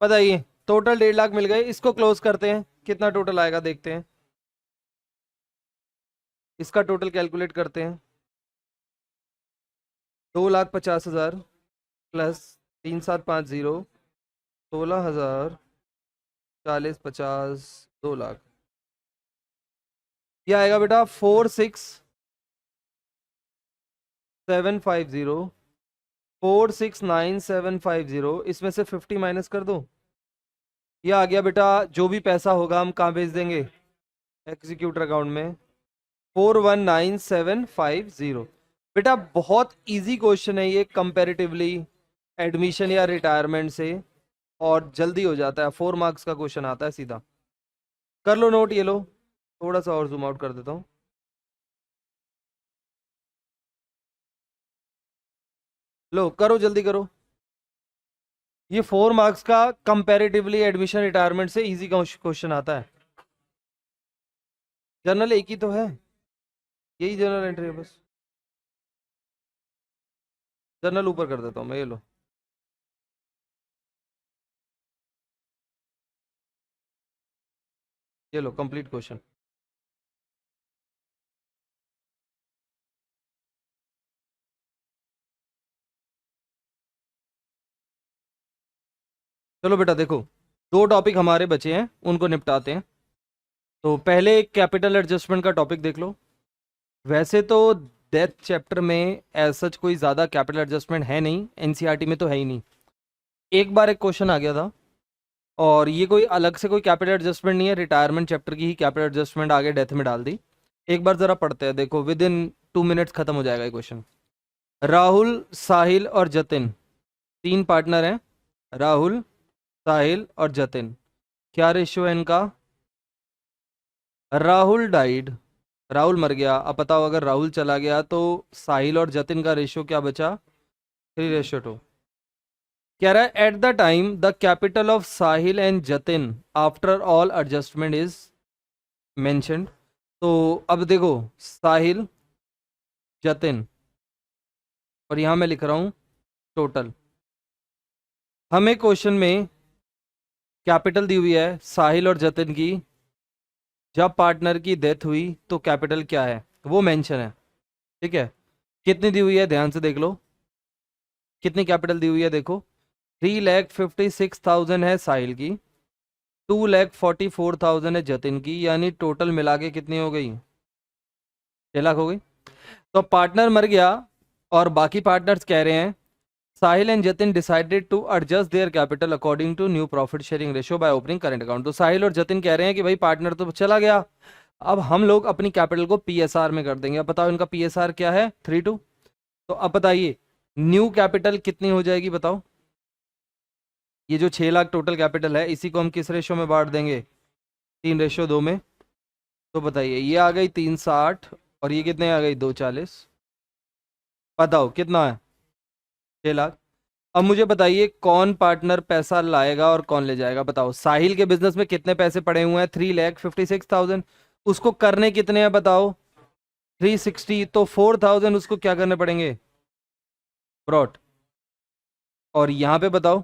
बताइए टोटल 1.5 लाख मिल गए, इसको क्लोज करते हैं, कितना टोटल आएगा देखते हैं। इसका टोटल कैलकुलेट करते हैं। 2,50,000 प्लस 3,750, 16,000, 40, 50, 2 लाख। यह आएगा बेटा 46,750, 46,9750। इसमें से 50 माइनस कर दो, यह आ गया बेटा। जो भी पैसा होगा हम कहाँ भेज देंगे? एग्जीक्यूटर अकाउंट में। 419750। बेटा बहुत इजी क्वेश्चन है ये कंपैरेटिवली एडमिशन या रिटायरमेंट से, और जल्दी हो जाता है, 4 मार्क्स का क्वेश्चन आता है सीधा। कर लो नोट, ये लो, थोड़ा सा और जूम आउट कर देता हूँ। लो करो जल्दी करो। ये 4 मार्क्स का कंपैरेटिवली एडमिशन रिटायरमेंट से इजी क्वेश्चन आता है। जर्नल एक ही तो है, यही जर्नल एंट्री है बस। जर्नल ऊपर कर देता हूँ मैं, ये लो। ये लो कंप्लीट क्वेश्चन। चलो बेटा देखो, 2 टॉपिक हमारे बचे हैं, उनको निपटाते हैं। तो पहले एक कैपिटल एडजस्टमेंट का टॉपिक देख लो। वैसे तो डेथ चैप्टर में एज सच कोई ज़्यादा कैपिटल एडजस्टमेंट है नहीं, एनसीईआरटी में तो है ही नहीं। एक बार एक क्वेश्चन आ गया था, और ये कोई अलग से कोई कैपिटल एडजस्टमेंट नहीं है, रिटायरमेंट चैप्टर की ही कैपिटल एडजस्टमेंट आगे डेथ में डाल दी। एक बार ज़रा पढ़ते हैं, देखो विद इन 2 मिनट्स खत्म हो जाएगा ये क्वेश्चन। राहुल, साहिल और जतिन 3 पार्टनर हैं। राहुल, साहिल और जतिन, क्या रेशियो है इनका? राहुल डाइड, राहुल मर गया। अब बताओ अगर राहुल चला गया तो साहिल और जतिन का रेशियो क्या बचा? 3:2। कह रहा है at the time the capital of Sahil and Jatin after all adjustment is mentioned. तो अब देखो साहिल, जतिन, और यहां मैं लिख रहा हूं टोटल। हमें क्वेश्चन में कैपिटल दी हुई है साहिल और जतिन की जब पार्टनर की डेथ हुई तो कैपिटल क्या है वो मेंशन है, ठीक है। कितनी दी हुई है ध्यान से देख लो, कितनी कैपिटल दी हुई है देखो, 3,56,000 है साहिल की, 2,44,000 है जतिन की, यानी टोटल मिला के कितनी हो गई, 6 लाख हो गई। तो पार्टनर मर गया और बाकी पार्टनर्स कह रहे हैं Sahil and Jatin decided to adjust their capital according to new profit sharing ratio by opening current account. तो साहिल और जतिन कह रहे हैं कि भाई पार्टनर तो चला गया, अब हम लोग अपनी कैपिटल को पीएसआर में कर देंगे। अब बताओ इनका पीएसआर क्या है, 3:2। तो अब बताइए न्यू कैपिटल कितनी हो जाएगी बताओ, ये जो 6 लाख टोटल कैपिटल है इसी को हम किस रेशियो में बांट देंगे, 3:2 में। तो बताइए ये आ गई 360 और ये कितने आ गई 240, बताओ कितना है, 6 लाख। अब मुझे बताइए कौन पार्टनर पैसा लाएगा और कौन ले जाएगा, बताओ साहिल के बिजनेस में कितने पैसे पड़े हुए हैं, 3,56,000, उसको करने कितने हैं बताओ, 360, तो 4,000 उसको क्या करने पड़ेंगे, ब्रॉट। और यहाँ पे बताओ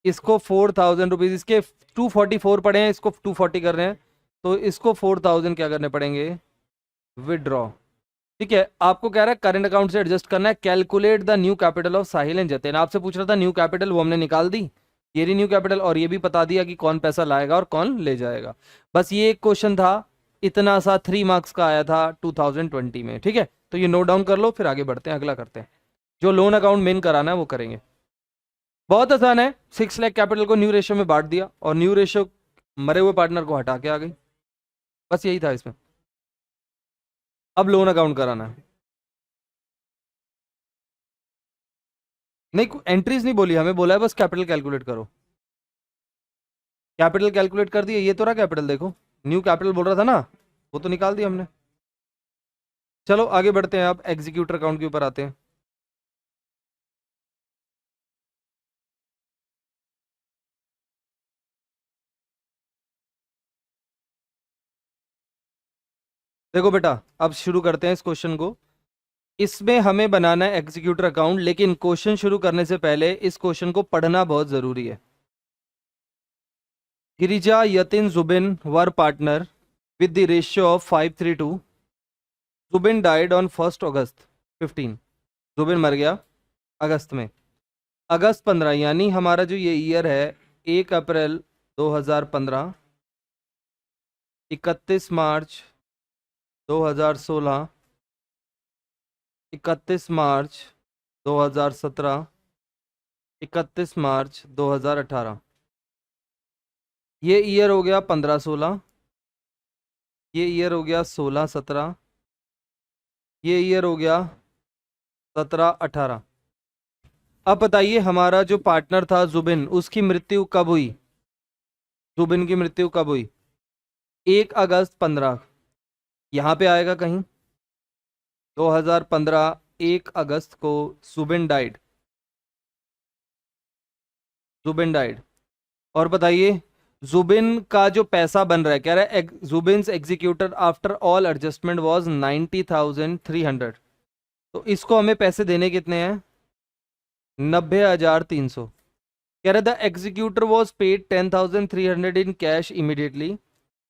इसको 4,000 रुपीज, इसके 244 पड़े हैं, इसको 240 कर रहे हैं, तो इसको 4,000 क्या करने पड़ेंगे, विदड्रॉ। ठीक है, आपको कह रहा है करंट अकाउंट से एडजस्ट करना है, calculate the new capital of Sahil and Jatin. आपसे पूछ रहा था न्यू कैपिटल, वो हमने निकाल दी, ये रही न्यू कैपिटल, और ये भी बता दिया कि कौन पैसा लाएगा और कौन ले जाएगा। बस ये एक क्वेश्चन था, इतना सा 3 मार्क्स का आया था 2020 में, ठीक है। तो ये नोट डाउन कर लो, फिर आगे बढ़ते हैं, अगला करते हैं। जो लोन अकाउंट मेन कराना है वो करेंगे, बहुत आसान है। 6 लाख कैपिटल को न्यू रेशियो में बांट दिया और न्यू रेशियो मरे हुए पार्टनर को हटा के आ गई, बस यही था इसमें। अब लोन अकाउंट कराना है, नहीं एंट्रीज नहीं बोली हमें, बोला है बस कैपिटल कैलकुलेट करो। कैपिटल कैलकुलेट कर दिया, ये तो रहा कैपिटल, देखो न्यू कैपिटल बोल रहा था ना, वो तो निकाल दिया हमने। चलो आगे बढ़ते हैं, अब एग्जीक्यूटर अकाउंट के ऊपर आते हैं। देखो बेटा अब शुरू करते हैं इस क्वेश्चन को। इसमें हमें बनाना है एग्जीक्यूटर अकाउंट, लेकिन क्वेश्चन शुरू करने से पहले इस क्वेश्चन को पढ़ना बहुत जरूरी है। Girija Yatin Jubin were partner with the ratio of 5:3. Jubin died on 1 August 15। Jubin मर गया अगस्त में, अगस्त 15, यानी हमारा जो ये ईयर है 1 अप्रैल 2015, 31 मार्च 2016, 31 मार्च 2017, 31 मार्च 2018। ये ईयर हो गया 15-16, ये ईयर हो गया 16-17, ये ईयर हो गया 17-18। अब बताइए हमारा जो पार्टनर था जुबिन, उसकी मृत्यु कब हुई, जुबिन की मृत्यु कब हुई, 1 अगस्त 15, यहां पे आएगा कहीं 2015, 1 अगस्त को जुबिन डाइड, जुबिन डाइड। और बताइए जुबिन का जो पैसा बन रहा है, कह रहा है Zubin executor after all adjustment was 90,300, तो इसको हमें पैसे देने कितने हैं, 90,300। कह रहा है the executor was paid 10,300 in cash immediately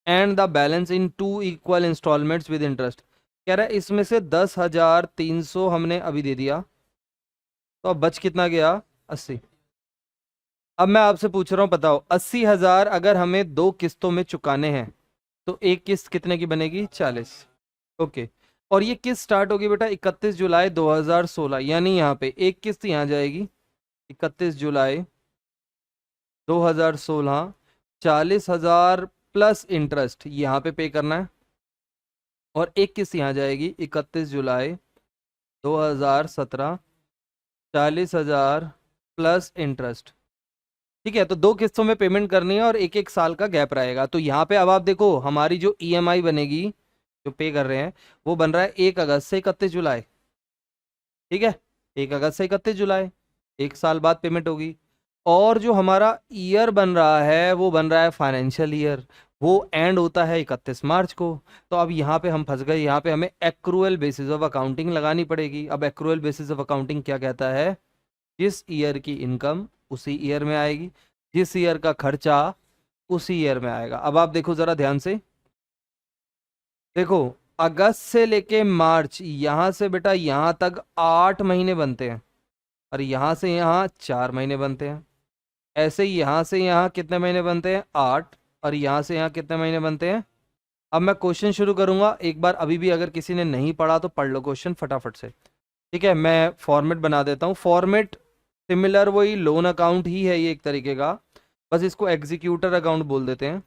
and the balance in 2 equal instalments with interest. कह रहा है इसमें से 10,300 हमने अभी दे दिया, तो अब बच कितना गया, 80। अब मैं आपसे पूछ रहा हूं बताओ 80,000 अगर हमें 2 किस्तों में चुकाने हैं तो एक किस्त कितने की बनेगी, 40। ओके, और ये किस्त स्टार्ट होगी बेटा 31 जुलाई 2016, यानी यहाँ पे एक किस्त यहाँ जाएगी 31 जुलाई 2016, 40,000 प्लस इंटरेस्ट यहाँ पे पे करना है, और एक किस्त यहाँ जाएगी 31 जुलाई 2017, 40,000 प्लस इंटरेस्ट। ठीक है, तो 2 किस्तों में पेमेंट करनी है और 1-1 साल का गैप रहेगा। तो यहाँ पे अब आप देखो हमारी जो ईएमआई बनेगी, जो पे कर रहे हैं, वो बन रहा है 1 अगस्त से 31 जुलाई। ठीक है, 1 अगस्त से 31 जुलाई, 1 साल बाद पेमेंट होगी। और जो हमारा ईयर बन रहा है वो बन रहा है फाइनेंशियल ईयर, वो एंड होता है 31 मार्च को। तो अब यहाँ पे हम फंस गए, यहाँ पे हमें एक्रूअल बेसिस ऑफ अकाउंटिंग लगानी पड़ेगी। अब एक्रूअल बेसिस ऑफ अकाउंटिंग क्या कहता है, जिस ईयर की इनकम उसी ईयर में आएगी, जिस ईयर का खर्चा उसी ईयर में आएगा। अब आप देखो जरा ध्यान से, देखो, अगस्त से लेके मार्च, यहां से बेटा यहां तक 8 महीने बनते हैं, और यहां से यहां 4 महीने बनते हैं। ऐसे ही यहां से यहां कितने महीने बनते हैं? 8। और यहां से यहां कितने महीने बनते हैं? अब मैं क्वेश्चन शुरू करूंगा एक बार, अभी भी अगर किसी ने नहीं पढ़ा तो पढ़ लो क्वेश्चन फटाफट से। ठीक है, मैं फॉर्मेट बना देता हूँ। फॉर्मेट सिमिलर, वही लोन अकाउंट ही है ये एक तरीके का, बस इसको एग्जीक्यूटर अकाउंट बोल देते हैं।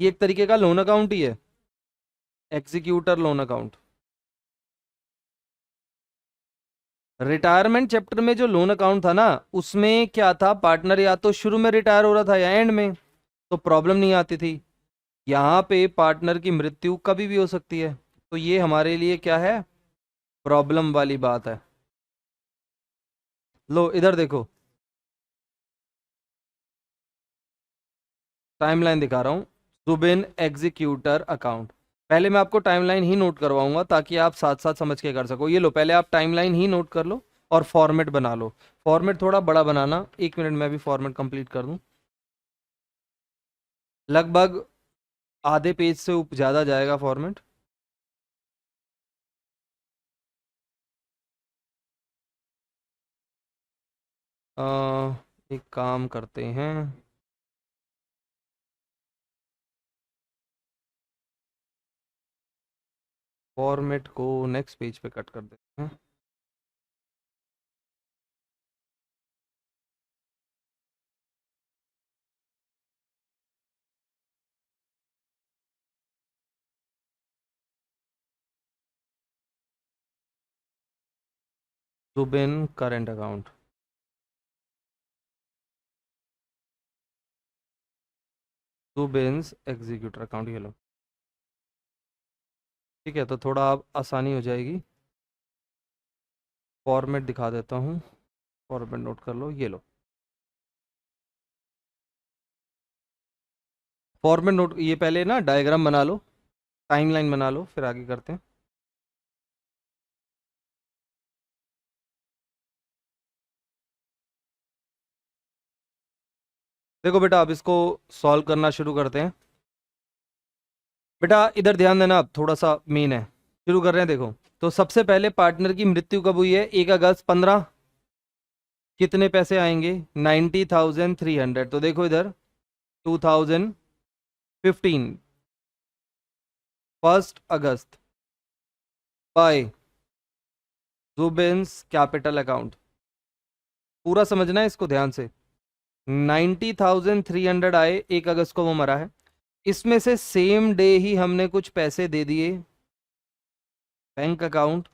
ये एक तरीके का लोन अकाउंट ही है, executor loan account. Retirement chapter में जो लोन अकाउंट था ना, उसमें क्या था, पार्टनर या तो शुरू में रिटायर हो रहा था या एंड में, तो प्रॉब्लम नहीं आती थी। यहाँ पे पार्टनर की मृत्यु कभी भी हो सकती है, तो ये हमारे लिए क्या है, प्रॉब्लम वाली बात है। लो इधर देखो, टाइमलाइन दिखा रहा हूँ। Zubin executor account. पहले मैं आपको टाइमलाइन ही नोट करवाऊंगा ताकि आप साथ साथ समझ के कर सको। ये लो, पहले आप टाइमलाइन ही नोट कर लो और फॉर्मेट बना लो। फॉर्मेट थोड़ा बड़ा बनाना, 1 मिनट में भी फॉर्मेट कंप्लीट कर दूं। लगभग आधे पेज से ज़्यादा जाएगा फॉर्मेट। एक काम करते हैं, फॉर्मेट को नेक्स्ट पेज पे कट कर देते हैं। Jubin current account, Jubin's executor account, ये लो। ठीक है, तो थोड़ा अब आसानी हो जाएगी। फॉर्मेट दिखा देता हूँ, फॉर्मेट नोट कर लो, ये लो। फॉर्मेट नोट, ये पहले ना डायग्राम बना लो, टाइमलाइन बना लो, फिर आगे करते हैं। देखो बेटा, अब इसको सॉल्व करना शुरू करते हैं। बेटा इधर ध्यान देना, अब थोड़ा सा मेन है, शुरू कर रहे हैं। देखो, तो सबसे पहले पार्टनर की मृत्यु कब हुई है? 1 अगस्त। 15 कितने पैसे आएंगे? 90,300। तो देखो इधर 2015, 1 अगस्त, बाय जुबिन्स कैपिटल अकाउंट। पूरा समझना है इसको ध्यान से। 90,300 आए, 1 अगस्त को वो मरा है। इसमें से सेम डे ही हमने कुछ पैसे दे दिए बैंक अकाउंट।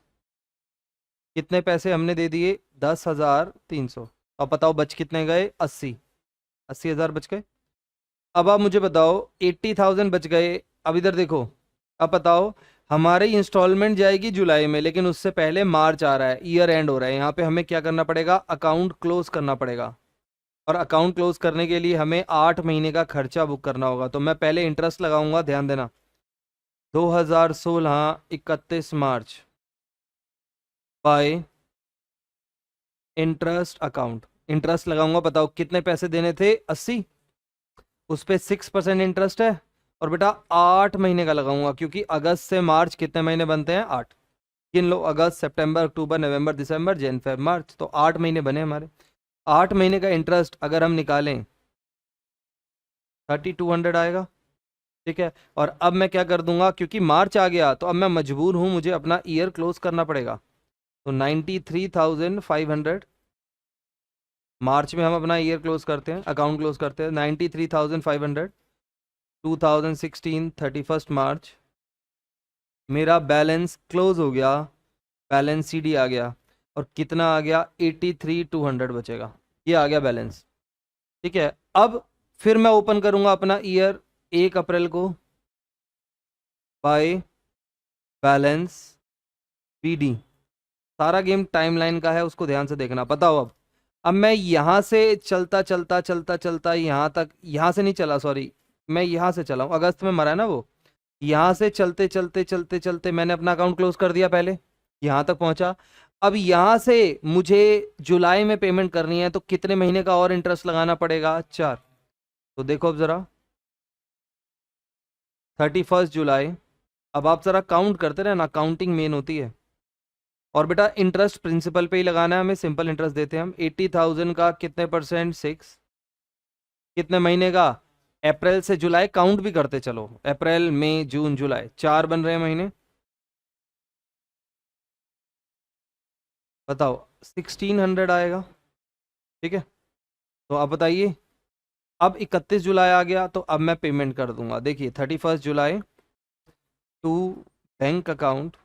कितने पैसे हमने दे दिए? 10,300। अब बताओ बच कितने गए? 80,000 बच गए। अब आप मुझे बताओ, 80,000 बच गए। अब इधर देखो, अब बताओ, हमारी इंस्टॉलमेंट जाएगी जुलाई में, लेकिन उससे पहले मार्च आ रहा है, ईयर एंड हो रहा है। यहाँ पे हमें क्या करना पड़ेगा? अकाउंट क्लोज करना पड़ेगा। और अकाउंट क्लोज करने के लिए हमें 8 महीने का खर्चा बुक करना होगा। तो मैं पहले इंटरेस्ट लगाऊंगा, ध्यान देना। 2016, 31 मार्च, बाय इंटरेस्ट अकाउंट। इंटरेस्ट लगाऊंगा, बताओ कितने पैसे देने थे? 80। उस पे 6% इंटरेस्ट है। और बेटा 8 महीने का लगाऊंगा, क्योंकि अगस्त से मार्च कितने महीने बनते हैं? 8। गिन लो, अगस्त, सितंबर, अक्टूबर, नवंबर, दिसंबर, जन, फेब, मार्च, तो 8 महीने बने हमारे। 8 महीने का इंटरेस्ट अगर हम निकालें, 3200 आएगा। ठीक है, और अब मैं क्या कर दूंगा, क्योंकि मार्च आ गया तो अब मैं मजबूर हूं, मुझे अपना ईयर क्लोज करना पड़ेगा। तो 93,500, मार्च में हम अपना ईयर क्लोज करते हैं, अकाउंट क्लोज करते हैं। 93,500, 2016, 31 मार्च, मेरा बैलेंस क्लोज हो गया, बैलेंस सीडी आ गया। और कितना आ गया? 83,200 बचेगा। ये आ गया बैलेंस। ठीक है, अब फिर मैं ओपन करूंगा अपना ईयर 1 अप्रैल को, बाय बैलेंस बीडी। सारा गेम टाइमलाइन का है, उसको ध्यान से देखना। बताओ अब मैं यहां से चलता चलता चलता चलता यहां तक, यहां से नहीं चला, सॉरी, मैं यहां से चला हूं, अगस्त में मरा है ना वो। यहां से चलते चलते चलते चलते मैंने अपना अकाउंट क्लोज कर दिया, पहले यहां तक पहुंचा। अब यहां से मुझे जुलाई में पेमेंट करनी है, तो कितने महीने का और इंटरेस्ट लगाना पड़ेगा? 4। तो देखो अब जरा, 31 जुलाई। अब आप जरा काउंट करते रहे ना, काउंटिंग मेन होती है। और बेटा इंटरेस्ट प्रिंसिपल पे ही लगाना है हमें, सिंपल इंटरेस्ट देते हैं हम। 80,000 का कितने परसेंट, 6। कितने महीने का, अप्रैल से जुलाई, काउंट भी करते चलो, अप्रैल मई जून जुलाई, 4 बन रहे हैं महीने। बताओ 1600 आएगा। ठीक है, तो अब बताइए, अब 31 जुलाई आ गया तो अब मैं पेमेंट कर दूंगा। देखिए 31 जुलाई टू बैंक अकाउंट।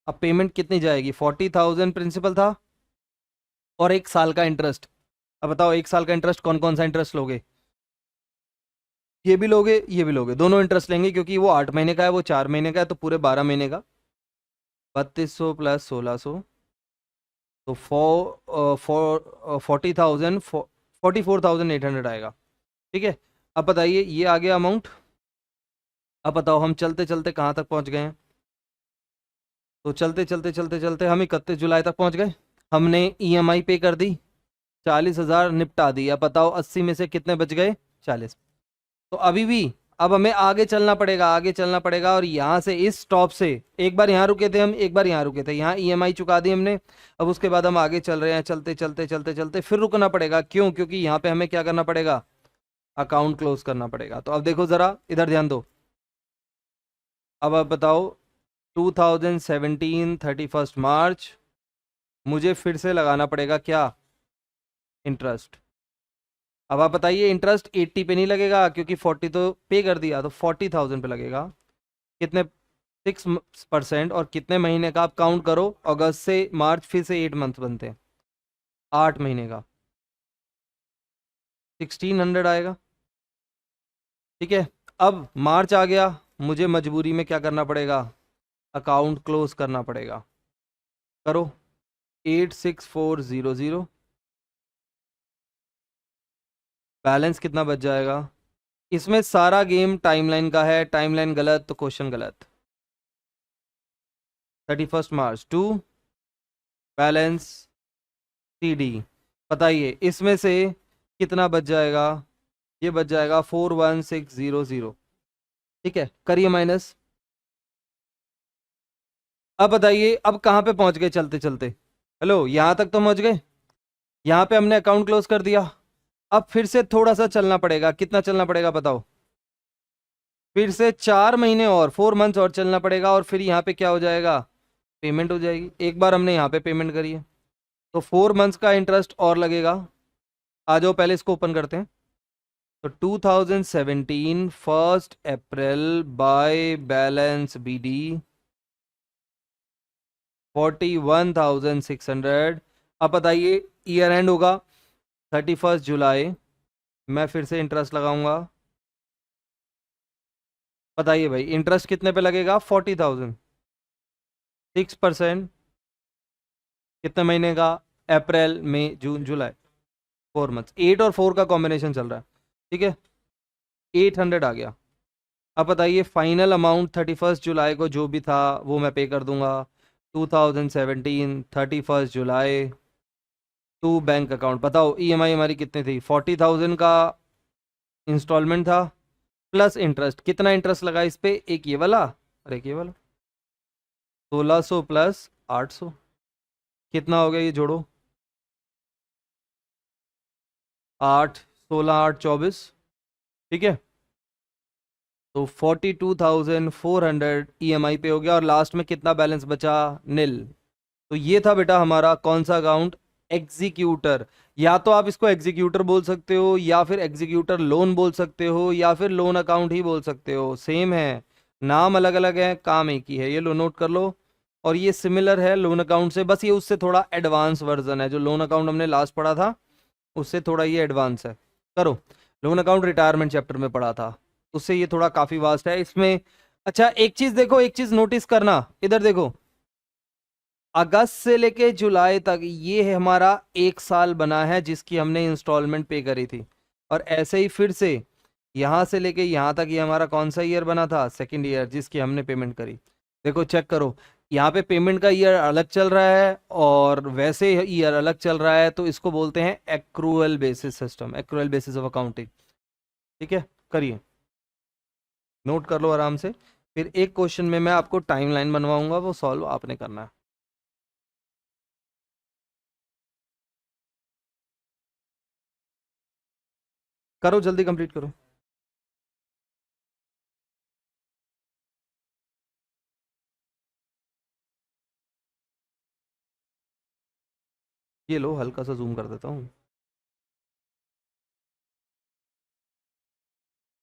अब पेमेंट कितनी जाएगी, 40,000 प्रिंसिपल था और 1 साल का इंटरेस्ट। अब बताओ 1 साल का इंटरेस्ट कौन कौन सा इंटरेस्ट लोगे, ये भी लोगे ये भी लोगे, दोनों इंटरेस्ट लेंगे क्योंकि वो 8 महीने का है, वो 4 महीने का है, तो पूरे 12 महीने का। 3200 प्लस 1600, तो 40,000, 44,800 आएगा। ठीक है, अब बताइए ये आ गया अमाउंट। अब बताओ हम चलते चलते कहाँ तक पहुँच गए हैं। तो चलते चलते चलते चलते हम 31 जुलाई तक पहुँच गए। हमने ईएमआई पे कर दी, 40,000 निपटा दी। अब बताओ 80 में से कितने बच गए, 40। तो अभी भी अब हमें आगे चलना पड़ेगा, आगे चलना पड़ेगा। और यहाँ से इस स्टॉप से, एक बार यहाँ रुके थे हम, एक बार यहाँ रुके थे, यहाँ ईएमआई चुका दी हमने। अब उसके बाद हम आगे चल रहे हैं, चलते चलते चलते चलते फिर रुकना पड़ेगा। क्यों, क्योंकि यहाँ पे हमें क्या करना पड़ेगा, अकाउंट क्लोज करना पड़ेगा। तो अब देखो जरा इधर ध्यान दो। अब आप बताओ 2017 31 मार्च, मुझे फिर से लगाना पड़ेगा क्या, इंटरेस्ट। अब आप बताइए इंटरेस्ट 80 पे नहीं लगेगा क्योंकि 40 तो पे कर दिया, तो 40,000 पे लगेगा। कितने, 6%। और कितने महीने का आप काउंट करो, अगस्त से मार्च, फिर से 8 मंथ बनते हैं, 8 महीने का, 1600 आएगा। ठीक है, अब मार्च आ गया, मुझे मजबूरी में क्या करना पड़ेगा, अकाउंट क्लोज करना पड़ेगा। करो, 86400, बैलेंस कितना बच जाएगा। इसमें सारा गेम टाइमलाइन का है, टाइमलाइन गलत तो क्वेश्चन गलत। 31 मार्च टू बैलेंस सीडी, बताइए इसमें से कितना बच जाएगा, ये बच जाएगा 41600। ठीक है, करिए माइनस। अब बताइए अब कहाँ पे पहुंच गए चलते चलते, हेलो यहाँ तक तो पहुंच गए, यहाँ पे हमने अकाउंट क्लोज कर दिया। अब फिर से थोड़ा सा चलना पड़ेगा, कितना चलना पड़ेगा बताओ, फिर से 4 महीने और 4 मंथ्स और चलना पड़ेगा। और फिर यहाँ पे क्या हो जाएगा, पेमेंट हो जाएगी। एक बार हमने यहाँ पे पेमेंट करी है, तो 4 मंथ्स का इंटरेस्ट और लगेगा। आ जाओ पहले इसको ओपन करते हैं। तो 2017 1 अप्रैल बाय बैलेंस बीडी 41,600। अब बताइए ईयर एंड होगा 31 जुलाई, मैं फिर से इंटरेस्ट लगाऊंगा। बताइए भाई इंटरेस्ट कितने पे लगेगा, 40,000, 6%। कितने महीने का, अप्रैल मई जून जुलाई, 4 मंथ्स, 8 और 4 का कॉम्बिनेशन चल रहा है। ठीक है, 800 आ गया। अब बताइए फाइनल अमाउंट 31 जुलाई को जो भी था वो मैं पे कर दूंगा। 2017 31 जुलाई टू बैंक अकाउंट। बताओ ईएमआई हमारी कितनी थी, 40,000 का इंस्टॉलमेंट था प्लस इंटरेस्ट। कितना इंटरेस्ट लगा इस पे, एक ये वाला और एक ये वाला, 1600 प्लस 800। कितना हो गया ये जोड़ो, 8, 16, 8, 24। ठीक है, तो 42,400 ईएमआई पे हो गया। और लास्ट में कितना बैलेंस बचा, नील। तो ये था बेटा हमारा कौन सा अकाउंट, एग्जीक्यूटर। या तो आप इसको एग्जीक्यूटर बोल सकते हो, या फिर एग्जीक्यूटर लोन बोल सकते हो, या फिर लोन अकाउंट ही बोल सकते हो, सेम है, नाम अलग अलग है, काम एक ही है। ये लो नोट कर लो। और ये सिमिलर है लोन अकाउंट से, बस ये उससे थोड़ा एडवांस वर्जन है। जो लोन अकाउंट हमने लास्ट पढ़ा था उससे थोड़ा ये एडवांस है। करो, लोन अकाउंट रिटायरमेंट चैप्टर में पढ़ा था, उससे ये थोड़ा काफी वास्ट है इसमें। अच्छा एक चीज देखो, एक चीज नोटिस करना, इधर देखो, अगस्त से लेके जुलाई तक ये है हमारा 1 साल बना है जिसकी हमने इंस्टॉलमेंट पे करी थी। और ऐसे ही फिर से यहां से लेके यहां तक ये हमारा कौन सा ईयर बना था, सेकंड ईयर, जिसकी हमने पेमेंट करी। देखो चेक करो, यहाँ पे पेमेंट का ईयर अलग चल रहा है और वैसे ईयर अलग चल रहा है, तो इसको बोलते हैं accrual basis system, accrual basis of accounting. ठीक है, करिए। नोट कर लो आराम से। फिर एक क्वेश्चन में मैं आपको टाइमलाइन बनवाऊंगा, वो सॉल्व आपने करना है। करो जल्दी कंप्लीट करो। ये लो, हल्का सा जूम कर देता हूँ।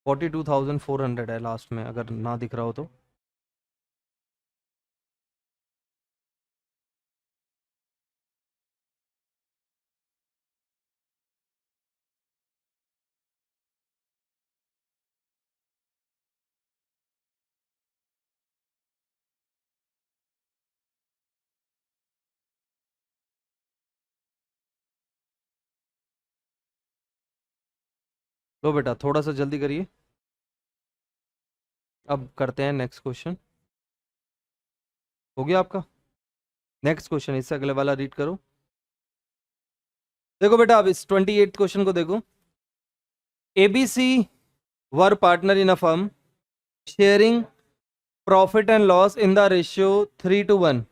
42,400 है लास्ट में, अगर ना दिख रहा हो तो। लो बेटा, थोड़ा सा जल्दी करिए। अब करते हैं नेक्स्ट क्वेश्चन। हो गया आपका? नेक्स्ट क्वेश्चन, इससे अगले वाला रीड करो। देखो बेटा, अब इस 28th क्वेश्चन को देखो। ABC were partner in a firm sharing profit and loss in the ratio 3:1।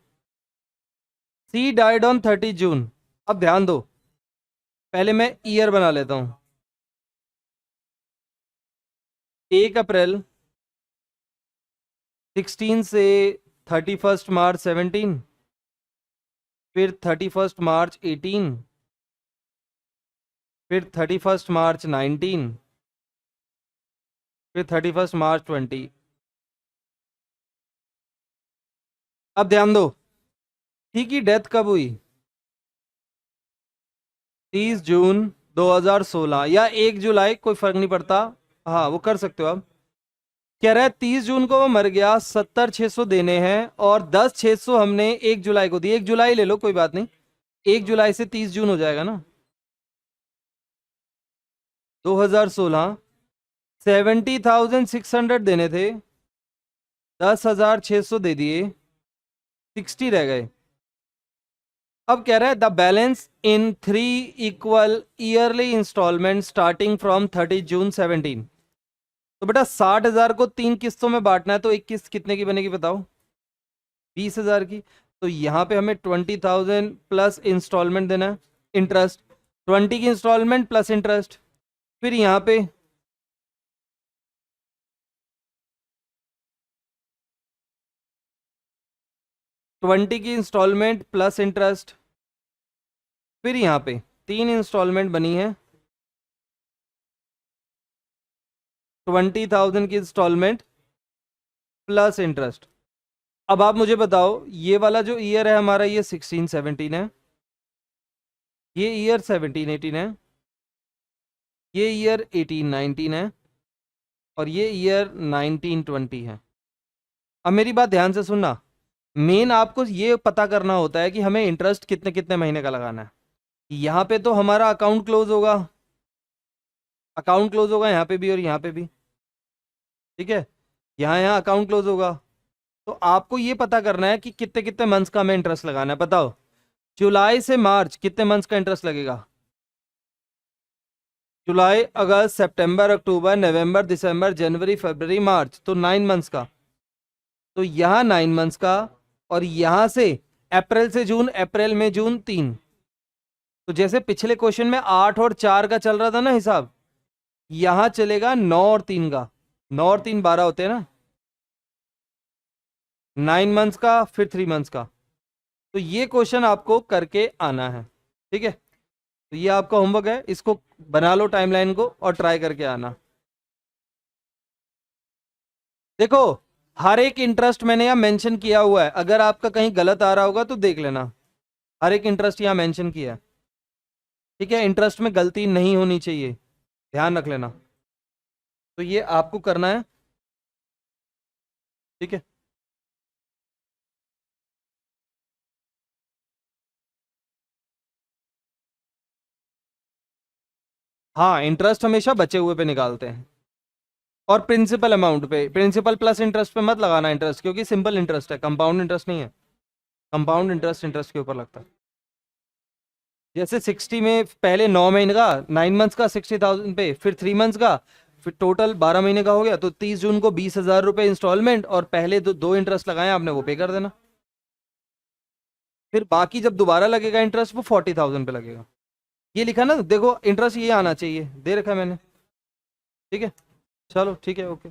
She died on 30 जून। अब ध्यान दो, पहले मैं ईयर बना लेता हूं। 1 अप्रैल 16 से 31 मार्च 17, फिर 31 मार्च 18, फिर 31 मार्च 19, फिर 31 मार्च 20। अब ध्यान दो, ठीक की डेथ कब हुई? 30 जून 2016 या 1 जुलाई, कोई फर्क नहीं पड़ता। हाँ, वो कर सकते हो आप। कह रहा है 30 जून को वो मर गया, 70,600 देने हैं, और 10,600 हमने 1 जुलाई को दिए। 1 जुलाई ले लो, कोई बात नहीं। 1 जुलाई से 30 जून हो जाएगा ना। 2016 70,600 देने थे, 10,600 दे दिए, 60 रह गए। अब कह रहा है the balance in 3 equal yearly instalment starting from 30 June 17। तो बेटा 60,000 को 3 किस्तों में बांटना है, तो एक किस्त कितने की बनेगी बताओ? 20,000 की। तो यहाँ पे हमें 20,000 प्लस इंस्टॉलमेंट देना है, इंटरेस्ट। 20 की इंस्टॉलमेंट प्लस इंटरेस्ट। फिर यहाँ पे 20 की इंस्टॉलमेंट प्लस इंटरेस्ट। फिर यहाँ पे 3 इंस्टॉलमेंट बनी है, 20,000 की इंस्टॉलमेंट प्लस इंटरेस्ट। अब आप मुझे बताओ, ये वाला जो ईयर है हमारा, ये 16-17 है, ये ईयर 17-18 है, ये ईयर 18-19 है, और ये ईयर 19-20 है। अब मेरी बात ध्यान से सुनना, मेन आपको ये पता करना होता है कि हमें इंटरेस्ट कितने कितने महीने का लगाना है। यहाँ पे तो हमारा अकाउंट क्लोज होगा, अकाउंट क्लोज होगा यहाँ पे भी और यहाँ पे भी, ठीक है। यहाँ यहाँ अकाउंट क्लोज होगा। तो आपको ये पता करना है कि कितने कितने मंथ्स का हमें इंटरेस्ट लगाना है। बताओ, जुलाई से मार्च कितने मंथ्स का इंटरेस्ट लगेगा? जुलाई, अगस्त, सितंबर, अक्टूबर, नवंबर, दिसंबर, जनवरी, फरवरी, मार्च, तो 9 मंथ्स का। तो यहाँ 9 मंथ्स का, और यहां से अप्रैल से जून, अप्रैल में जून 3। तो जैसे पिछले क्वेश्चन में 8 और 4 का चल रहा था ना हिसाब, यहां चलेगा 9 और 3 का। 9 और 3 12 होते हैं ना। 9 मंथ्स का, फिर 3 मंथ्स का। तो ये क्वेश्चन आपको करके आना है, ठीक है। तो ये आपका होमवर्क है, इसको बना लो टाइमलाइन को और ट्राई करके आना। देखो, हर एक इंटरेस्ट मैंने यहाँ मेंशन किया हुआ है, अगर आपका कहीं गलत आ रहा होगा तो देख लेना। हर एक इंटरेस्ट यहाँ मेंशन किया है, ठीक है। इंटरेस्ट में गलती नहीं होनी चाहिए, ध्यान रख लेना। तो ये आपको करना है, ठीक है। हाँ, इंटरेस्ट हमेशा बचे हुए पे निकालते हैं, और प्रिंसिपल अमाउंट पे, प्रिंसिपल प्लस इंटरेस्ट पे मत लगाना इंटरेस्ट, क्योंकि सिंपल इंटरेस्ट है, कंपाउंड इंटरेस्ट नहीं है। कंपाउंड इंटरेस्ट इंटरेस्ट के ऊपर लगता है। जैसे 60 में पहले 9 महीने का, 9 मंथ्स का 60,000 पे, फिर 3 मंथ्स का, फिर टोटल 12 महीने का हो गया, तो 30 जून को 20,000 रुपए इंस्टॉलमेंट, और पहले दो इंटरेस्ट लगाए आपने वो पे कर देना। फिर बाकी जब दोबारा लगेगा इंटरेस्ट वो 40,000 पे लगेगा। ये लिखा ना, देखो इंटरेस्ट ये आना चाहिए, दे रखा है मैंने। ठीक है, चलो ठीक है, ओके।